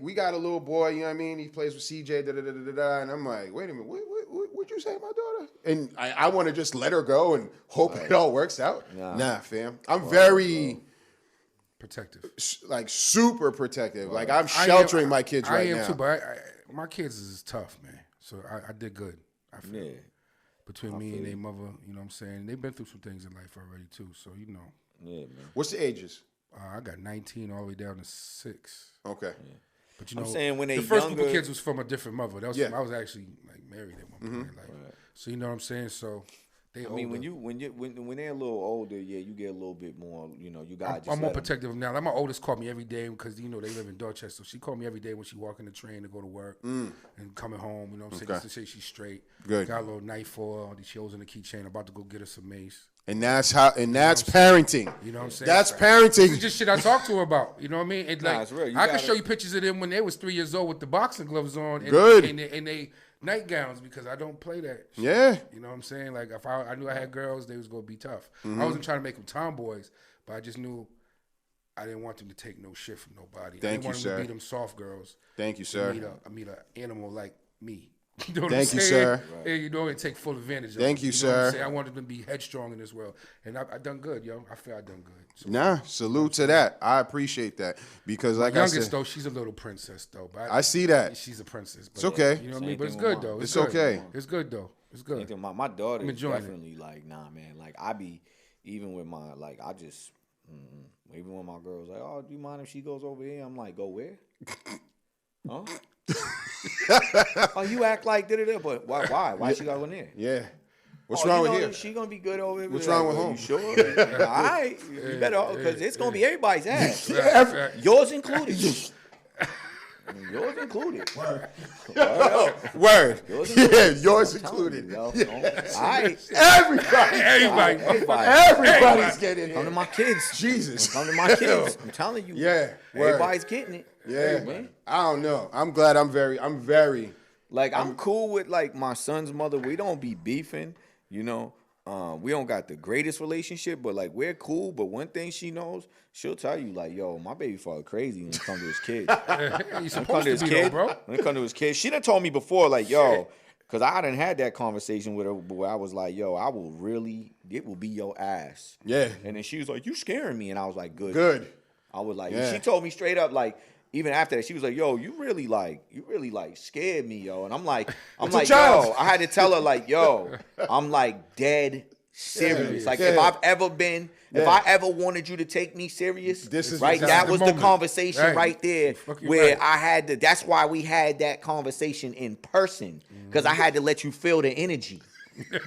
we got a little boy, you know what I mean? He plays with CJ, and I'm like, wait a minute, what'd you say, my daughter? And I want to just let her go and hope it all works out. Nah, fam. I'm very, Protective. like, super protective. Like, I'm sheltering my kids right I am now. too, but my kids is tough, man. So I did good. I feel Yeah. between me and their mother, you know what I'm saying? They've been through some things in life already too. So you know, Yeah, man. What's the ages? I got 19 all the way down to 6. Okay. But you know, I'm saying when they the first group younger- of kids was from a different mother. That was Yeah. I was actually like married at one point. Like, so you know what I'm saying? So they. I mean, older. when they're a little older, yeah, you get a little bit more. You know, you got. I'm more protective now. Like my oldest called me every day because you know they live in Dorchester. So she called me every day when she walking the train to go to work and coming home. You know what I'm saying? Just to say she's straight. Good. Got a little knife for her. She holds in the keychain. About to go get her some mace. And that's parenting. You know what I'm saying? That's This parenting. is just shit I talk to her about. You know what I mean? And like, it's real. You I can gotta- show you pictures of them when they was 3 years old with the boxing gloves on and, Good. and they nightgowns because I don't play that shit. Yeah. You know what I'm saying? Like if I knew I had girls, they was gonna be tough. Mm-hmm. I wasn't trying to make them tomboys, but I just knew I didn't want them to take no shit from nobody. I Thank didn't you, want them sir. to be them soft girls. Thank you, I sir. meet a animal like me. You know what Thank I'm you, saying? sir. And you know, and take full advantage of Thank it. you, know what I'm sir. saying? I wanted them to be headstrong in this world. And I done good, yo. I feel I done good. So Nah, salute to that. I appreciate that because, like I youngest said, though, she's a little princess though. But I see that. she's a princess. But, It's okay. You know what I Same mean? But it's thing with good though. It's good. okay. It's good though. It's good. Anything, my daughter I'm is enjoying it. definitely like, nah, man. Like I be even with my like I just even when my girl's like, oh, do you mind if she goes over here? I'm like, go where? Huh? Oh, you act like da-da-da, but why? Why she got in there? Yeah. What's Oh, wrong you with know here? She gonna be good over here. What's Like, wrong with well, home? You sure? All right, you better because it's gonna be everybody's ass. Fact. Yours included. Yours included. Word. Yours Yeah, yours I'm telling included. you, yo. All right. Everybody. Everybody. Everybody's getting Come to it. my kids. Jesus. Come to my kids. I'm telling you. Yeah, word. Everybody's getting it. Yeah. Man. I don't know. I'm glad I'm very. Like I'm cool with like my son's mother. We don't be beefing, you know. We don't got the greatest relationship, but like we're cool. But one thing she knows, she'll tell you like, "Yo, my baby father crazy when it comes to his kids." You're When it supposed come to to his be kid, though, bro. when it come to his kid, she done told me before, like, yo, because I done had that conversation with her where I was like, yo, it will be your ass. Yeah. And then she was like, you scaring me. And I was like, good. Good. I was like, Yeah. she told me straight up, like, even after that, she was like, yo, you really scared me, yo. And I'm like, a child. yo, I had to tell her, like, yo, I'm like dead serious. Like, if Yeah. I've ever been, if Yeah. I ever wanted you to take me serious, This is right, exactly that the was the moment. conversation Right. right there Fuck you where right. I had to, that's why we had that conversation in person, because I had to let you feel the energy.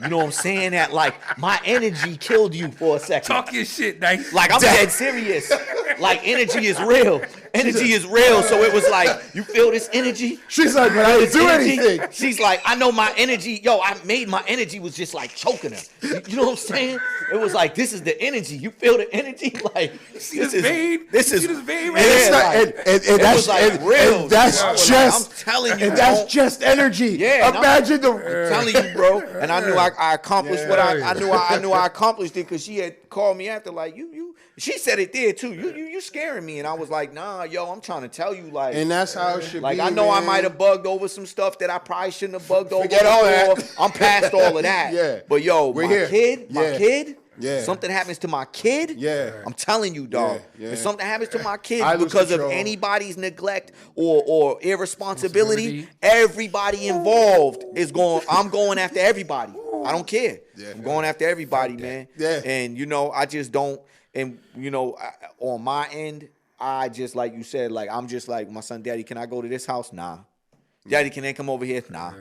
You know what I'm saying? That like my energy killed you for a second. Talk your shit, nice. Like I'm dead serious. Like energy is real. Energy is real. So it was like, you feel this energy? She's like, but I didn't do Energy? anything. She's like, I know my energy. Yo, I made my energy was just like choking her. You know what I'm saying? It was like, this is the energy. You feel the energy? Like See this vein? This See is this vein yeah, right It's not, like, and it that's was like and, real. and that's I was like, just I'm telling you, and that's bro. just energy. Yeah, and Imagine the I'm telling you, bro. And I knew I accomplished what I knew I accomplished it because she had called me after like you. She said it there too. You scaring me, and I was like, nah, yo, I'm trying to tell you, like, and that's how it should like be. I know I man. might have bugged over some stuff that I probably shouldn't have bugged over. Forget all that. before. I'm past all of that. Yeah. But yo, We're my here. kid, Yeah. Yeah. Something happens to my kid. Yeah. I'm telling you, dog. Yeah. If something happens to my kid I lose because of control. anybody's neglect or irresponsibility, everybody involved is going. I'm going after everybody. I don't care. Yeah. I'm going after everybody, man. Yeah. And you know, I just don't. And you know, on my end, I just like you said, like I'm just like my son, Daddy. Can I go to this house? Nah. Daddy, can they come over here? Nah.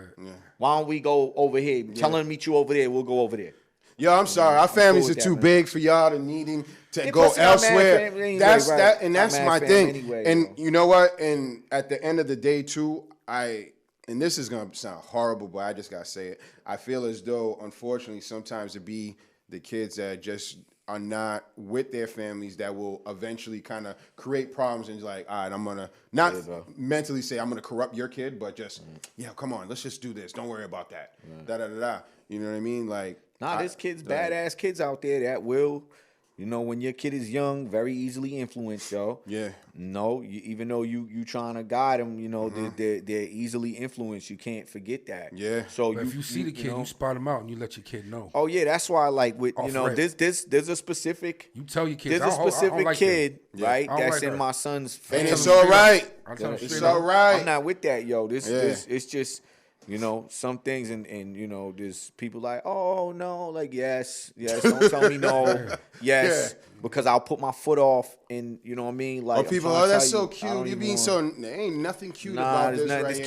Why don't we go over here? Tell them to meet you over there. We'll go over there. Yo, I'm sorry. Our families with are that, too man. big for y'all to needing to Yeah, go plus I got mad elsewhere. family anyway, That's right. that, and I got that's mad my family thing. anyway, And yo. you know what? And at the end of the day, too, and this is gonna sound horrible, but I just gotta say it. I feel as though, unfortunately, sometimes it be the kids that just are not with their families that will eventually kind of create problems and like, all right, I'm gonna not mentally say I'm gonna corrupt your kid, but just yeah, come on, let's just do this. Don't worry about that. Da da da da. You know what I mean? Like, Nah, there's kids, badass kids out there that will, you know, when your kid is young, very easily influenced, yo. Yeah. No, even though you trying to guide them, you know, they're easily influenced. You can't forget that. Yeah. So But if you see the kid, you spot him out and you let your kid know. Oh yeah, that's why like with Off you know rip. there's a specific You tell your kids. there's a I don't specific like kid that. right I don't that's like in her. my son's And family. it's all right. I tell him It's straight all up. right. I'm not with that, yo. This Yeah. it's just, you know, some things and you know, there's people like, oh no, like yes, don't tell me no, yes, because I'll put my foot off and you know what I mean. Like Oh, people, I'm trying to that's tell so you, I cute. don't You even being want- so there ain't nothing cute Nah, about there's this not, right this here.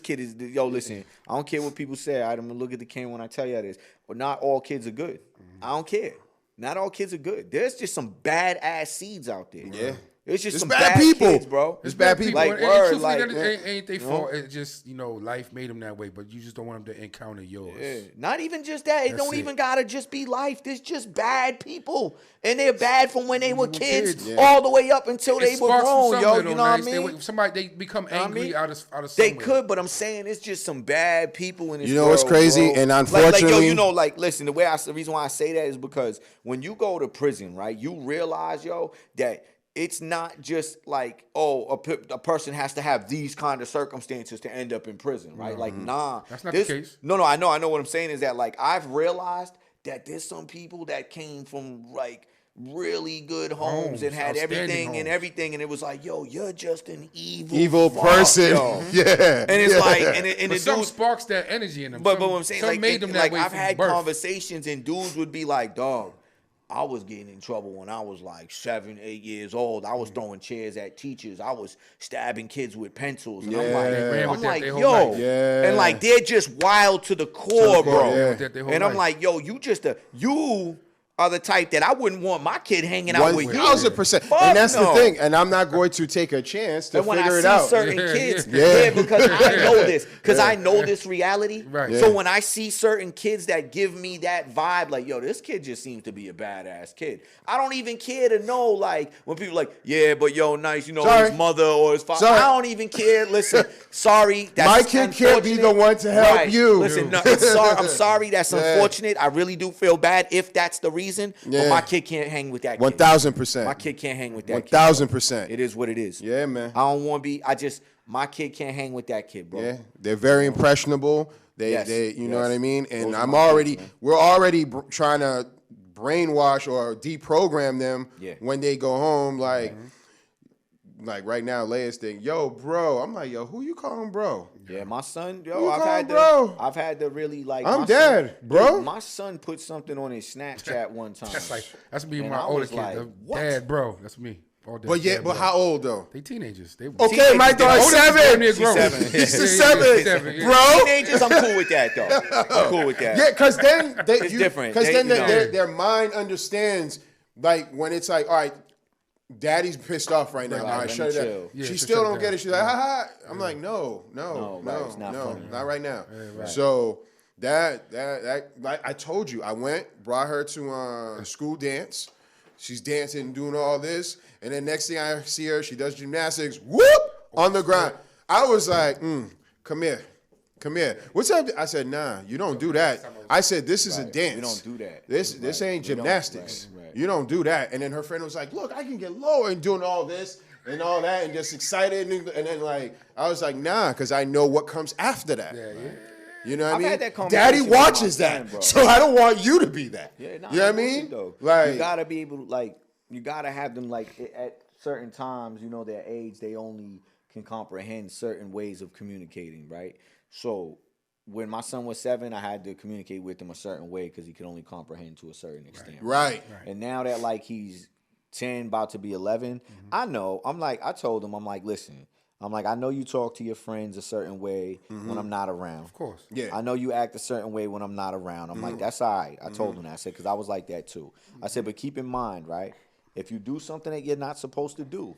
kid is yo. Listen, I don't care what people say. I'm gonna look at the camera when I tell you this, but not all kids are good. I don't care. Not all kids are good. There's just some badass seeds out there. Yeah. It's just It's some bad bad people. kids, bro. It's bad people. Like And word, truthfully, like that ain't their fault. It's just, you know, life made them that way, but you just don't want them to encounter yours. yeah. Not even just that. It That's don't it. even gotta just be life. There's just bad people, and they're bad from when they were kids kids. all the way up until It they were sparks grown, from yo. somewhere, You though, know what I nice. mean? Somebody they become know what I angry mean? out of They somewhere. could, but I'm saying it's just some bad people in this You know what's world, crazy? bro. And like, yo, unfortunately- you know, like, listen, the reason why I say that is because when you go to prison, right, you realize, yo, that it's not just like, oh, a person has to have these kind of circumstances to end up in prison, right? Like, nah. That's not the case. No, I know what I'm saying is that, like, I've realized that there's some people that came from, like, really good homes and had outstanding everything and homes. everything, and it was like, yo, you're just an Evil fuck, person. yo. Yeah. And it's yeah. like, and But the some dude, sparks that energy in them. but Some- what I'm saying, some like, made them that way I've from had birth. conversations and dudes would be like, dog, I was getting in trouble when I was like 7, 8 years old. I was throwing chairs at teachers. I was stabbing kids with pencils. And I'm Yeah. like, They ran I'm with that like, their whole yo, life. Yeah. and like they're just wild to the core, bro. yeah. With that their whole And I'm life. like, yo, you are the type that I wouldn't want my kid hanging out with you. 1,000%. Fuck And that's no. the thing. And I'm not going to take a chance to And when figure I it see out. certain Yeah, kids, yeah. because I know this, because I know this reality. Right. Yeah. So when I see certain kids that give me that vibe, like, yo, this kid just seems to be a badass kid. I don't even care to know, like, when people like, yeah, but yo, nice, you know, Sorry. his mother or his father. Sorry. I don't even care. Listen, sorry. That's My kid can't be the unfortunate. one to help Right. you. Listen, no, I'm sorry. That's Yeah. unfortunate. I really do feel bad if that's the reason. But Yeah. my kid can't hang with that kid. 1,000%. My kid can't hang with that kid. 1,000%. It is what it is. Yeah, man. I don't want to be. My kid can't hang with that kid, bro. Yeah, they're very impressionable. Yes, You know yes. what I mean? And Those are I'm my already, kids, man. we're already trying to brainwash or deprogram them Yeah. when they go home. Like right now, Leia's thing, yo, bro. I'm like, yo, who you calling bro? Yeah, my son, You yo, I've calling had to, bro? I've had to really like. I'm my dead, son, bro. Dude, my son put something on his Snapchat one time. That's me and And my I older was kid. like, The what? Dad, bro. That's me. All day. But yeah, Dad, but bro. how old though? They teenagers. They Okay, Teenagers, my they're daughter's older than 7. near grown. seven. She's Yeah, yeah, 7, yeah. bro. Teenagers, I'm cool with that though. I'm cool with that. Yeah, because then It's different. Because They- then you know. their mind understands, like when it's like, all right, daddy's pissed off right now. Right, All right, let shut me it chill. down. Yeah, she so still shut it don't get down. it. She's like, ha ha. I'm like, no, right, it's not funny. not right now. So that like I told you, I went, brought her to school dance. She's dancing and doing all this, and then next thing I see her, she does gymnastics. Whoop on the ground. I was like, come here. What's up? I said, nah, you don't do that. I said, this is a dance. We don't do that. This ain't gymnastics. right. You don't do that. And then her friend was like, look, I can get lower and doing all this and all that and just excited. And then like, I was like, nah, because I know what comes after that. You know what I I've mean? had that conversation Daddy with my watches son, that, bro. so I don't want you to be that. Yeah, nah, you know what I I get mean? you, though. Like you gotta be able to you gotta have them at certain times. You know, their age, they only can comprehend certain ways of communicating, right? So when my son was 7, I had to communicate with him a certain way because he could only comprehend to a certain extent. right. And now that he's 10, about to be 11, I know. I told him, I'm like, listen. I'm like, I know you talk to your friends a certain way when I'm not around. Of course. Yeah. I know you act a certain way when I'm not around. I'm like, that's all right. I told him that. I said, because I was like that too. I said, but keep in mind, right? If you do something that you're not supposed to do,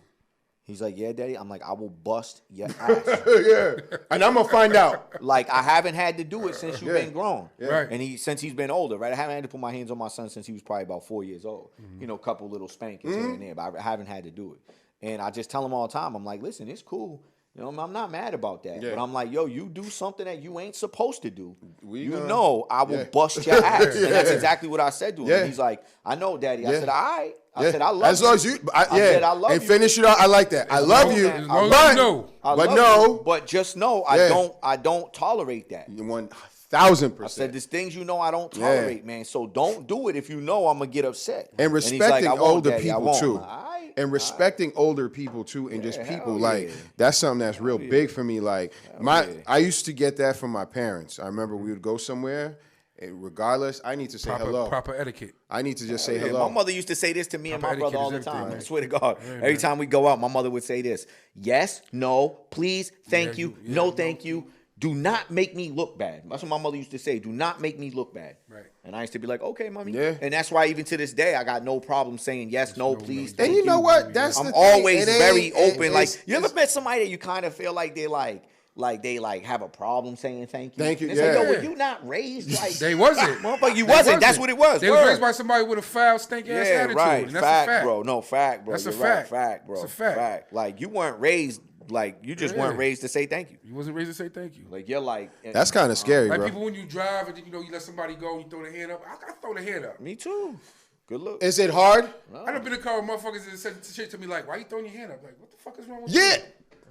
he's like, yeah, Daddy. I'm like, I will bust your ass. Yeah. And I'm gonna find out. Like, I haven't had to do it since you've been grown. Yeah. Right. And since he's been older, right? I haven't had to put my hands on my son since he was probably about 4 years old. You know, a couple little spankings here and there, but I haven't had to do it. And I just tell him all the time, I'm like, listen, it's cool. You know, I'm not mad about that. Yeah. But I'm like, yo, you do something that you ain't supposed to do. We You gonna- know I will Yeah. bust your ass. Yeah. And that's exactly what I said to him. Yeah. And he's like, I know, Daddy. I Yeah. said, all right. I Yeah. said, I love as you. long as you, I said, I love and you. finish it out. I like that. I love long you, as- as long as but you know. I but love no, you, but just know Yeah. I don't tolerate that. 1,000%. I said, there's things you know I don't tolerate, man. So don't do it if you know I'm gonna get upset. and he's like, respecting I won't, older Daddy, I people won't. too, I'm like, all right, and respecting older people too, and just Yeah, people hell like yeah. that's something that's real big for me. Like yeah. I used to get that from my parents. I remember we would go somewhere, and regardless, I need to say hello. Proper etiquette. I need to just say Yeah, hello. my mother used to say this to me and Proper my brother all the etiquette is time. everything, I man. swear to God. Every time we go out, my mother would say this. Yes, no, please, thank you, no, thank you. Do not make me look bad. That's what my mother used to say. Do not make me look bad. Right. And I used to be like, okay, mommy. Yeah. And that's why even to this day, I got no problem saying yes, no, please, And thank you know what? That's I'm the thing. always It ain't- very open. it's- You ever met somebody that you kind of feel like they have a problem saying thank you? Thank you, It's like, yo, yeah. were you not raised like They wasn't. Motherfucker, you They wasn't. That's what it was. They was Word. raised by somebody with a foul, stink ass Yeah, attitude. right. And that's Fact, a fact, bro. No, fact, bro. That's a You're right. fact. Fact, bro. It's a fact. Like, you weren't raised, like, you just weren't Yeah. raised to say thank you. You wasn't raised to say thank you. Like, you're like... That's kind of scary, Like bro. people when you drive and then, you let somebody go and you throw their hand up. I throw the hand up. Me too. Good look. Is it hard? I done been in a car with motherfuckers that said shit to me like, why you throwing your hand up? Like, what the fuck is wrong with Yeah. you?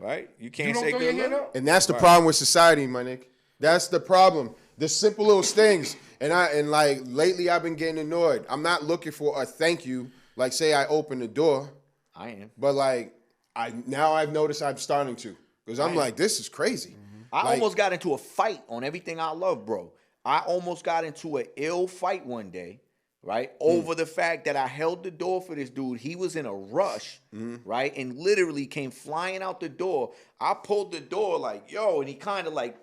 Right? You You can't don't say throw good your hand look. up? And that's the problem with society, my nigga. That's the problem. The simple little things. And like lately I've been getting annoyed. I'm not looking for a thank you. Like say I open the door, I am. but like I've noticed I'm starting to. Because I'm like, this is crazy. I Like- almost got into a fight on everything I love, bro. I almost got into an ill fight one day, right? Over the fact that I held the door for this dude. He was in a rush, right? And literally came flying out the door. I pulled the door like, yo, and he kind of like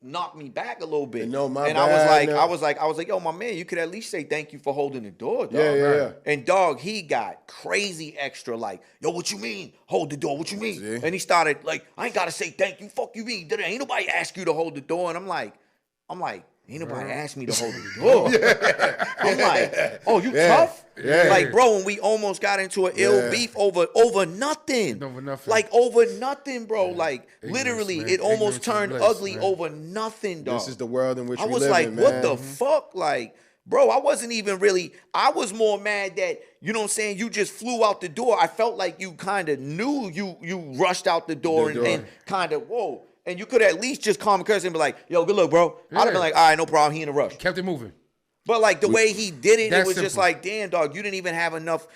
knocked me back a little bit. No, my and bad, I was like, yo, my man, you could at least say thank you for holding the door, dog. Yeah. And dog, he got crazy extra like, yo, what you mean? Hold the door, what you mean? See? And he started like, I ain't gotta say thank you, fuck you mean? Ain't nobody ask you to hold the door. And I'm like, ain't nobody asked me to hold the door. I'm like, oh, you tough? Yeah. Like, bro, when we almost got into an ill beef over nothing. Over nothing. Like, over nothing, bro. Like, Ignorance, literally, man. it almost Ignorance is turned bliss, ugly man. over nothing, dog. This is the world in which I we was live like, in, what man. the fuck? Like, bro, I wasn't even really, I was more mad that, you know what I'm saying, you just flew out the door. I felt like you kind of knew you rushed out the door, and kind of, whoa. And you could at least just calm and curse and be like, yo, good luck, bro. I'd have been like, all right, no problem, he in a rush. Kept it moving. But like the way he did it, it That's was just simple. like, damn, dog, you didn't have enough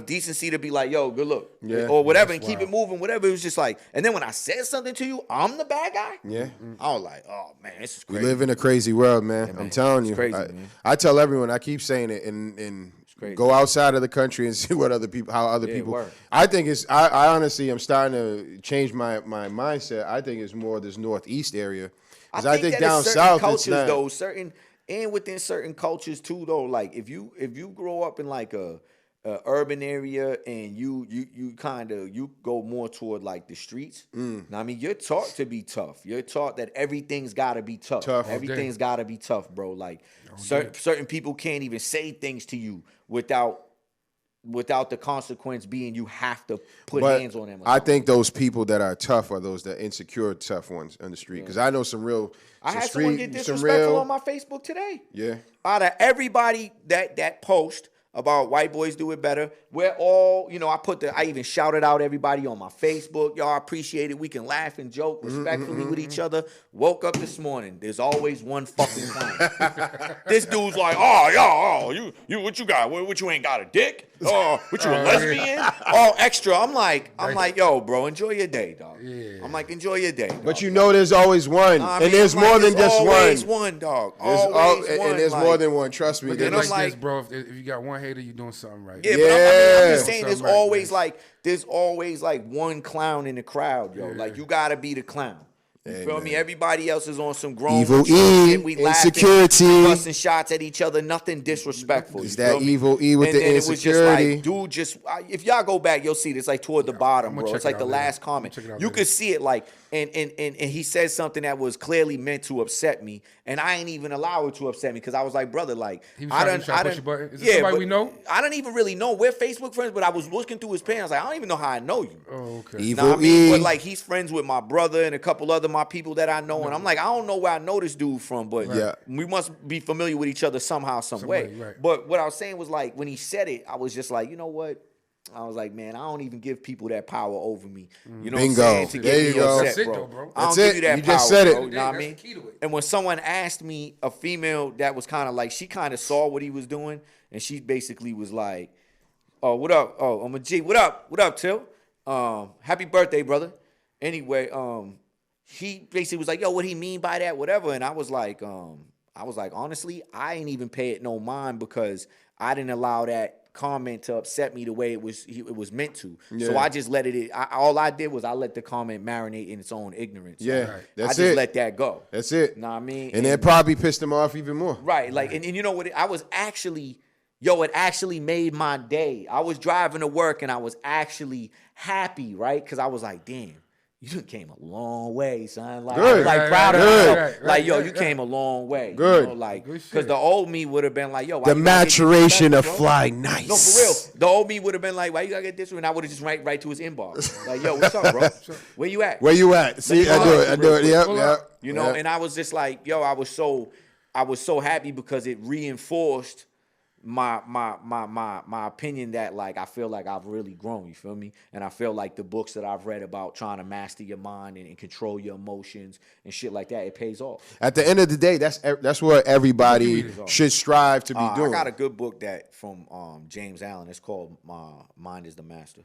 decency to be like, yo, good look. Yeah. Or whatever, and That's keep it moving, whatever. It was just like, and then when I said something to you, I'm the bad guy? Yeah. I was like, oh man, this is We crazy. live in a crazy world, man. I'm telling It's you. crazy, man. I tell everyone, I keep saying it, and crazy. go outside of the country and see what how other people. word. I think it's. I honestly, I'm starting to change my mindset. I think it's more this northeast area, because I think that down it's certain south cultures, it's not. though, and within certain cultures too, though. Like if you grow up in like a urban area and you kind of go more toward like the streets. Now, I mean, you're taught to be tough. You're taught that everything's got to be tough. Everything's got to be tough, bro. Like certain people can't even say things to you without the consequence being you have to put hands on them. I think those people that are tough are those that insecure tough ones on the street. Because I know some real. I had someone get some disrespectful real, on my Facebook today. Yeah. Out of everybody that post, about white boys do it better. We're all, I even shouted out everybody on my Facebook. Y'all appreciate it. We can laugh and joke respectfully with each other. Woke up this morning. There's always one fucking clown. This dude's like, you what you got? What you ain't got a dick? Oh, what you a lesbian? Oh, extra. I'm like, yo, bro, enjoy your day, dog. Yeah. I'm like, enjoy your day. Dog, but there's always one, and there's more than just one. Always one, dog. Always one. And there's more than one. Trust me. But then like this, bro. If you got one hater, you're doing something right. Yeah, but I'm just saying, there's always like one clown in the crowd, yo. Yeah. Like you gotta be the clown. You feel me? Everybody else is on some grown evil E, we insecurity, busting shots at each other. Nothing disrespectful. Is that evil E with the insecurity? It was just like, dude, if y'all go back, you'll see it. It's like toward the bottom, bro. It's like the last comment. You could see it like, and he said something that was clearly meant to upset me, and I ain't even allow it to upset me because I was like, brother, like I don't. Is it somebody we know? I don't even really know. We're Facebook friends, but I was looking through his page. I was like, I don't even know how I know you. Oh, okay. Evil E. But like he's friends with my brother and a couple other my people that I know, and I'm like, I don't know where I know this dude from, but we must be familiar with each other somehow, some way. Right. But what I was saying was like when he said it, I was just like, you know what? I was like, man, I don't even give people that power over me. You know Bingo. what I'm saying? To there you go. That's it, bro. though, bro. I don't give you that you power, just said it. bro. You know what I mean? And when someone asked me, a female that was kind of like, she kind of saw what he was doing, and she basically was like, oh, what up? Oh, I'm a G. What up? What up, Till? Happy birthday, brother. Anyway, he basically was like, yo, what he mean by that? Whatever. And I was like, honestly, I ain't even pay it no mind because I didn't allow that comment to upset me the way it was meant to. Yeah. So I just let it. All I did was I let the comment marinate in its own ignorance. Yeah, that's I just let that go. That's it. Know what I mean? And it probably pissed him off even more. Right. Like, and you know what? I was actually, it actually made my day. I was driving to work and I was actually happy, right? Because I was like, damn. You done came a long way, son. Like, good. I was like proud of myself. Like, yo, you came a long way. Good. You know, like, because the old me would have been like, yo, why the maturation of flying nice. No, for real. The old me would have been like, why you gotta get this one? And I would have just right to his inbox. Like, yo, what's up, bro? Where you at? Where you at? See, I do it. Yep. You know, and I was just like, yo, I was so happy because it reinforced my opinion that like I feel like I've really grown, you feel me? And I feel like the books that I've read about trying to master your mind and control your emotions and shit like that, it pays off. At the end of the day, that's what everybody should strive to be doing. I got a good book that from James Allen. It's called Mind is the Master.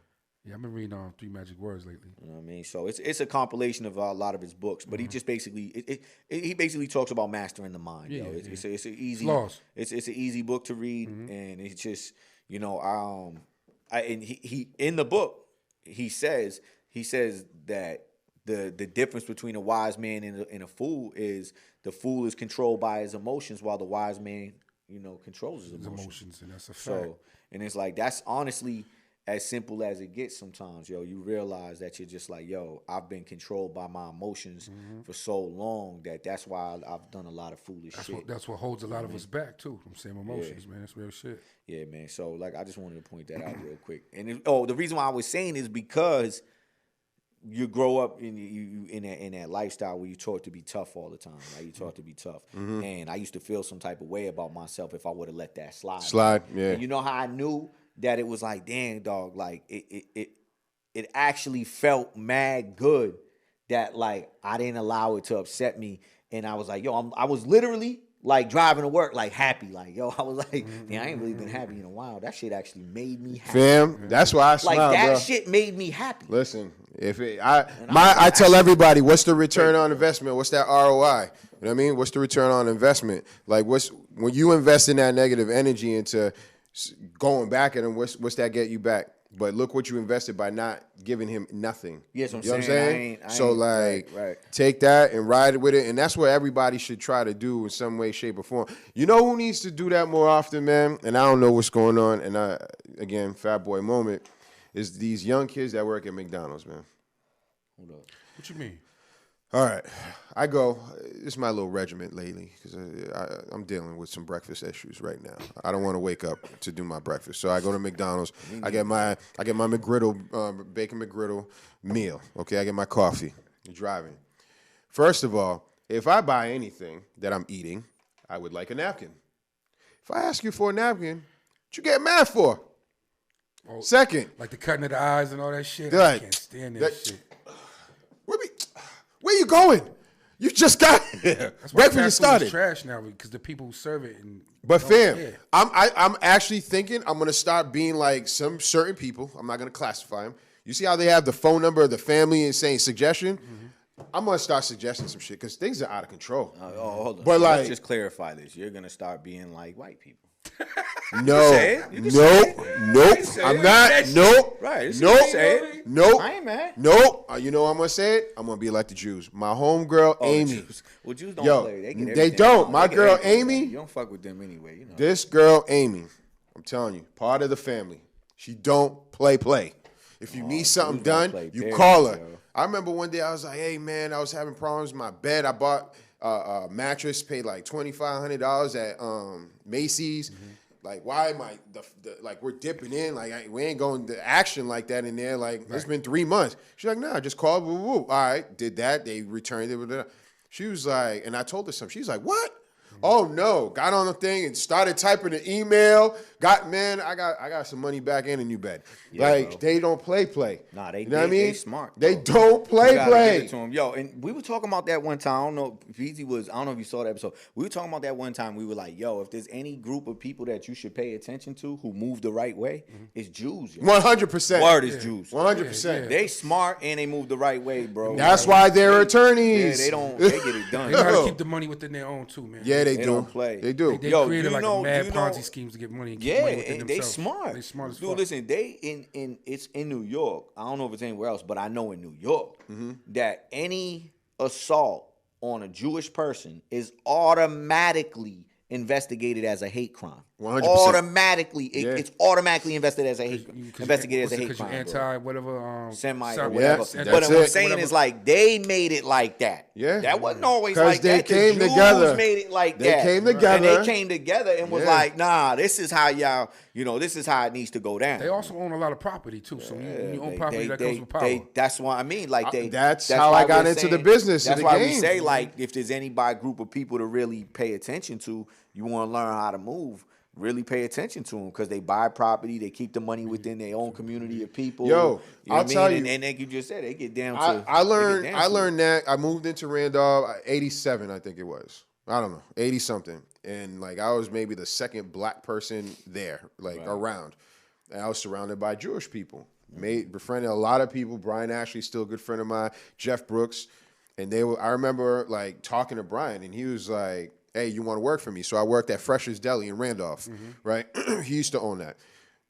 Yeah, I've been reading 3 Magic Words lately. You know what I mean? So it's a compilation of a lot of his books, but he just basically he basically talks about mastering the mind. Yeah, it's an easy Flaws. It's an easy book to read, and it's just and he in the book he says that the difference between a wise man and a fool is the fool is controlled by his emotions while the wise man controls his emotions, and that's a fact. So and it's like that's honestly as simple as it gets sometimes, yo. You realize that you're just like, yo, I've been controlled by my emotions for so long that's why I've done a lot of foolish shit. That's what holds a lot of us back, too, from same emotions, man. That's real shit. Yeah, man. So, like, I just wanted to point that out real quick. And, the reason why I was saying is because you grow up in that lifestyle where you taught to be tough all the time. Like, you taught to be tough. And I used to feel some type of way about myself if I would have let that slide. Yeah. And you know how I knew that it was like, damn, dog, like it actually felt mad good that like I didn't allow it to upset me, and I was like, yo, I was literally like driving to work like happy, like yo, I was like, man, I ain't really been happy in a while. That shit actually made me happy. Fam, that's why I smile, like that bro. shit made me happy. Listen, I tell everybody, what's the return on investment? What's that ROI? You know what I mean? What's the return on investment? Like, when you invest in that negative energy into going back at him, what's that get you back? But look what you invested by not giving him nothing. Yes, I'm you know saying. What I'm saying? Right. Take that and ride with it, and that's what everybody should try to do in some way, shape, or form. You know who needs to do that more often, man? And I don't know what's going on. And again, fat boy moment is these young kids that work at McDonald's, man. Hold up. What you mean? All right, this is my little regiment lately because I'm dealing with some breakfast issues right now. I don't want to wake up to do my breakfast, so I go to McDonald's. I get my McGriddle, bacon McGriddle meal. Okay, I get my coffee. You're driving. First of all, if I buy anything that I'm eating, I would like a napkin. If I ask you for a napkin, What you get mad for? Oh, Second, like the cutting of the eyes and all that shit. I Like, can't stand that shit. where you going? You just got here. That's why Right when you fast food is started. trash now because the people who serve it. But don't fam, care. I'm actually thinking I'm gonna start being like some certain people. I'm not gonna classify them. You see how they have the phone number of the family and saying suggestion? I'm gonna start suggesting some shit because things are out of control. Hold on. But So like- let's just clarify this. You're gonna start being like white people. No, say it. You can say nope. say I'm it. not. Nope. Right. It's Nope. you say it. Nope. I ain't mad. Nope. You know what I'm gonna say it? I'm gonna be like the Jews. My homegirl Oh, the Amy. Jews. Well, Jews don't Yo, play. They get they everything. don't. My They get girl everything. Amy- You don't fuck with them anyway. You know. This girl Amy, I'm telling you, part of the family. She don't play. If you need something Jews don't done, play, you period, call her. yo. I remember one day I was like, "Hey man, I was having problems with my bed. I bought a mattress, paid like $2,500 at Macy's. Like, why am I like we're dipping in? Like, we ain't going to action like that in there. Like, it's been 3 months. She's like, nah, just call. Woo, woo. All right, did that. They returned it. She was like, and I told her something. She's like, what? Oh no! Got on the thing and started typing an email. I got some money back in a new bed. Yeah, like bro. they don't play. Nah, they you know what I mean? they smart. They bro. don't You gotta give play. it to 'em. Yo, and we were talking about that one time. I don't know if Peasy was. I don't know if you saw that episode. We were talking about that one time. We were like, yo, if there's any group of people that you should pay attention to who move the right way, it's Jews. Yo. 100%. Word is Jews. 100%. They smart and they move the right way, bro. That's why they're Yeah, attorneys. they don't. They get it done. They gotta Yo. keep the money within their own too, man. Yeah, they They do. don't play. They do. They Yo, created you like know- a mad you know- Ponzi schemes to get money and keep Yeah, money within and they themselves. smart. They smart as Dude, fuck. listen, they in it's in New York. I don't know if it's anywhere else, but I know in New York that any assault on a Jewish person is automatically investigated as a hate crime. 100%. Automatically, Yeah. it's automatically investigated as a hate investigated as a hate Because you're crime. anti whatever Semi or Sorry, whatever. yes, But that's what I'm it. saying Whatever. is like they made it like that. Yeah. That wasn't always 'Cause like they that. The came Jews together. made it like They that. came And together. they came together and was Yeah. like, nah, this is how y'all, this is how it needs to go down. They also own a lot of property too. So when you own They- property, they- that they- comes with power. they- that's what I mean. Like that's how why I got we're into the saying- business of That's the why we game. say like if there's anybody group of people to really pay attention to, you want to learn how to move. Really pay attention to them because they buy property, they keep the money within their own community of people. Yo, you know I'll what tell I mean? you- And like you just said, they get down I to. learned they get down I to it. learned that I moved into Randolph 87, I think it was. I don't know, 80 something. And like I was maybe the second black person there, like around. And I was surrounded by Jewish people. Befriended a lot of people. Brian Ashley, still a good friend of mine, Jeff Brooks. And I remember like talking to Brian and he was like, hey, you want to work for me? So I worked at Fresher's Deli in Randolph, right? He used to own that.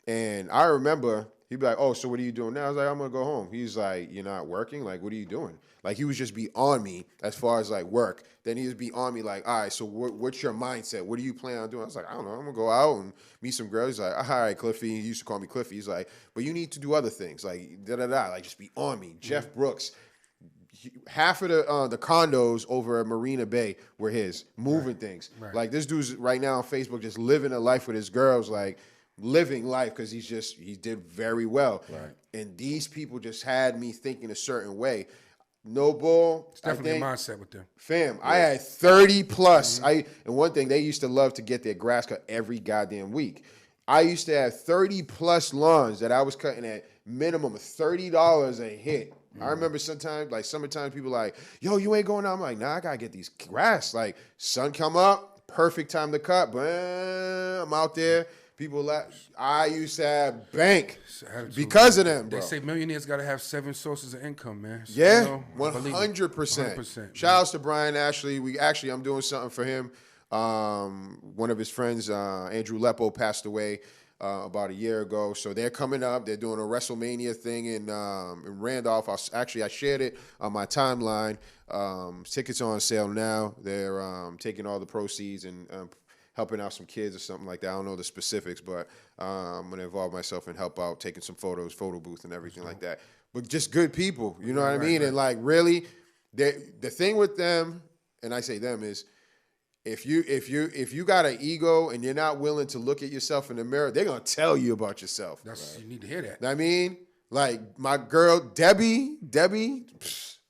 And I remember he'd be like, oh, so what are you doing now? I was like, I'm going to go home. He's like, you're not working? Like, what are you doing? Like, he would just be on me as far as, like, work. Then he would be on me like, all right, so what's your mindset? What do you plan on doing? I was like, I don't know. I'm going to go out and meet some girls. He's like, all right, Cliffy. He used to call me Cliffy. He's like, but you need to do other things. Like, da-da-da. Like, just be on me. Jeff Brooks. Half of the condos over at Marina Bay were his, moving things. Right. Like this dude's right now on Facebook just living a life with his girls, like living life because he did very well. Right. And these people just had me thinking a certain way. No bull. It's definitely a mindset with them. Fam, I had 30 plus. And one thing, they used to love to get their grass cut every goddamn week. I used to have 30 plus lawns that I was cutting at minimum of $30 a hit. I remember sometimes, like summertime, people like, yo, you ain't going out. I'm like, nah, I gotta get these grass. Like, sun come up, perfect time to cut. But I'm out there. People like, I used to have bank because of them, bro. They say millionaires got to have 7 sources of income, man. So, Yeah, believe me. 100%. 100%. Shout outs to Brian Ashley. I'm doing something for him. One of his friends, Andrew Lepo, passed away about a year ago. So they're coming up. They're doing a WrestleMania thing in Randolph. I shared it on my timeline. Tickets are on sale now. They're taking all the proceeds and helping out some kids or something like that. I don't know the specifics, but I'm going to involve myself and help out, taking some photos, photo booth and everything like that. But just good people, you know what I mean? Right. And like really, the thing with them, and I say them, is if you got an ego and you're not willing to look at yourself in the mirror, they're going to tell you about yourself. You need to hear that. I mean, like my girl, Debbie,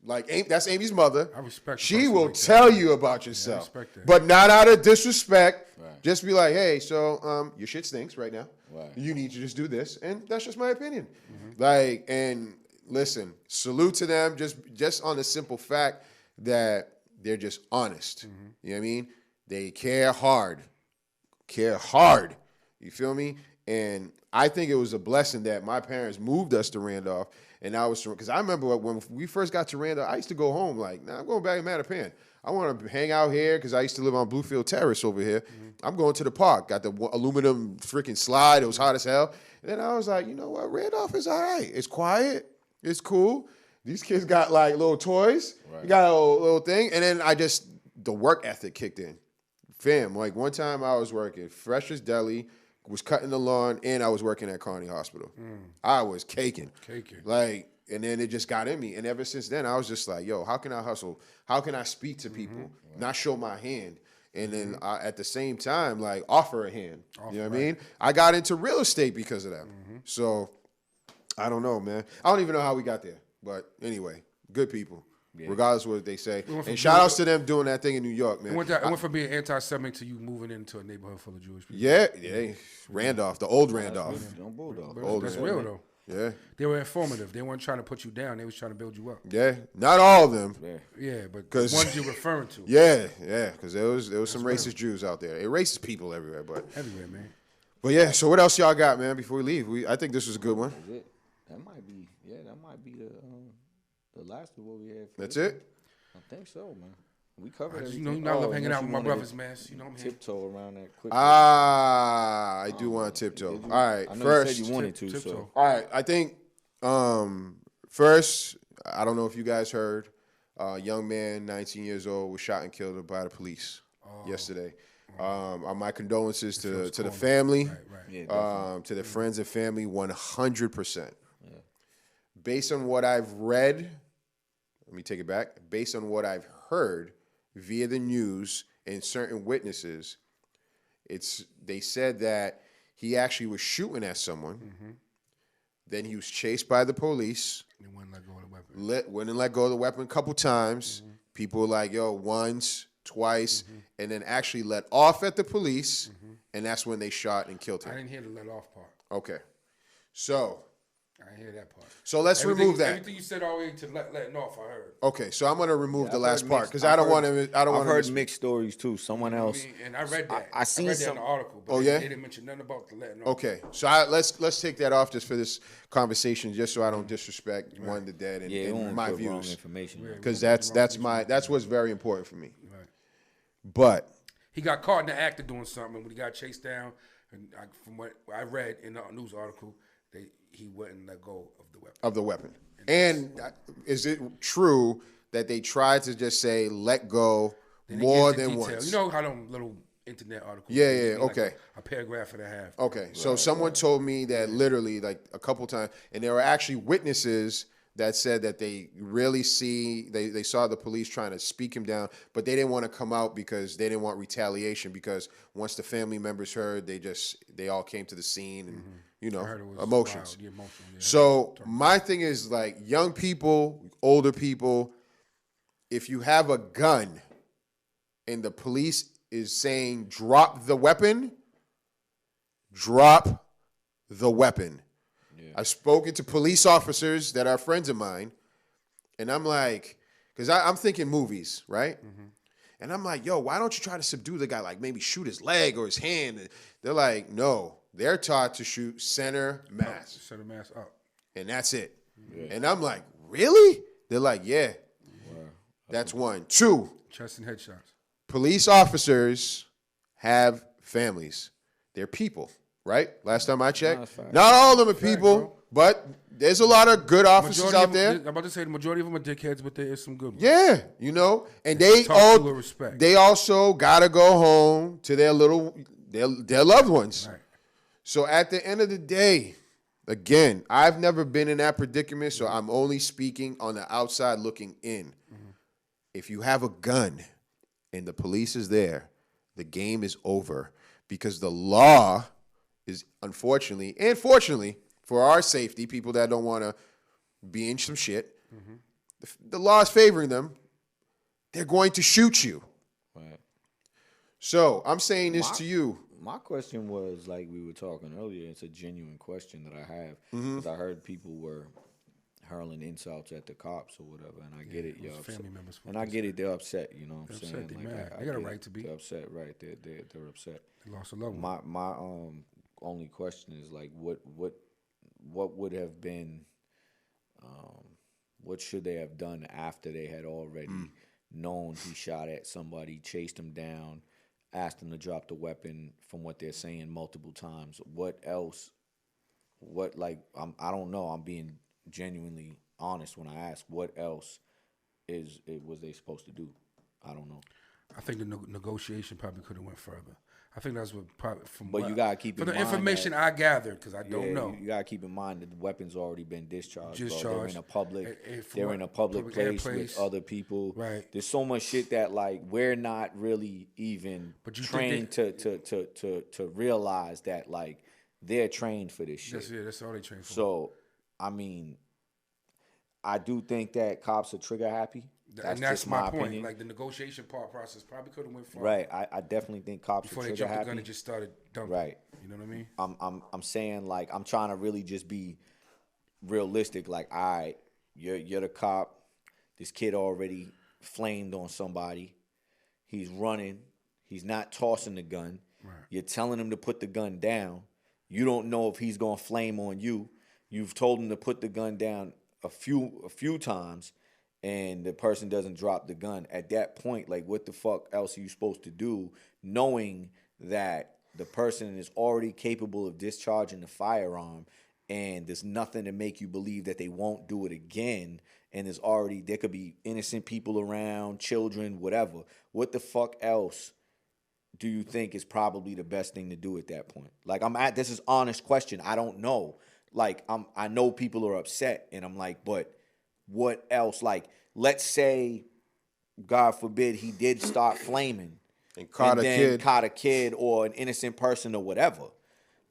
that's Amy's mother. I respect. She will like tell you about yourself, respect that. but not out of disrespect. Right. Just be like, hey, so your shit stinks right now. Right. You need to just do this, and that's just my opinion. Mm-hmm. And listen, salute to them just on the simple fact that they're just honest. Mm-hmm. You know what I mean? They care hard. You feel me? And I think it was a blessing that my parents moved us to Randolph, and I was because I remember when we first got to Randolph, I used to go home like, nah, I'm going back to Mattapan. I want to hang out here because I used to live on Bluefield Terrace over here. Mm-hmm. I'm going to the park. Got the aluminum freaking slide. It was hot as hell. And then I was like, you know what? Randolph is all right. It's quiet. It's cool. These kids got like little toys. Right. You got a little thing. And then the work ethic kicked in. Fam, like one time I was working Freshers Deli, was cutting the lawn, and I was working at Kearney Hospital. I was caking. Like, and then it just got in me. And ever since then, I was just like, yo, how can I hustle? How can I speak to people, not show my hand? And then at the same time, like, offer a hand. You know what I mean? I got into real estate because of that. So, I don't know, man. I don't even know how we got there. But anyway, good people. Yeah. Regardless of what they say. And shout outs to them doing that thing in New York, man. It went from being anti-Semitic to you moving into a neighborhood full of Jewish people. Yeah. Randolph, the old Randolph. That's real, though. Yeah. They were informative. They weren't trying to put you down. They was trying to build you up. Yeah. Not all of them. Yeah, but the ones you're referring to. Yeah. Because there was some racist Jews out there. Racist people everywhere, but. Everywhere, man. But yeah, so what else y'all got, man, before we leave? I think this was a good one. That might be the last of what we had. That's it? I think so, man. We covered everything. You know, I love hanging out with my brothers, man. You know what I'm here. Tiptoe around that quick. I do want to tiptoe. All right, I know first. you said you wanted to, tiptoe. so. All right, I think first, I don't know if you guys heard, a young man, 19 years old, was shot and killed by the police yesterday. My condolences to the family, to the friends and family, 100%. Based on what I've read, let me take it back. Based on what I've heard via the news and certain witnesses, they said that he actually was shooting at someone. Then he was chased by the police. They wouldn't let go of the weapon. Wouldn't let go of the weapon a couple times. People were like, yo, once, twice, and then actually let off at the police, and that's when they shot and killed him. I didn't hear the let off part. Okay. So. I didn't hear that part. So let's remove that. Everything you said all the way to letting off, I heard. Okay, so I'm going to remove the last part because I don't want to. I've heard mixed stories too. Someone else. And I read that. I seen read that in the article. But yeah? They didn't mention nothing about the letting off. Okay, so let's take that off just for this conversation, just so I don't disrespect one the dead and my views, because that's what's very important for me. Right. But he got caught in the act of doing something, and when he got chased down, and from what I read in the news article, he wouldn't let go of the weapon. And is it true that they tried to just say let go more than once? You know how them little internet articles. Yeah, okay. Like a paragraph and a half. Okay, so someone told me that literally like a couple times, and there were actually witnesses that said that they really they saw the police trying to speak him down, but they didn't want to come out because they didn't want retaliation, because once the family members heard, they all came to the scene and emotions. So my thing is, like, young people, older people, if you have a gun and the police is saying drop the weapon, drop the weapon. I've spoken to police officers that are friends of mine, and I'm like, because I'm thinking movies, right? And I'm like, yo, why don't you try to subdue the guy, like maybe shoot his leg or his hand? And they're like, no, they're taught to shoot center mass. Center mass up. And that's it. And I'm like, really? They're like, yeah. Wow. That's one. Two. Chest and headshots. Police officers have families. They're people. Right? Last time I checked. Not all of them are people, but there's a lot of good officers out there. I'm about to say the majority of them are dickheads, but there is some good ones. Yeah, and they also gotta go home to their loved ones. Right. So at the end of the day, again, I've never been in that predicament, so I'm only speaking on the outside looking in. If you have a gun and the police is there, the game is over, because the law is unfortunately and fortunately for our safety, people that don't want to be in some shit, the law is favoring them, they're going to shoot you. Right. So I'm saying this to you. My question was, like we were talking earlier, it's a genuine question that I have. Because I heard people were hurling insults at the cops or whatever, and I get it, yo. Family members. And I get it, they're upset, you know what I'm They're saying? upset, they Like, mad. I They got a get right it. to be. They're upset, right. They're upset. They lost a loved one. My only question is, like, what would have been, what should they have done after they had already known he shot at somebody, chased him down, asked him to drop the weapon, from what they're saying multiple times? What else? I don't know. I'm being genuinely honest when I ask, what else was they supposed to do? I don't know. I think the negotiation probably could have went further. I think that's what probably But you gotta keep in from the mind information that, I gathered, because I don't know. You gotta keep in mind that the weapon's already been discharged. Bro. Discharged. They're in a public. from They're what- in a public place with other people. Right. There's so much shit that, like, we're not really even But you trained think to realize that, like, they're trained for this shit. That's all they train for. So, I mean, I do think that cops are trigger happy. That's just my point. opinion. Like, the negotiation process probably could have went far. Right. I definitely think cops Before are they trigger jumped the happy. gun and just started dumping. Right. You know what I mean? I'm saying, like, I'm trying to really just be realistic. Like, all right, you're the cop. This kid already flamed on somebody. He's running. He's not tossing the gun. Right. You're telling him to put the gun down. You don't know if he's gonna flame on you. You've told him to put the gun down a few times, and the person doesn't drop the gun. At that point, like, what the fuck else are you supposed to do, knowing that the person is already capable of discharging the firearm, and there's nothing to make you believe that they won't do it again, and there could be innocent people around, children, whatever. What the fuck else do you think is probably the best thing to do at that point? Like, this is honest question. I don't know. Like, I know people are upset, and I'm like, but what else? Like, let's say, God forbid, he did start flaming And caught a kid or an innocent person or whatever.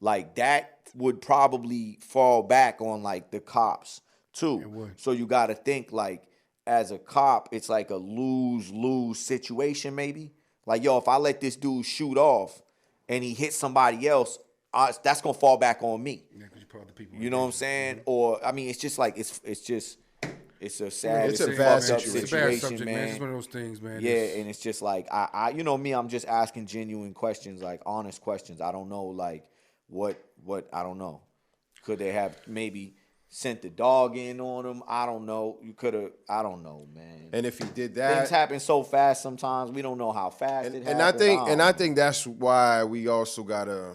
Like, that would probably fall back on, like, the cops too. It would. So you got to think, like, as a cop, it's like a lose-lose situation maybe. Like, yo, if I let this dude shoot off and he hits somebody else, that's gonna fall back on me. Yeah, because you put other people. You know what I'm saying? Or, I mean, it's just like, it's a sad, It's a fucked bad up situation. It's a bad situation, subject, man. man. It's one of those things, man. Yeah, and it's just like, I you know me, I'm just asking genuine questions, like honest questions. I don't know, like, what I don't know. Could they have maybe sent the dog in on him? I don't know. You could have, I don't know, man. And if he did Things that, happen so fast sometimes, we don't know how fast it happened. I think that's why we also gotta.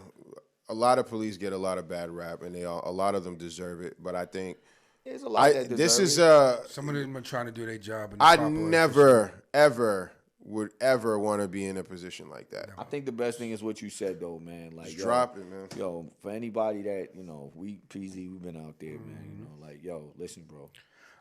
A lot of police get a lot of bad rap, and a lot of them deserve it. But I think There's a lot that this deserve is it. Some of them are trying to do their job. In the I proper way, for never sure. ever would ever want to be in a position like that. I think the best thing is what you said, though, man. Like, Just yo, drop it, man. Yo, for anybody that, you know, PZ, we've been out there, man. You know, like, yo, listen, bro.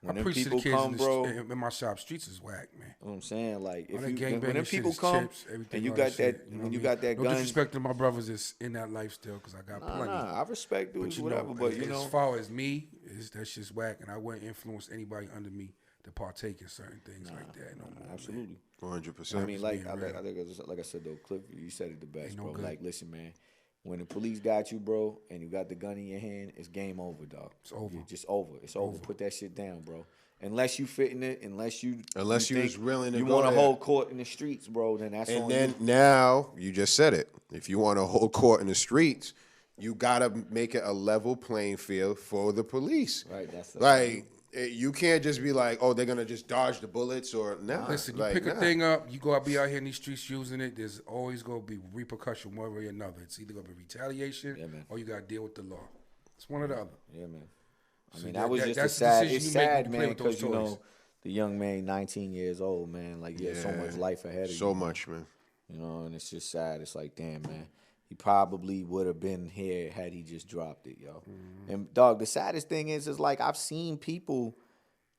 When I them preach to the people kids come, bro, you know in my shop. Streets is whack, man. what I'm saying? Like, if All that you, gangbanging when them shit people is come, chips, everything, and you all got shit, that, you know when you what I mean? got that No gun, disrespect to my brothers that's in that life still, because I got plenty. I respect dudes, you whatever, know, but you know, as far as me, that's just whack, and I wouldn't influence anybody under me to partake in certain things like that no more. absolutely. 100%. I mean, like, being I real. think like I said though, Cliff, you said it the best, no bro. good. Like, listen, man, when the police got you, bro, and you got the gun in your hand, it's game over, dog. It's over. It's just over. It's over. Put that shit down, bro. Unless you fit in it, unless you was willing to you go want to there. hold court in the streets, bro, then that's And on then you. now you just said it. If you want to hold court in the streets, you gotta make it a level playing field for the police. Right, that's the like you can't just be like, oh, they're gonna just dodge the bullets or nah. Listen, you like, pick a nah. thing up, you go out, be out here in these streets using it. There's always gonna be repercussion one way or another. It's either gonna be retaliation, man. or you gotta deal with the law. It's one or the other. Yeah, man. I So mean, that- that was that- just that's a the sad. decision It's you make when sad, you play man, with those because you toys. know the young man, 19 years old, man. Like, he has so much life ahead of So you. much, man. You know, and it's just sad. It's like, damn, man. He probably would have been here had he just dropped it, yo. And, dog, the saddest thing is like, I've seen people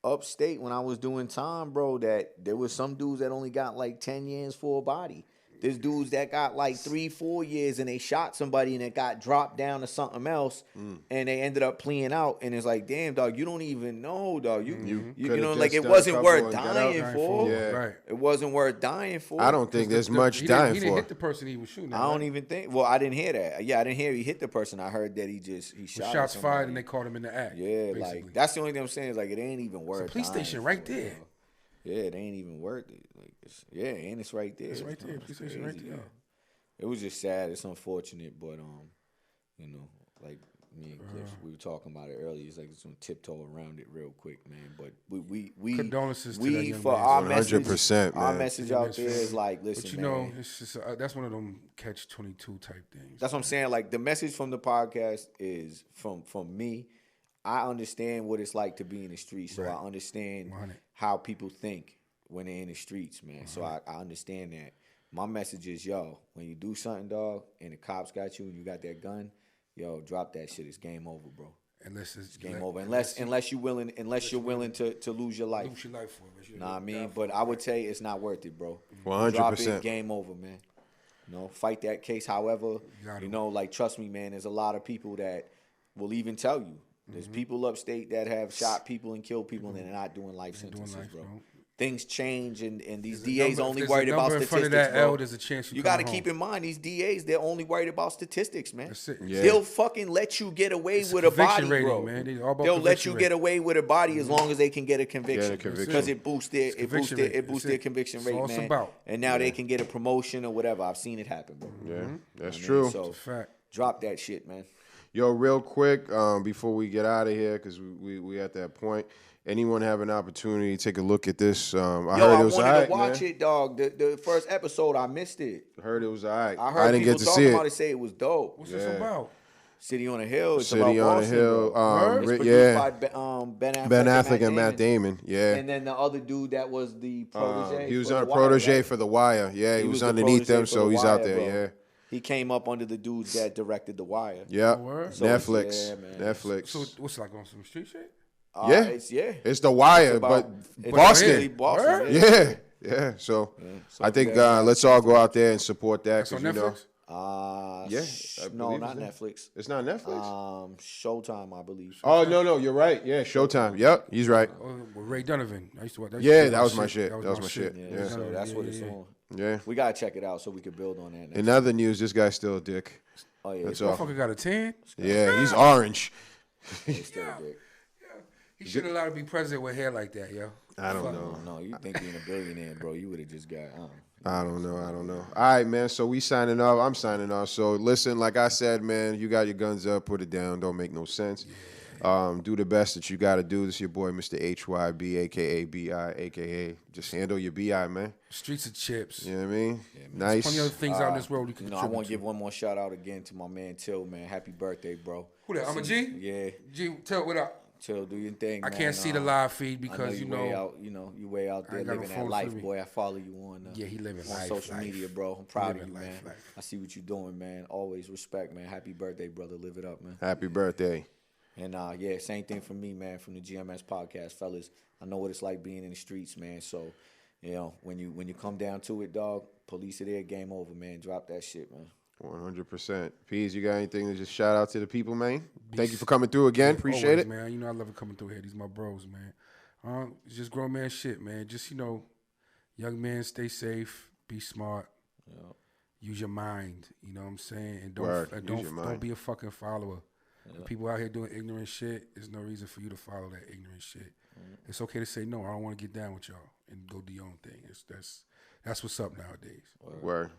upstate when I was doing time, bro, that there was some dudes that only got like 10 years for a body. There's dudes that got like 3-4 years and they shot somebody and it got dropped down to something else and they ended up pleading out. And it's like, damn, dog, you don't even know, dog. You know, like it wasn't worth dying for. Yeah. Right. It wasn't worth dying for. I don't think there's much dying he for. He didn't hit the person he was shooting at. I don't even think. Well, I didn't hear that. Yeah, I didn't hear he hit the person. I heard that he shot. Shots fired and they caught him in the act. Yeah, basically. like that's the only thing I'm saying is like it ain't even worth. It's a police station right there. Yeah, it ain't even worth it. Like, and it's right there. It's right there. Police station right there. It was just sad. It's unfortunate, but you know, like me and Cliff, we were talking about it earlier. It's like it's gonna tiptoe around it real quick, man. But we condolences to that young for man. our message, 100%, man. our message out there is like, listen, but you know, it's just that's one of them catch-22 type things. That's what I'm saying. Like the message from the podcast is from me. I understand what it's like to be in the streets, so I understand how people think when they're in the streets, man. So I understand that. My message is, yo, when you do something, dog, and the cops got you and you got that gun, yo, drop that shit. It's game over, bro. Unless it's game over. Unless you're willing to lose your life. Lose your life for it. Nah, I mean, but I would say it's not worth it, bro. 100%. Drop it, game over, man. You know, fight that case. However, you know, like trust me, man. There's a lot of people that will even tell you. There's people upstate that have shot people and killed people and they're not doing life sentences, bro. Things change and these DAs only worried about statistics, bro. There's a chance you got to keep in mind these DAs, they're only worried about statistics, man. That's it. Yeah. They'll fucking let you get away with a body, rating, bro. Man. They'll let you get away with a body as long as they can get a conviction because it boosts their conviction rate, man. And now they can get a promotion or whatever. I've seen it happen, bro. Yeah, that's true. So fact. Drop that shit, man. Yo, real quick, before we get out of here, because we at that point. Anyone have an opportunity to take a look at this? I heard it was all right, to watch it, dog. The first episode, I missed it. I heard it was all right. I heard didn't people get to talking see it. about it, say it was dope. What's this about? City on a Hill. It's City about on a Hill. It's produced by Ben Affleck and Matt Damon. Yeah. And then the other dude that was the protege. He was on a protege for The Wire. Yeah, he was underneath them, so he's out there. Bro. Yeah. He came up under the dudes that directed The Wire. Yeah. So Netflix. man. Netflix. So what's like on some street shit? It's The Wire, but Boston. Yeah. So I think let's all go out there and support that. That's on Netflix? No, not Netflix. It's not Netflix? Showtime, I believe. Oh, no, you're right. Yeah, Showtime. Yep, he's right. Ray Donovan. I used to watch that. That was my shit. That was my shit. Yeah. So that's what it's on. Yeah. We got to check it out so we can build on that. In other news, this guy's still a dick. Oh, yeah. That's This all. motherfucker got a 10? Yeah, he's orange. He's still a dick. He shouldn't allow to be president with hair like that, yo. I don't know. No, you think being a billionaire, bro, you would have just got, I don't know. All right, man. So we signing off. I'm signing off. So listen, like I said, man, you got your guns up, put it down. Don't make no sense. Do the best that you got to do. This is your boy, Mr. HYB, a.k.a. B.I., a.k.a. Just handle your B.I., man. Streets of chips. You know what I mean? There's Nice. plenty of other things out in this world you can I want to give one more shout out again to my man Till, man. Happy birthday, bro. Who that? I'm a G? Yeah. G, tell what up. Till, do your thing, I man. can't see the live feed because, you way out there living that life, boy. I follow you on he living on life, social life. media, bro. I'm proud of you, man. Life. I see what you're doing, man. Always respect, man. Happy birthday, brother. Live it up, man. Happy birthday. And same thing for me, man, from the GMS podcast, fellas. I know what it's like being in the streets, man. So, you know, when you come down to it, dog, police are there, game over, man. Drop that shit, man. 100%. Peas, you got anything to just shout out to the people, man? Thank you for coming through again. Appreciate always, it. Man. You know I love it coming through here. These my bros, man. It's just grown man shit, man. Just, young man, stay safe, be smart. Yeah. Use your mind, you know what I'm saying? And don't be a fucking follower. Yeah. People out here doing ignorant shit, there's no reason for you to follow that ignorant shit. It's okay to say no, I don't want to get down with y'all and go do your own thing. That's what's up nowadays. Word.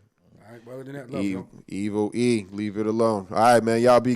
All right, well, other than that, love, Evil E, leave it alone. All right, man, y'all be